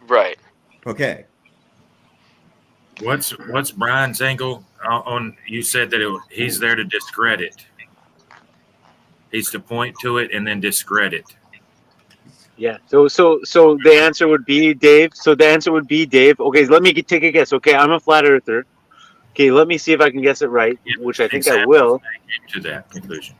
Right. Okay. What's Brian's angle on? You said that he's there to discredit. He's to point to it and then discredit. Yeah. So the answer would be Dave. Okay, let me take a guess. Okay, I'm a flat earther. Okay, let me see if I can guess it right, which I think I will. To that conclusion.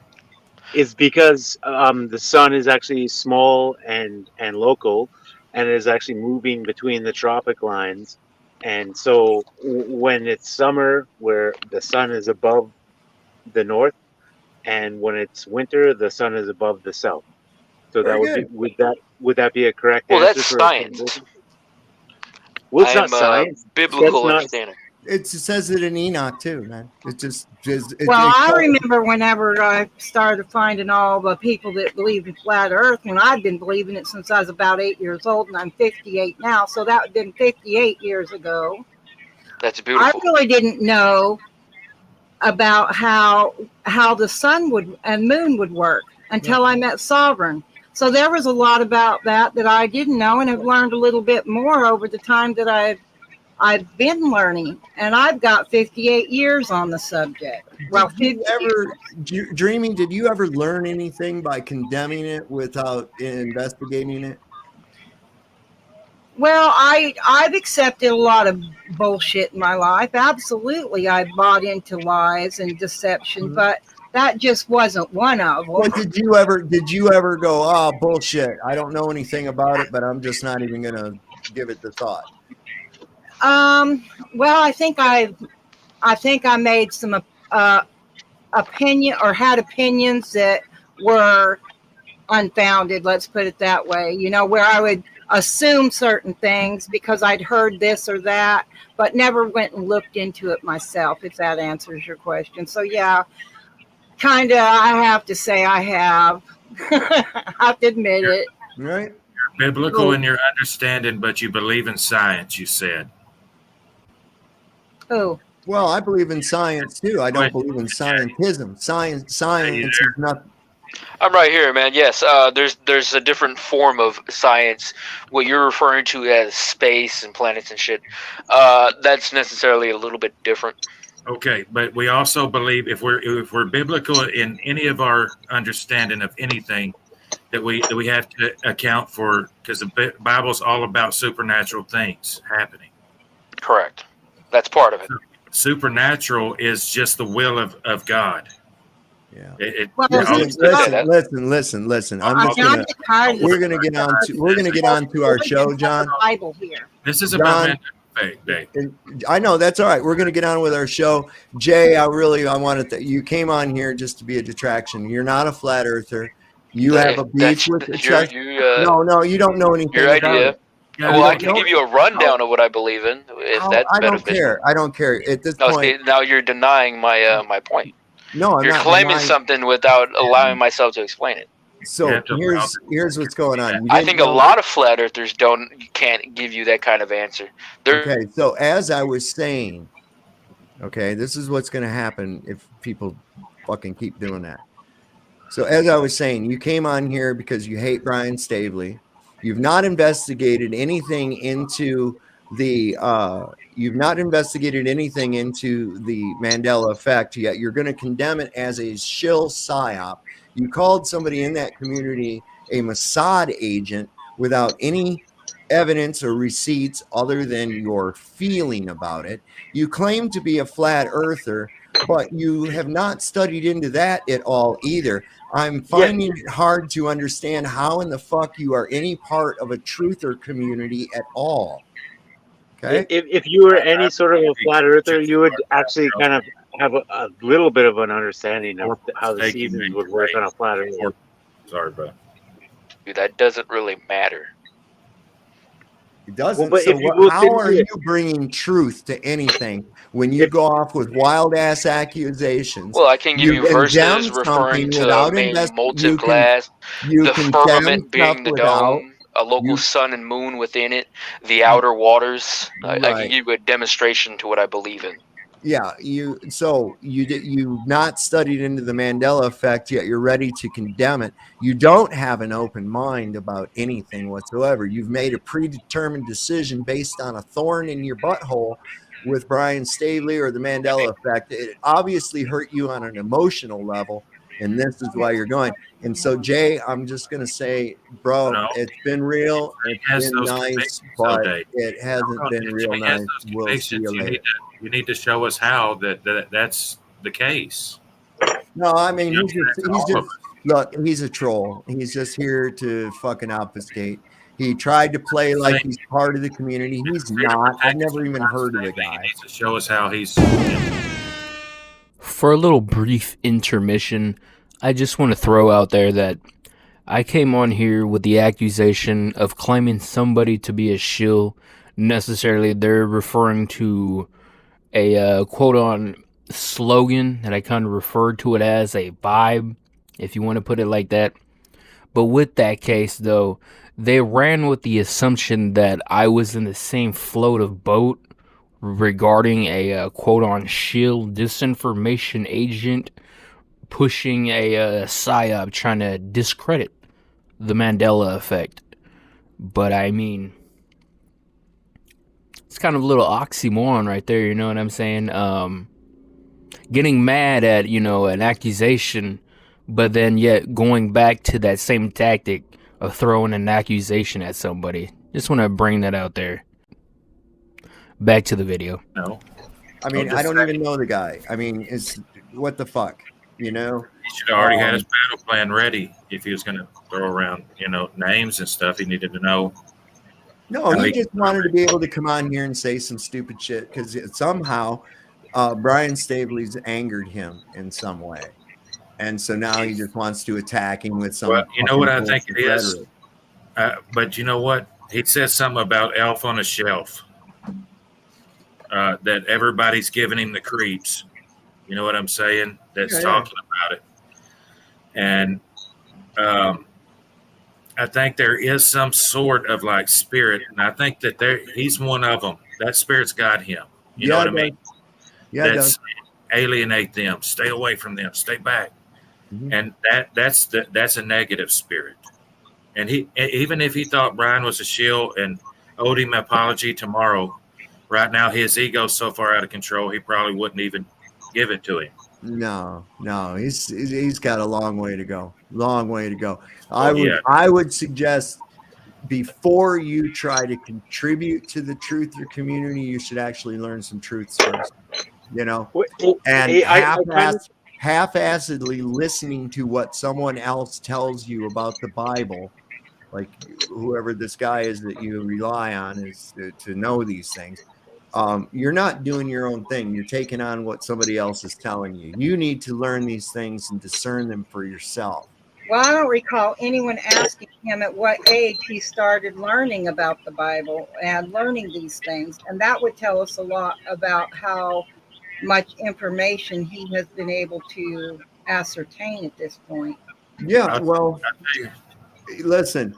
Is because the sun is actually small and local, and it is actually moving between the tropic lines. And so when it's summer, where the sun is above the north, and when it's winter, the sun is above the south. So that would that be a correct answer? Well, that's science. Well, it's not science. Biblical understanding. It says it in Enoch too, man. I remember whenever I started finding all the people that believe in flat Earth, when I'd been believing it since I was about 8 years old, and I'm 58 now, so that would have been 58 years ago. That's beautiful. I really didn't know about how the sun and moon would work until I met Sovereign. So there was a lot about that I didn't know, and have learned a little bit more over the time that I've been learning, and I've got 58 years on the subject. Well, Dreamy, did you ever learn anything by condemning it without investigating it? Well, I've accepted a lot of bullshit in my life. Absolutely, I bought into lies and deception, but that just wasn't one of them. Well, did you ever go, oh, bullshit, I don't know anything about it, but I'm just not even going to give it the thought? Well, I think I made some opinion or had opinions that were unfounded. Let's put it that way. You know, where I would assume certain things because I'd heard this or that, but never went and looked into it myself. If that answers your question. So yeah, kind of. I have to say I have. I have to admit it. Right. biblical in your understanding, but you believe in science, you said. Oh. Well, I believe in science too. I don't believe in scientism. Science is not. I'm right here, man. Yes, there's a different form of science. What you're referring to as space and planets and shit, that's necessarily a little bit different. Okay, but we also believe if we're biblical in any of our understanding of anything, that we have to account for, because the Bible's all about supernatural things happening. Correct. That's part of it. Supernatural is just the will of God. Yeah. Listen. We're gonna get on to our show, John. Bible here. This is about Mandela. I know that's all right. We're gonna get on with our show, Jay. I wanted that you came on here just to be a detraction. You're not a flat earther. You have a beef with the church. No, you don't know anything. Your idea. About Well, I can give you a rundown of what I believe in, if that's I don't beneficial. care. I don't care at this No, point. see, now you're denying my my point. No, I'm you're not claiming denying. something without allowing myself to explain it. So here's what's going on. I think a lot of flat earthers can't give you that kind of answer. Okay, so as I was saying, okay, this is what's going to happen if people fucking keep doing that. So as I was saying, you came on here because you hate Brian Staveley. You've not investigated anything into the Mandela effect yet. You're going to condemn it as a shill psyop. You called somebody in that community a Mossad agent without any evidence or receipts other than your feeling about it. You claim to be a flat earther, but you have not studied into that at all either. I'm finding it hard to understand how in the fuck you are any part of a truther community at all. Okay. If you were any sort of a flat earther, you would actually kind of have a little bit of an understanding of how the seasons would work on a flat earth. Sorry, bro. Dude, that doesn't really matter. It doesn't. Well, So how are you bringing truth to anything when you go off with wild ass accusations? Well, I can give you verses referring to main molten glass, the firmament being the dome, a local sun and moon within it, the outer waters. I can give you a demonstration to what I believe in. Yeah, you've not studied into the Mandela effect yet. You're ready to condemn it. You don't have an open mind about anything whatsoever. You've made a predetermined decision based on a thorn in your butthole with Brian Staveley or the Mandela effect. It obviously hurt you on an emotional level, and this is why you're going. And so, Jay, I'm just going to say, bro, it's been real. It's been nice, but it hasn't been real nice. We'll see you later. You need to show us how that's the case. No, I mean, he's just look, he's a troll. He's just here to fucking obfuscate. He tried to play like he's part of the community. He's not. I've never even heard of the guy. He needs to show us how he's. For a little brief intermission, I just want to throw out there that I came on here with the accusation of claiming somebody to be a shill. Necessarily, they're referring to a quote on slogan that I kind of referred to it as a vibe, if you want to put it like that. But with that case, though, they ran with the assumption that I was in the same float of boat regarding a quote on shill disinformation agent pushing a psyop trying to discredit the Mandela effect. But I mean, it's kind of a little oxymoron right there, you know what I'm saying? Getting mad at, an accusation, but then yet going back to that same tactic of throwing an accusation at somebody. Just want to bring that out there. Back to the video. No. I mean, I don't even know the guy. I mean, what the fuck, He should have already had his battle plan ready if he was going to throw around, names and stuff. He needed to know. No, he just wanted to be able to come on here and say some stupid shit because somehow Brian Staveley's angered him in some way. And so now he just wants to attack him with some. Well, you know what I think it is? But you know what? He says something about Elf on a Shelf. That everybody's giving him the creeps. You know what I'm saying? That's talking about it. And I think there is some sort of like spirit, and I think that he's one of them. That spirit's got him. You know what I mean? Yeah, it does. Alienate them, stay away from them, stay back, and that's a negative spirit. And he, even if he thought Brian was a shill and owed him an apology tomorrow, right now his ego's so far out of control he probably wouldn't even give it to him. No, he's got a long way to go. Long way to go. I would suggest before you try to contribute to the truther community, you should actually learn some truths first. You know, and half-assedly listening to what someone else tells you about the Bible, like whoever this guy is that you rely on is to know these things. You're not doing your own thing. You're taking on what somebody else is telling you. You need to learn these things and discern them for yourself. Well, I don't recall anyone asking him at what age he started learning about the Bible and learning these things. And that would tell us a lot about how much information he has been able to ascertain at this point. Yeah, well, listen,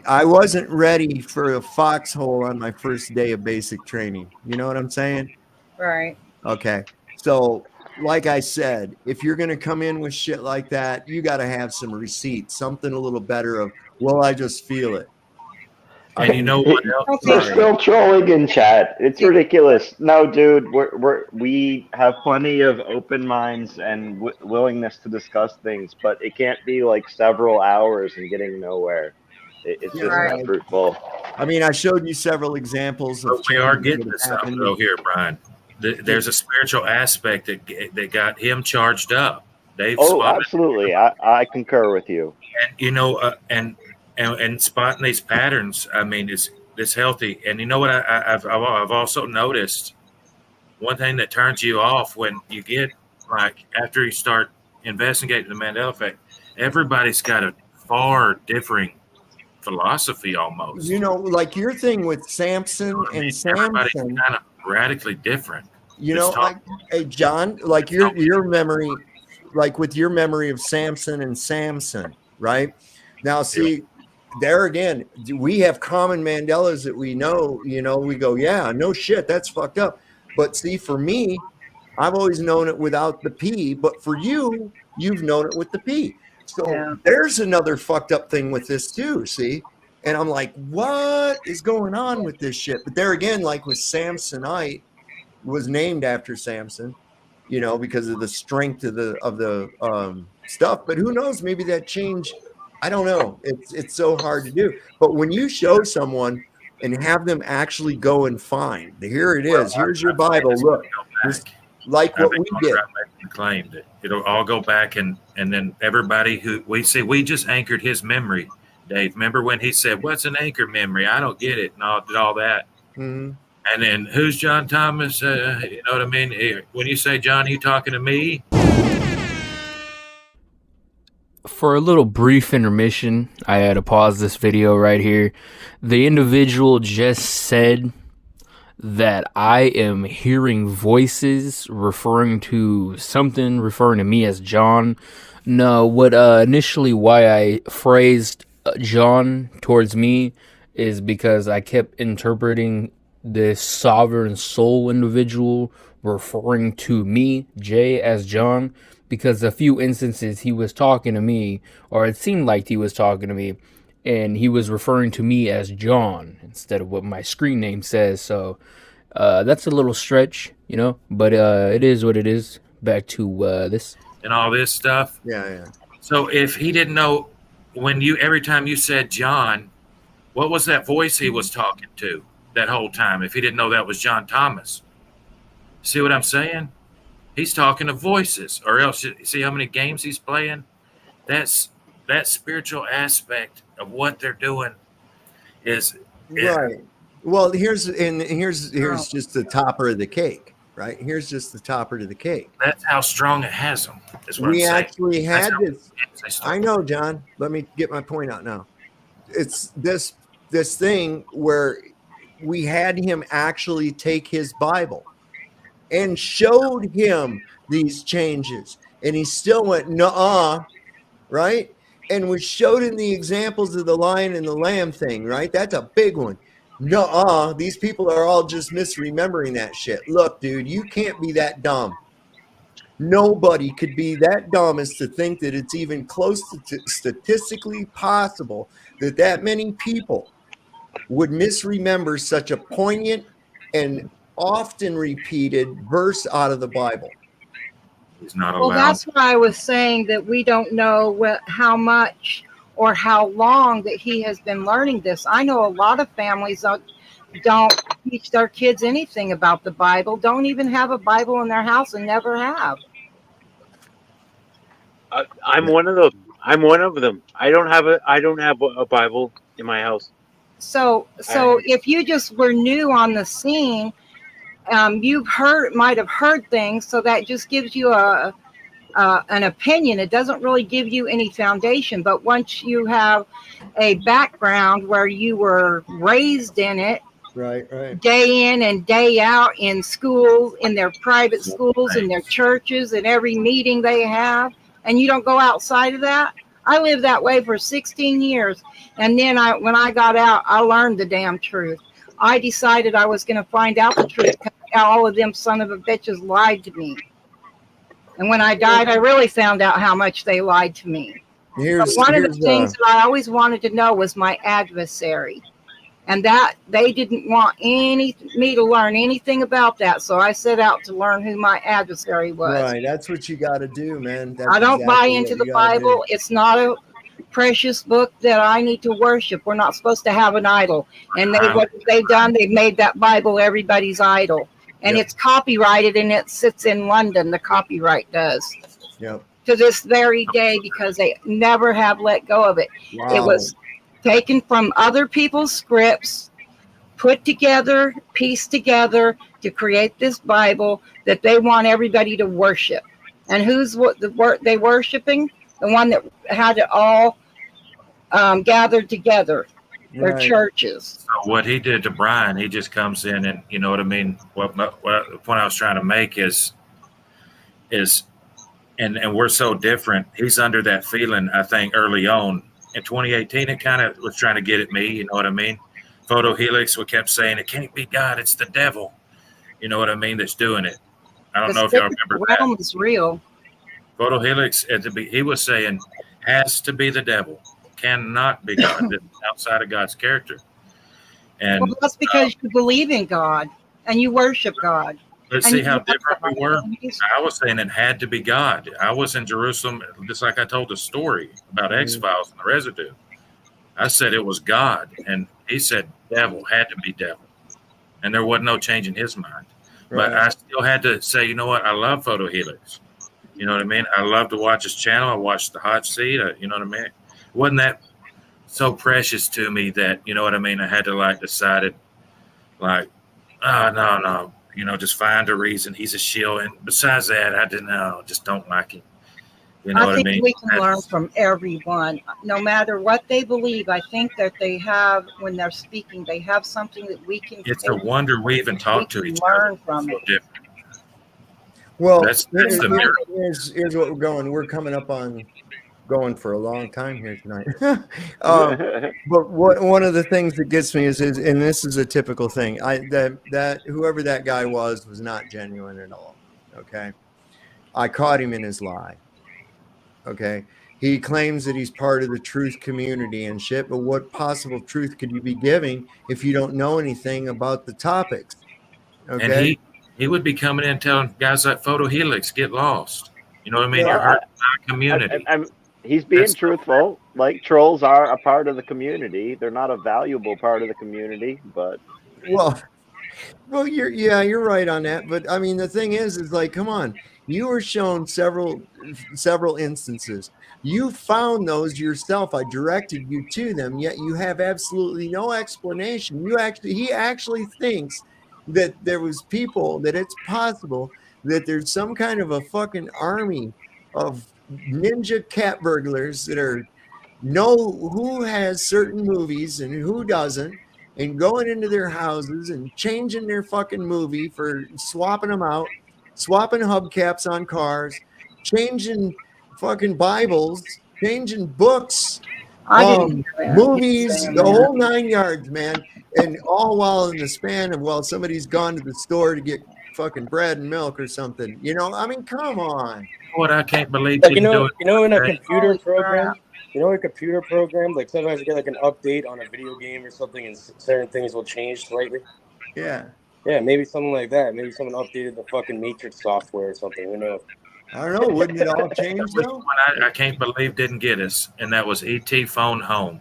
I wasn't ready for a foxhole on my first day of basic training. You know what I'm saying? Right. Okay. So, like I said, if you're going to come in with shit like that, you got to have some receipts, something a little better of, well, I just feel it. And you know what else? They're still trolling in chat. It's ridiculous. No, dude, we have plenty of open minds and willingness to discuss things, but it can't be like several hours and getting nowhere. It's just not fruitful. I mean, I showed you several examples of. We are getting to something though here, Brian. There's a spiritual aspect that got him charged up. Dave. Oh, absolutely. I concur with you. And you know, and spotting these patterns, I mean, it's healthy. And you know what? I've also noticed one thing that turns you off when you get like after you start investigating the Mandela effect. Everybody's got a far differing philosophy almost. You know, like your thing with Samson and everybody's Samson, kind of radically different. you know, like, hey John, like your memory, like with your memory of Samson and Samson, right? Now, see, there again, we have common Mandelas that we know, you know, we go, yeah, no shit, that's fucked up. But see, for me, I've always known it without the P, but for you, you've known it with the P. So there's another fucked up thing with this too, see? And I'm like, what is going on with this shit? But there again, like with Samsonite, was named after Samson, you know, because of the strength of the stuff. But who knows? Maybe that changed. I don't know. It's so hard to do. But when you show someone and have them actually go and find, here it is. Here's your Bible. Look, like what we did. Claim that it'll all go back and then everybody who we just anchored his memory. Dave, remember when he said, "What's an anchor memory? I don't get it," and all that. Mm-hmm. And then who's John Thomas? You know what I mean? When you say John, you talking to me? For a little brief intermission, I had to pause this video right here. The individual just said that I am hearing voices referring to something, referring to me as John. No, what initially why I phrased John towards me is because I kept interpreting this sovereign soul individual referring to me, Jay, as John, because a few instances he was talking to me, or it seemed like he was talking to me, and he was referring to me as John instead of what my screen name says. So that's a little stretch, you know, but it is what it is. Back to this. And all this stuff. Yeah. So if he didn't know every time you said John, what was that voice he was talking to that whole time? If he didn't know that was John Thomas. See what I'm saying? He's talking to voices, or else see how many games he's playing? That's that spiritual aspect of what they're doing is right. Well, here's just the topper of the cake, right? Here's just the topper to the cake. That's how strong it has them. We actually had this. I know, John. Let me get my point out now. It's this thing where we had him actually take his Bible and showed him these changes, and he still went, nuh-uh, right? and was showed in the examples of the lion and the lamb thing, right? That's a big one. No, these people are all just misremembering that shit. Look, dude, you can't be that dumb. Nobody could be that dumb as to think that it's even close to statistically possible that that many people would misremember such a poignant and often repeated verse out of the Bible. He's not Well, allowed. that's why I was saying that we don't know how much or how long that he has been learning this. I know a lot of families don't teach their kids anything about the Bible, don't even have a Bible in their house and never have. I'm one of those. I'm one of them. I don't have a Bible in my house. So if you just were new on the scene, you've might have heard things, so that just gives you an opinion. It doesn't really give you any foundation. But once you have a background where you were raised in it, right, day in and day out in schools, in their private schools, in their churches, in every meeting they have, and you don't go outside of that. I lived that way for 16 years. And then when I got out, I learned the damn truth. I decided I was going to find out the truth because all of them son of a bitches lied to me. And when I died, I really found out how much they lied to me. One of the things that I always wanted to know was my adversary. And that they didn't want me to learn anything about that. So I set out to learn who my adversary was. Right. That's what you got to do, man. That's I don't exactly buy into the Bible. It's not a precious book that I need to worship. We're not supposed to have an idol. And what they've done, they've made that Bible everybody's idol. And it's copyrighted and it sits in London. The copyright does. Yep. To this very day, because they never have let go of it. Wow. It was taken from other people's scripts, put together, pieced together to create this Bible that they want everybody to worship. And who's they worshiping? The one that had it all gathered together, their churches. So what he did to Brian, he just comes in and, you know what I mean? What the point I was trying to make is and we're so different. He's under that feeling, I think, early on. In 2018, it kind of was trying to get at me, you know what I mean? Photo Helix, we kept saying, it can't be God, it's the devil. You know what I mean? That's doing it. I don't know if y'all remember that. The realm is real. Photo Helix, he was saying, has to be the devil. Cannot be God. Outside of God's character. And well, that's because you believe in God and you worship God. Let's see how different we were. I was saying it had to be God. I was in Jerusalem, just like I told the story about X-Files and the residue. I said it was God, and he said devil, had to be devil. And there wasn't no change in his mind. Right. But I still had to say, you know what? I love Photo Helix. You know what I mean? I love to watch his channel. I watched the hot seat. You know what I mean? Wasn't that so precious to me that, you know what I mean? I had to decide no. You know, just find a reason. He's a shill. And besides that, I didn't know. Just don't like him. You know what I mean? We can learn from everyone, no matter what they believe. I think that they have, when they're speaking, they have something that we can. It's a wonder we even talk to each other. Learn from it. Well, that's the miracle. Here's what we're going. We're coming up on going for a long time here tonight. But one of the things that gets me is and this is a typical thing, that whoever that guy was not genuine at all. Okay. I caught him in his lie. Okay. He claims that he's part of the truth community and shit, but what possible truth could you be giving if you don't know anything about the topics? Okay. And he would be coming in telling guys like Photo Helix, get lost. You know what I mean? You're hurting our community. He's being truthful. Like, trolls are a part of the community. They're not a valuable part of the community, but well, you're right on that. But I mean, the thing is like, come on, you were shown several instances. You found those yourself. I directed you to them, yet you have absolutely no explanation. He actually thinks that there was people, that it's possible that there's some kind of a fucking army of ninja cat burglars that know who has certain movies and who doesn't, and going into their houses and changing their fucking movie for swapping them out, swapping hubcaps on cars, changing fucking Bibles changing books, I didn't hear that. movies, Saying the that. whole 9 yards, man. And all while in the span of, well, somebody's gone to the store to get fucking bread and milk or something. You know, I mean, come on. What I can't believe Like you can do it. in a Hey, computer Holy program, crap. a computer program, like sometimes you get like an update on a video game or something, and certain things will change slightly. Yeah. Yeah, maybe something like that. Maybe someone updated the fucking Matrix software or something. Who knows? I don't know. Wouldn't it all change though? What I can't believe didn't get us, and that was ET phone home.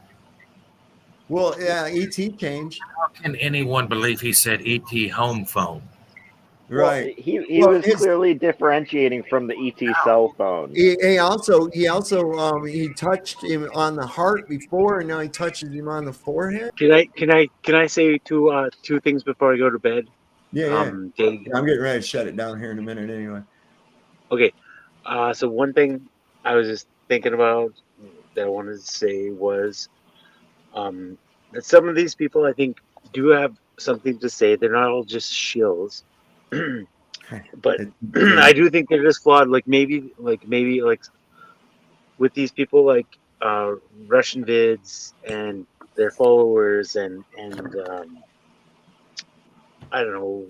Well, yeah, ET changed. How can anyone believe he said ET home phone? Right. Well, he Well, was clearly differentiating from the ET cell phone. He also he touched him on the heart before, and now he touches him on the forehead. Can I say two things before I go to bed? Yeah. Dave? Yeah, I'm getting ready to shut it down here in a minute anyway. Okay. So one thing I was just thinking about that I wanted to say was that some of these people I think do have something to say. They're not all just shills. But I do think they're just flawed. Like maybe with these people like Russian vids and their followers and I don't know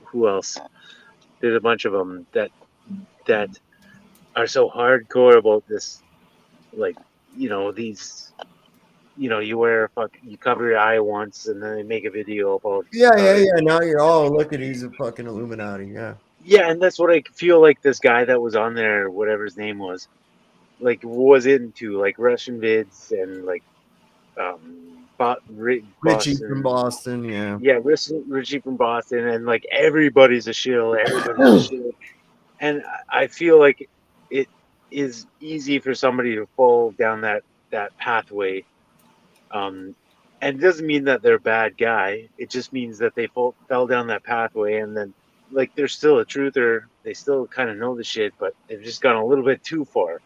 who else. There's a bunch of them that are so hardcore about this, like these. You cover your eye once and then they make a video about. Yeah. Now you're look at he's a fucking Illuminati. Yeah. Yeah, and that's what I feel like this guy that was on there, whatever his name was was into, like Russian vids and like Richie from Boston. Yeah. Yeah, Richie from Boston, and like everybody's a shill. Everybody's a shill. And I feel like it is easy for somebody to fall down that pathway. And it doesn't mean that they're a bad guy. It just means that they fell down that pathway, and then like they're still a truther. They still kind of know the shit, but they've just gone a little bit too far.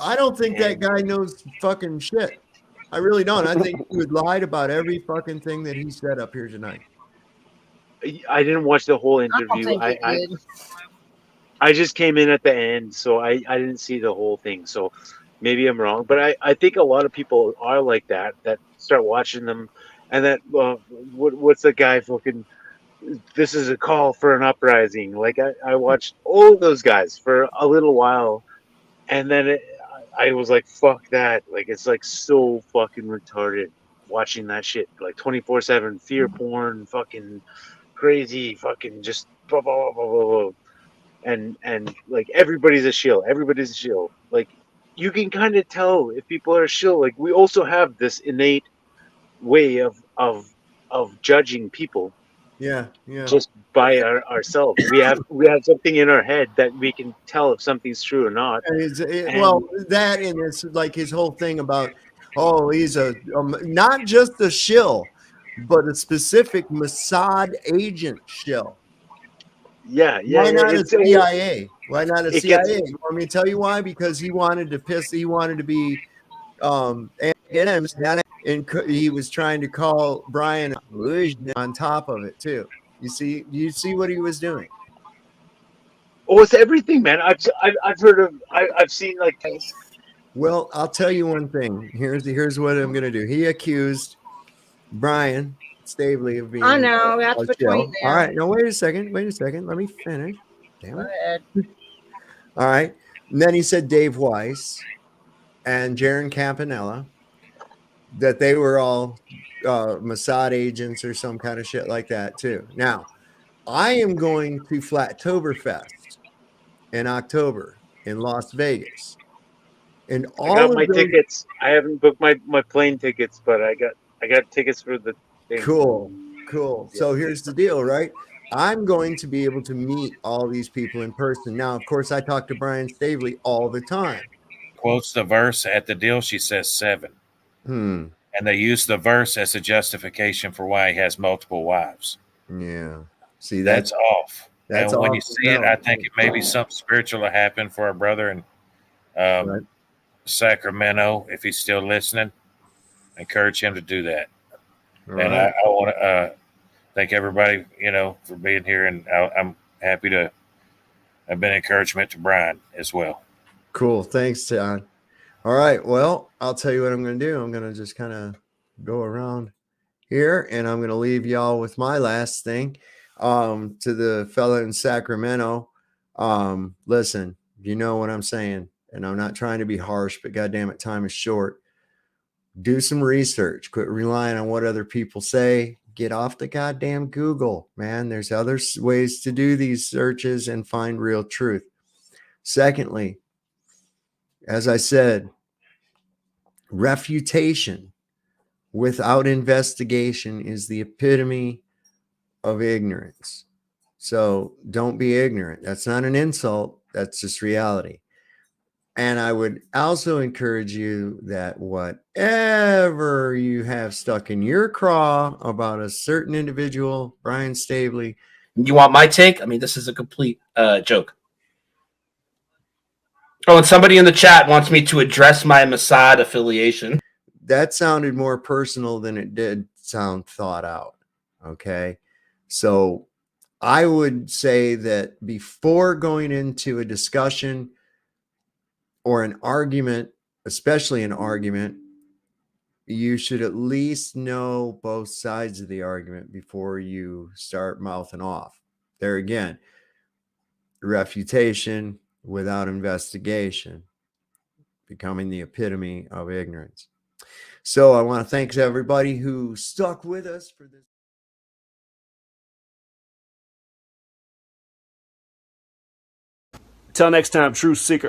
I don't think that guy knows fucking shit. I really don't. I think he lied about every fucking thing that he said up here tonight. I didn't watch the whole interview. I just came in at the end, so I didn't see the whole thing. So maybe I'm wrong, but I think a lot of people are like that start watching them, and that what's the guy fucking? This is a call for an uprising. Like I watched all those guys for a little while, and then I was like, fuck that. Like it's like so fucking retarded watching that shit like 24/7 fear porn, fucking crazy, fucking just blah blah blah blah blah. And like everybody's a shill. Everybody's a shill. Like you can kind of tell if people are shill. Like we also have this innate way of judging people. Yeah. Just by ourselves, we have something in our head that we can tell if something's true or not. Well, that and it's like his whole thing about he's a not just a shill, but a specific Mossad agent shill. Yeah. Why not a CIA? Why not a CIA? You want me to tell you why? Because he wanted to be and he was trying to call Brian on top of it too. You see what he was doing. Oh, it's everything, man. I've heard of. I've seen like. Well, I'll tell you one thing. Here's what I'm gonna do. He accused Brian Staveley of being. I know that's between them. All right, no, wait a second. Let me finish. Damn it. Go ahead. All right, and then he said Dave Weiss and Jaron Campanella, that they were all Mossad agents or some kind of shit like that too. Now, I am going to Flattoberfest in October in Las Vegas, and all I got my tickets. I haven't booked my plane tickets, but I got tickets for the thing. Cool. Yeah. So here's the deal, right? I'm going to be able to meet all these people in person. Now, of course, I talk to Brian Staveley all the time. Quotes the verse at the deal. She says 7. And they use the verse as a justification for why he has multiple wives. Yeah. See, that's off. That's and when off you see it, I think it may be something spiritual to happen for our brother in Sacramento. If he's still listening, encourage him to do that. Right. And I want to thank everybody, for being here. And I'm happy to have been encouragement to Brian as well. Cool. Thanks, John. All right. Well, I'll tell you what I'm going to do. I'm going to just kind of go around here, and I'm going to leave y'all with my last thing. To the fella in Sacramento, listen, you know what I'm saying, and I'm not trying to be harsh, but goddamn it, time is short. Do some research. Quit relying on what other people say. Get off the goddamn Google, man. There's other ways to do these searches and find real truth. Secondly, as I said, refutation without investigation is the epitome of ignorance. So don't be ignorant. That's not an insult. That's just reality. And I would also encourage you that whatever you have stuck in your craw about a certain individual, Brian Staveley. You want my take? I mean, this is a complete joke. Oh, and somebody in the chat wants me to address my Mossad affiliation. That sounded more personal than it did sound thought out. Okay. So I would say that before going into a discussion or an argument, especially an argument, you should at least know both sides of the argument before you start mouthing off. There again, refutation without investigation, becoming the epitome of ignorance. So I want to thank everybody who stuck with us for this. Till next time, Truth Seeker.